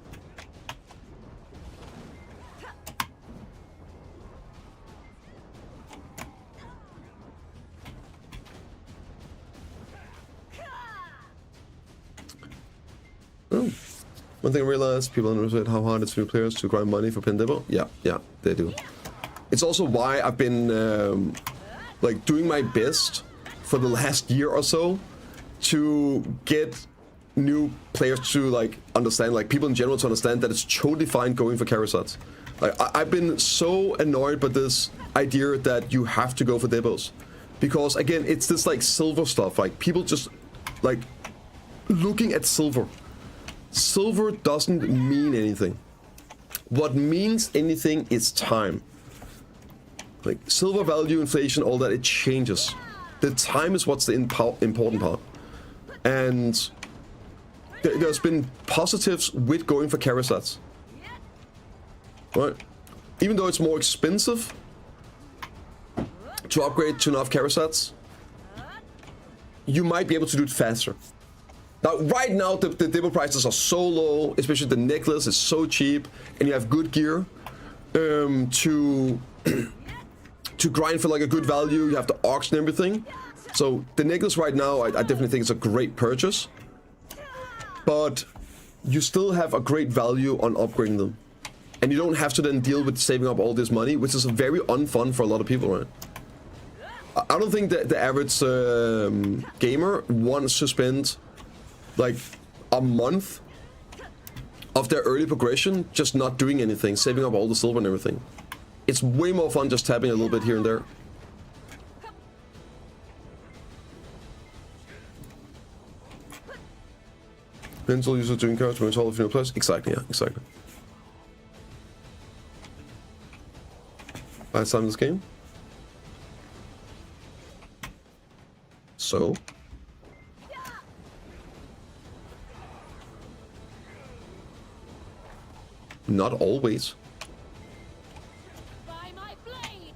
Oh. One thing I realized, people understand how hard it's for new players to grind money for pin debo. Yeah, they do. It's also why I've been like doing my best for the last year or so to get new players to like understand, like people in general to understand that it's totally fine going for carry sets. Like I've been so annoyed by this idea that you have to go for debos, because again it's this like silver stuff, like people just like looking at silver. Silver doesn't mean anything. What means anything is time. Like silver value, inflation, all that, it changes. The time is what's the important part. And there's been positives with going for carry sets. Right? Even though it's more expensive to upgrade to enough carry sets, you might be able to do it faster. Now, right now, the demo prices are so low, especially the necklace is so cheap, and you have good gear to grind for like a good value. You have the auction and everything. So the necklace right now, I definitely think it's a great purchase. But you still have a great value on upgrading them. And you don't have to then deal with saving up all this money, which is very unfun for a lot of people, right? I don't think that the average gamer wants to spend like a month of their early progression just not doing anything, saving up all the silver and everything. It's way more fun just tapping a little bit here and there. Pencil user doing cards when it's all of new plus. Exactly, yeah, exactly. Last time this game. So. Not always. By my blade.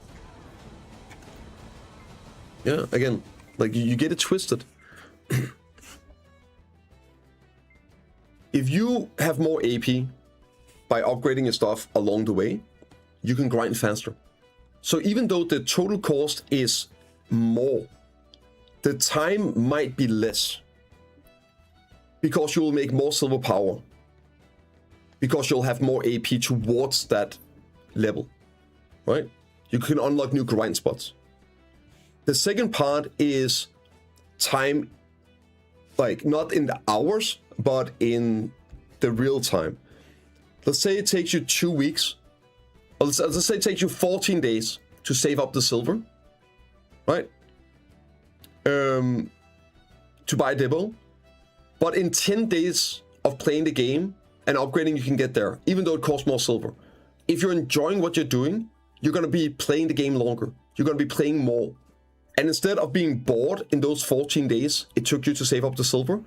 Yeah, again, like you get it twisted. If you have more AP by upgrading your stuff along the way, you can grind faster. So even though the total cost is more, the time might be less. Because you will make more silver power. Because you'll have more AP towards that level, right? You can unlock new grind spots. The second part is time, like not in the hours, but in the real time. Let's say it takes you 2 weeks, or let's say it takes you 14 days to save up the silver, right? To buy a debo, but in 10 days of playing the game and upgrading, you can get there, even though it costs more silver. If you're enjoying what you're doing, you're going to be playing the game longer. You're going to be playing more. And instead of being bored in those 14 days it took you to save up the silver,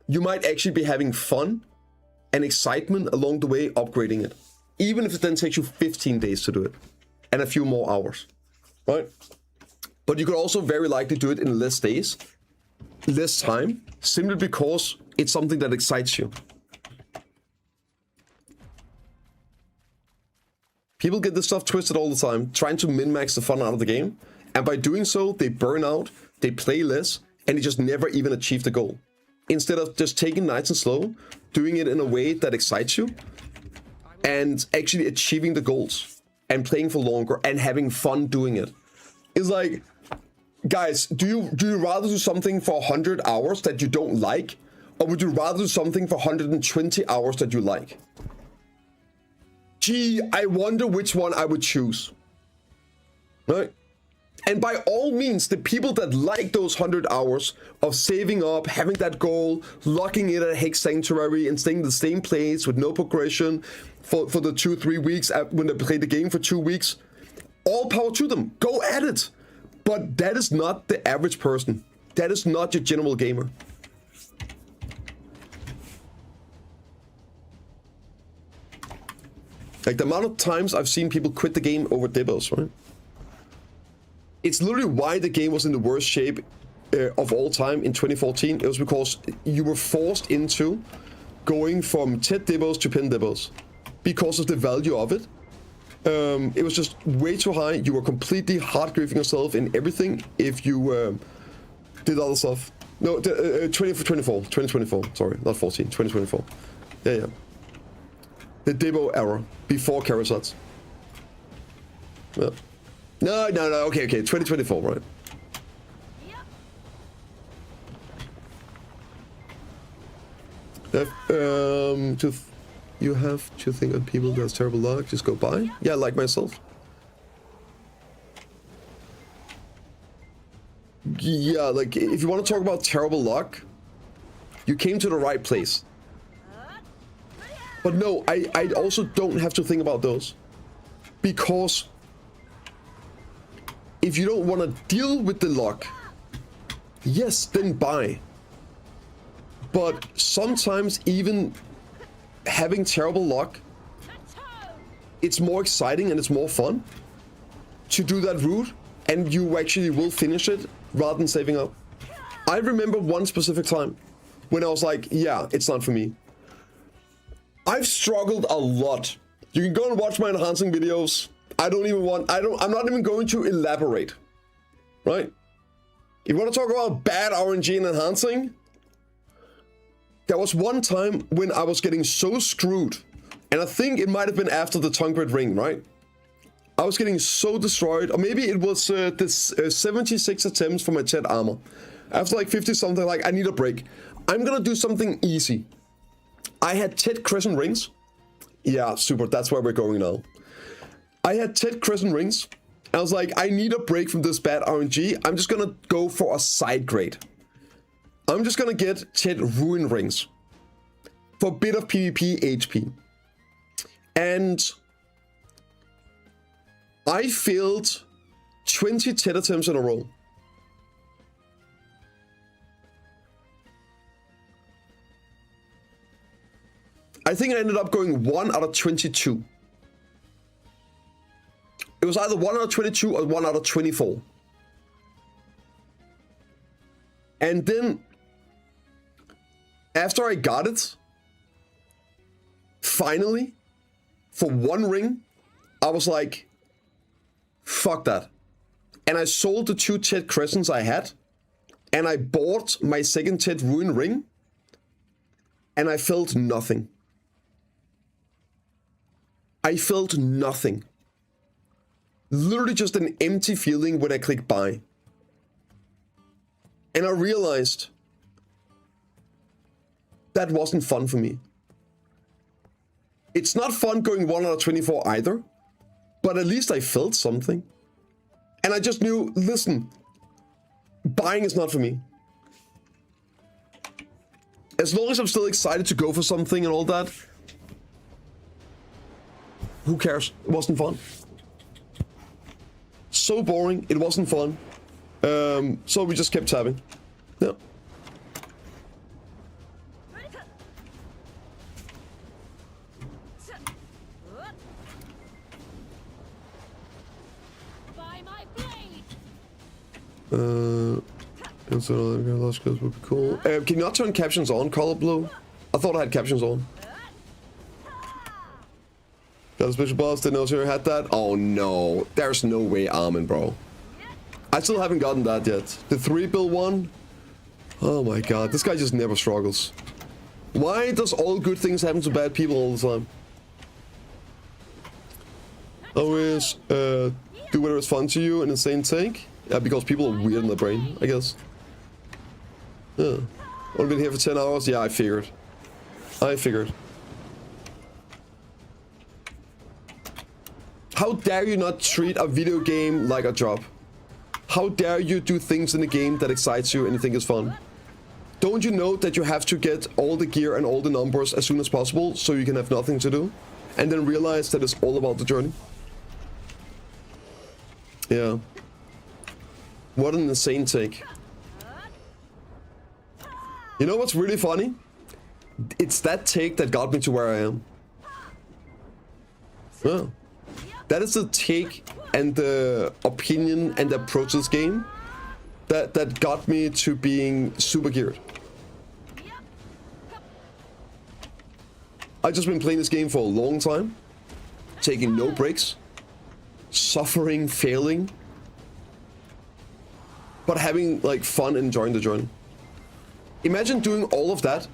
you might actually be having fun and excitement along the way upgrading it. Even if it then takes you 15 days to do it. And a few more hours. Right? But you could also very likely do it in less days, less time, simply because it's something that excites you. People get this stuff twisted all the time, trying to min-max the fun out of the game. And by doing so, they burn out, they play less, and they just never even achieve the goal. Instead of just taking nice and slow, doing it in a way that excites you, and actually achieving the goals, and playing for longer, and having fun doing it. It's like, guys, do you rather do something for 100 hours that you don't like, or would you rather do something for 120 hours that you like? Gee, I wonder which one I would choose. Right? And by all means, the people that like those 100 hours of saving up, having that goal, locking in at Hex Sanctuary and staying in the same place with no progression for the 2-3 weeks when they play the game for 2 weeks, all power to them. Go at it. But that is not the average person. That is not your general gamer. Like the amount of times I've seen people quit the game over Dibos, right? It's literally why the game was in the worst shape of all time in 2014. It was because you were forced into going from Ted Dibos to Pin Dibos because of the value of it. It was just way too high. You were completely hard-griefing yourself in everything if you did other stuff. No, 2024, sorry, not 14, 2024. Yeah. The Dibo era, before carousels. Yeah. No, okay, 2024, right. You have to think of people that's terrible luck, just go by? Yeah, like myself. Yeah, like, if you want to talk about terrible luck, you came to the right place. But no, I also don't have to think about those. Because if you don't want to deal with the luck, yes, then buy. But sometimes even having terrible luck, it's more exciting and it's more fun to do that route, and you actually will finish it rather than saving up. I remember one specific time when I was like, yeah, it's not for me. I've struggled a lot. You can go and watch my enhancing videos. I'm not even going to elaborate, right? If you want to talk about bad RNG and enhancing, there was one time when I was getting so screwed, and I think it might have been after the tongue grid ring, right? I was getting so destroyed, or maybe it was this 76 attempts for my Ted armor. After like 50 something, like I need a break. I'm gonna do something easy. I had 10 crescent rings. Yeah, super, that's where we're going now. I had 10 crescent rings. I was like, I need a break from this bad RNG. I'm just gonna go for a side grade. I'm just gonna get 10 ruin rings for a bit of PvP HP. And I failed 20 TED attempts in a row. I think I ended up going 1 out of 22. It was either 1 out of 22 or 1 out of 24. And then, after I got it, finally, for one ring, I was like, fuck that. And I sold the 2 TED crescents I had, and I bought my second TED ruin ring, and I felt nothing. I felt nothing. Literally just an empty feeling when I click buy. And I realized that wasn't fun for me. It's not fun going 1 out of 24 either, but at least I felt something. And I just knew, listen, buying is not for me. As long as I'm still excited to go for something and all that, who cares? It wasn't fun. So boring, it wasn't fun. So we just kept tabbing. Yeah. Lost skills would be cool. Can you not turn captions on, Color Blue? I thought I had captions on. Got a special boss, didn't know you had that. Oh no, there's no way, Armin, bro. I still haven't gotten that yet. The 3-bill one? Oh my god, this guy just never struggles. Why does all good things happen to bad people all the time? Always, do whatever is fun to you in the same take? Yeah, because people are weird in the brain, I guess. Yeah. Only been here for 10 hours? Yeah, I figured. How dare you not treat a video game like a job? How dare you do things in the game that excites you and you think is fun? Don't you know that you have to get all the gear and all the numbers as soon as possible so you can have nothing to do? And then realize that it's all about the journey? Yeah. What an insane take. You know what's really funny? It's that take that got me to where I am. Yeah. That is the take and the opinion and the approach to this game that got me to being super geared. I've just been playing this game for a long time, taking no breaks, suffering, failing, but having like fun and enjoying the journey. Imagine doing all of that.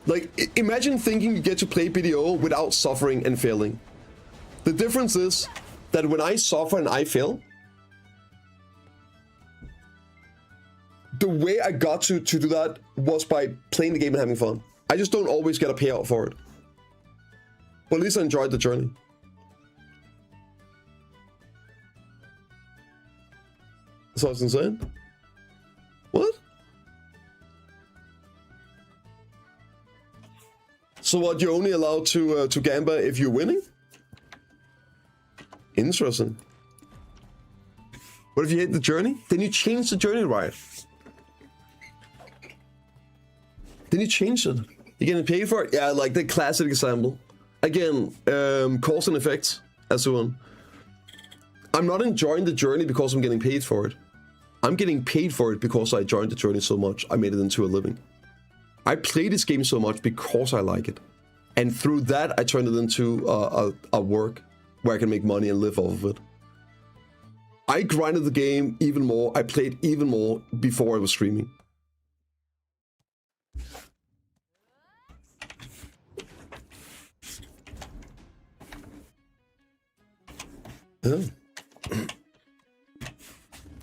Like, imagine thinking you get to play BDO without suffering and failing. The difference is that when I suffer and I fail, the way I got to do that was by playing the game and having fun. I just don't always get a payout for it. But at least I enjoyed the journey. That's what I was insane. What? So what, you're only allowed to gamble if you're winning? Interesting. What if you hate the journey? Then you change the journey, right? Then you change it. You're getting paid for it? Yeah, like the classic example. Again, cause and effect, as one. I'm not enjoying the journey because I'm getting paid for it. I'm getting paid for it because I enjoyed the journey so much, I made it into a living. I play this game so much because I like it. And through that, I turned it into a work where I can make money and live off of it. I grinded the game even more. I played even more before I was streaming. Yeah.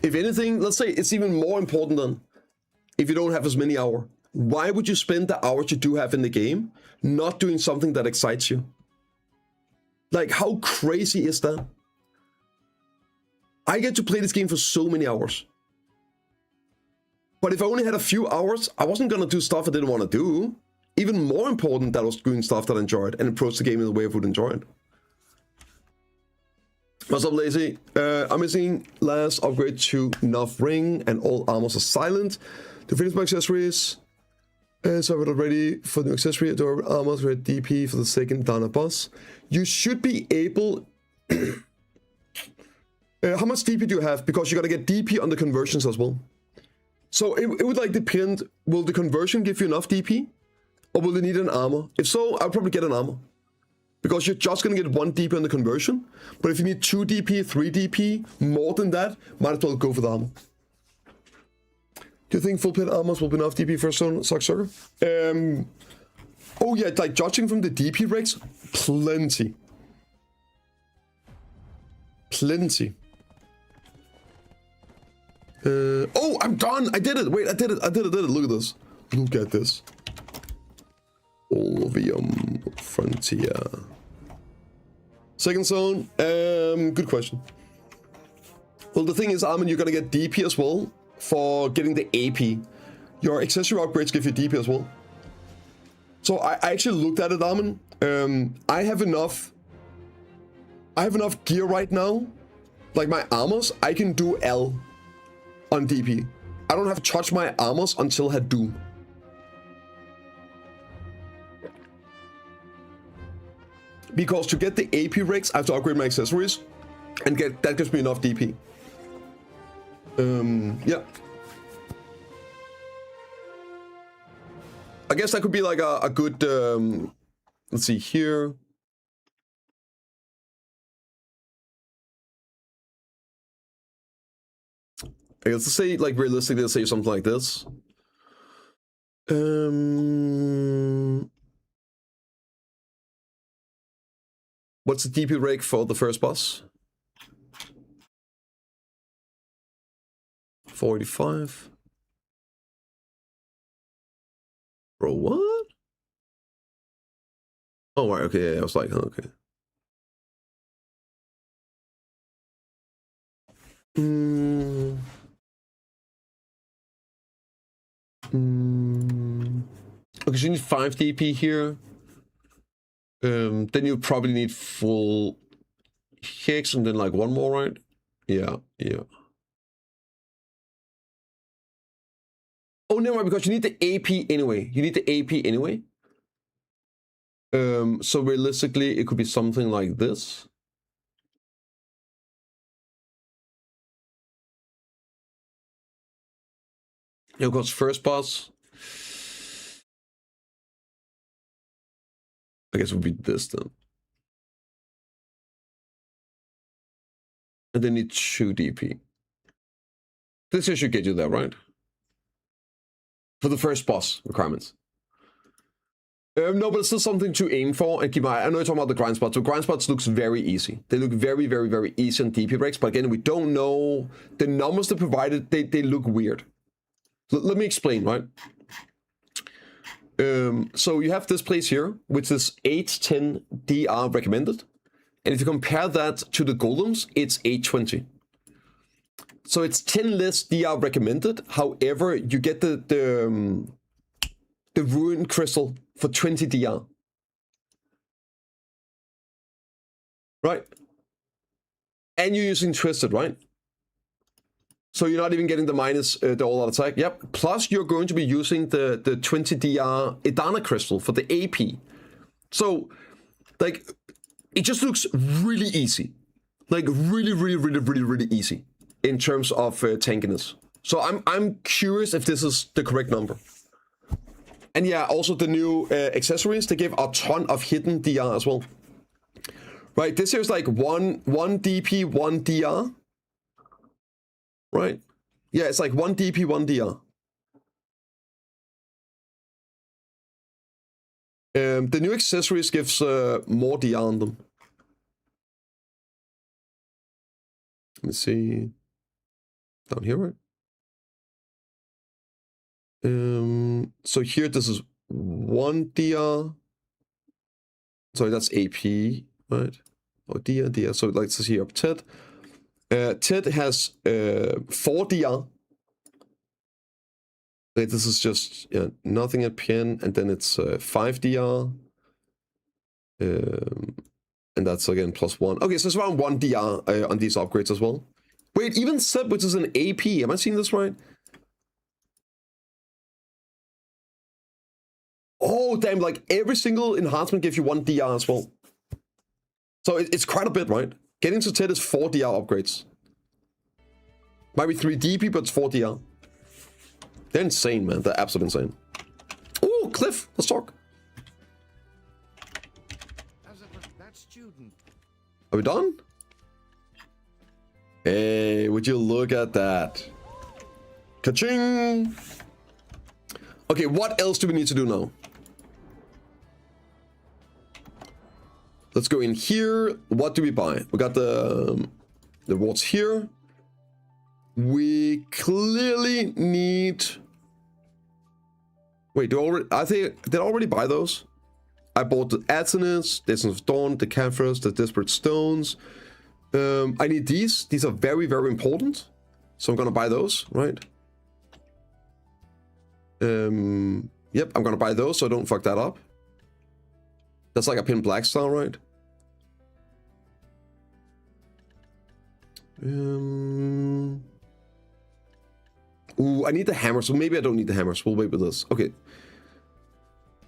If anything, let's say it's even more important than if you don't have as many hours. Why would you spend the hours you do have in the game not doing something that excites you? Like, how crazy is that? I get to play this game for so many hours. But if I only had a few hours, I wasn't gonna do stuff I didn't want to do. Even more important, that I was doing stuff that I enjoyed and approach the game in the way I would enjoy it. What's up, Lazy? I'm missing last upgrade to Nuff Ring and all armors are silent. To finish my accessories, so I got ready for the accessory. Adore armors with DP for the second Dana boss. You should be able. How much DP do you have? Because you gotta get DP on the conversions as well. So it would like depend. Will the conversion give you enough DP, or will you need an armor? If so, I'll probably get an armor. Because you're just going to get 1 DP on the conversion. But if you need 2 DP, 3 DP, more than that, might as well go for the armor. Do you think full plate armors will be enough DP for a Sucker? Oh yeah, like judging from the DP rates, plenty. Plenty. Oh, I'm done! I did it! Wait, I did it! Look at this. Look at this. Olvium Frontier. Second zone, good question. Well, the thing is, Armin, you're gonna get DP as well for getting the AP. Your accessory upgrades give you DP as well. So I actually looked at it, Armin. I have enough gear right now. Like my armors, I can do L on DP. I don't have to touch my armors until I do. Because to get the AP rigs, I have to upgrade my accessories, and that gives me enough DP. Yeah. I guess that could be like a good, let's see here. I guess to say, like, realistically, let's say something like this. What's the DP rate for the first boss? 485. Bro, what? Oh, right, okay, yeah, I was like, okay. Okay, so you need 5 DP here. Then you probably need full hits and then like one more, right? Yeah, yeah. Oh, never mind, because you need the AP anyway. You need the AP anyway. So realistically, it could be something like this. Yeah, because first boss, I guess it would be this then. And then need 2 DP. This should get you there, right? For the first boss requirements. No, but it's still something to aim for and keep an eye. I know you're talking about the grind spots. So grind spots looks very easy. They look very, very, very easy on DP breaks. But again, we don't know the numbers they provided. They look weird. Let me explain, right? So you have this place here, which is 810 DR recommended. And if you compare that to the golems, it's 820. So it's 10 less DR recommended. However, you get the ruin crystal for 20 DR. Right? And you're using twisted, right? So you're not even getting the minus the all-out attack. Yep. Plus you're going to be using the 20 DR Edana crystal for the AP. So, like, it just looks really easy. Like, really, really, really, really, really easy in terms of tankiness. So I'm curious if this is the correct number. And yeah, also the new accessories, they give a ton of hidden DR as well. Right, this here is like one DP, 1 DR. Right? Yeah, it's like 1 DP, 1 DR. The new accessories gives more DR on them. Let me see. Down here, right? So here this is 1 DR. Sorry, that's AP, right? Oh, DR. So like this here, TED. TED has 4 DR. Okay, this is just nothing at PN, and then it's 5 DR. And that's again +1. Okay, so it's around 1 DR on these upgrades as well. Wait, even SEP, which is an AP. Am I seeing this right? Oh, damn, like every single enhancement gives you 1 DR as well. So it's quite a bit, right? Getting to TED is 4 DR upgrades. Might be 3 DP, but it's 4 DR. They're insane, man. They're absolutely insane. Oh, Cliff, let's talk. That student. Are we done? Hey, would you look at that? Ka-ching! Okay, what else do we need to do now? Let's go in here. What do we buy? We got the rewards here. We clearly need... Wait, did I already buy those? I bought the Atenus, the Essence of Dawn, the Caphras, the Desperate Stones. I need these. These are very, very important. So I'm gonna buy those, right? Yep, I'm gonna buy those so I don't fuck that up. That's like a pin black style, right? Ooh, I need the hammer, so maybe I don't need the hammers. We'll wait with this. Okay.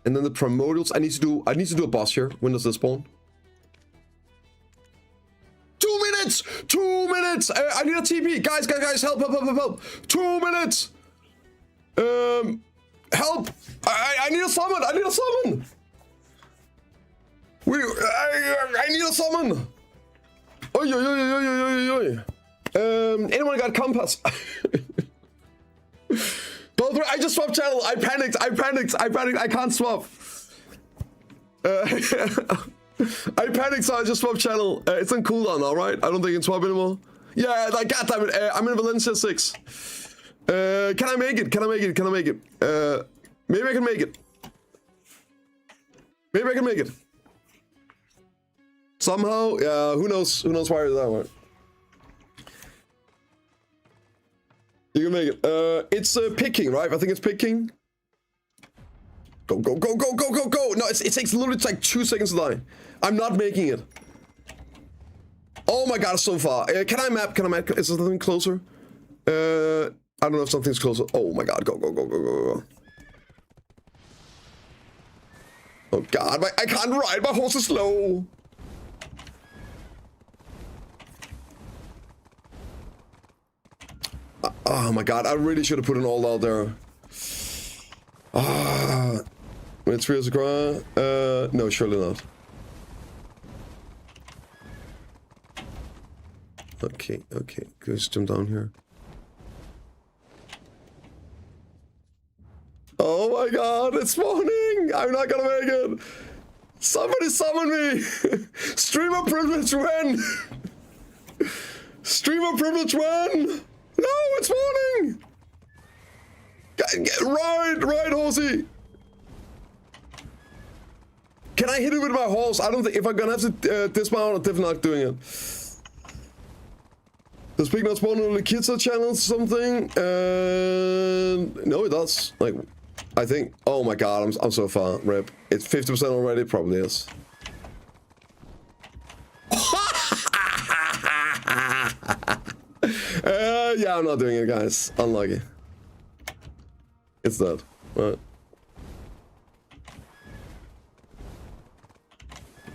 And then the primordials. I need to do a boss here. When does this spawn? 2 minutes! 2 minutes! I need a TP! Guys, help! 2 minutes! Help! I need a summon! I need a summon! I need a summon! Oi. Anyone got compass? Both. I just swapped channel. I panicked. I can't swap. I panicked, so I just swapped channel. It's on cooldown now, right? I don't think I can swap anymore. Yeah, like, goddammit, I'm in Valencia 6. Can I make it? Maybe I can make it. Maybe I can make it. Somehow, yeah, who knows why is that one. You can make it. It's picking, right? I think it's picking. Go. No, it takes literally like 2 seconds to die. I'm not making it. Oh my god, it's so far. Can I map? Is there something closer? I don't know if something's closer. Oh my god, go. Oh god, I can't ride, my horse is slow. Oh my god, I really should have put an ult out there. It's real Sakura. No, surely not. Okay. Just jump down here. Oh my god, it's spawning! I'm not gonna make it! Somebody summon me! Streamer privilege when? Streamer privilege when? No, it's spawning! Right, horsey! Can I hit it with my horse? I don't think, if I'm gonna have to dismount, I'm definitely not doing it. Does Pig not spawn on the kids channel or something? No, it does. Like, I think. Oh my god, I'm so far. Rip. It's 50% already. It probably is. Yeah, I'm not doing it, guys. Unlucky. It's dead. Right.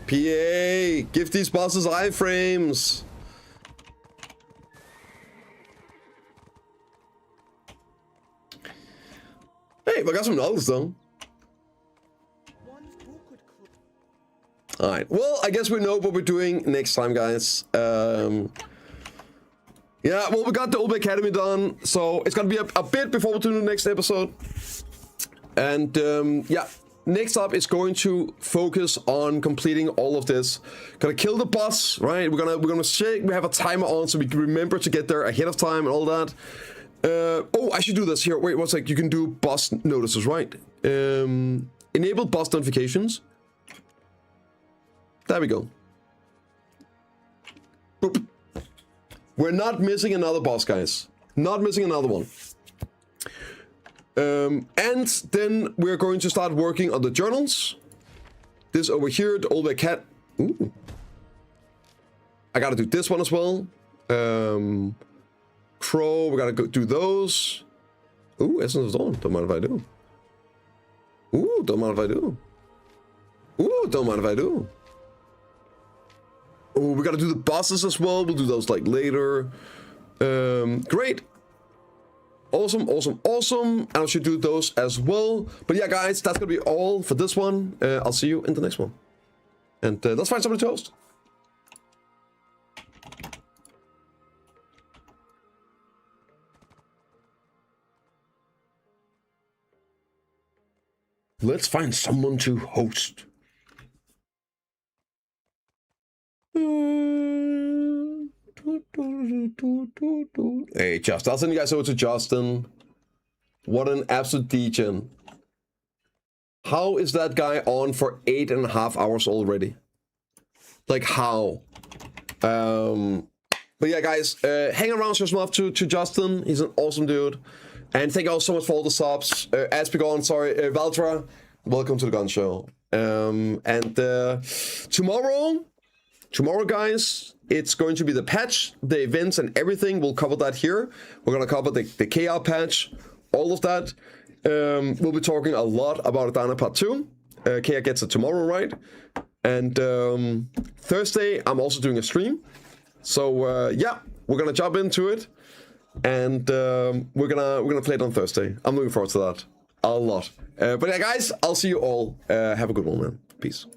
PA, give these bosses iframes. Hey, I got some knowledge though. Alright, well, I guess we know what we're doing next time, guys. Yeah, well, we got the Old Academy done, so it's gonna be a bit before we do the next episode. And yeah, next up is going to focus on completing all of this. Gonna kill the boss, right? We're gonna shake. We have a timer on so we can remember to get there ahead of time and all that. Oh, I should do this here. Wait, one sec. You can do boss notices, right? Enable boss notifications. There we go. Boop. We're not missing another boss, guys. Not missing another one. And then we're going to start working on the journals. This over here, the Old Cat. Ooh. I gotta do this one as well. Crow, we gotta go do those. Ooh, Essence of Dawn. Don't mind if I do. Ooh, don't mind if I do. Ooh, don't mind if I do. Oh, we gotta do the bosses as well. We'll do those like later. Great. Awesome. And I should do those as well. But yeah, guys, that's gonna be all for this one. I'll see you in the next one. And let's find somebody to host. Let's find someone to host. Hey, Justin. I'll send you guys over to Justin. What an absolute degen. How is that guy on for 8.5 hours already? Like, how? But yeah, guys, hang around so much to Justin. He's an awesome dude. And thank you all so much for all the subs. Aspegon, sorry, Valtra, welcome to the Gun Show. And tomorrow, guys, it's going to be the patch, the events, and everything. We'll cover that here. We're going to cover the KR patch, all of that. We'll be talking a lot about Dana Part 2. KR gets it tomorrow, right? And Thursday, I'm also doing a stream. So, yeah, we're going to jump into it. And we're gonna play it on Thursday. I'm looking forward to that a lot. But yeah, guys, I'll see you all. Have a good one, man. Peace.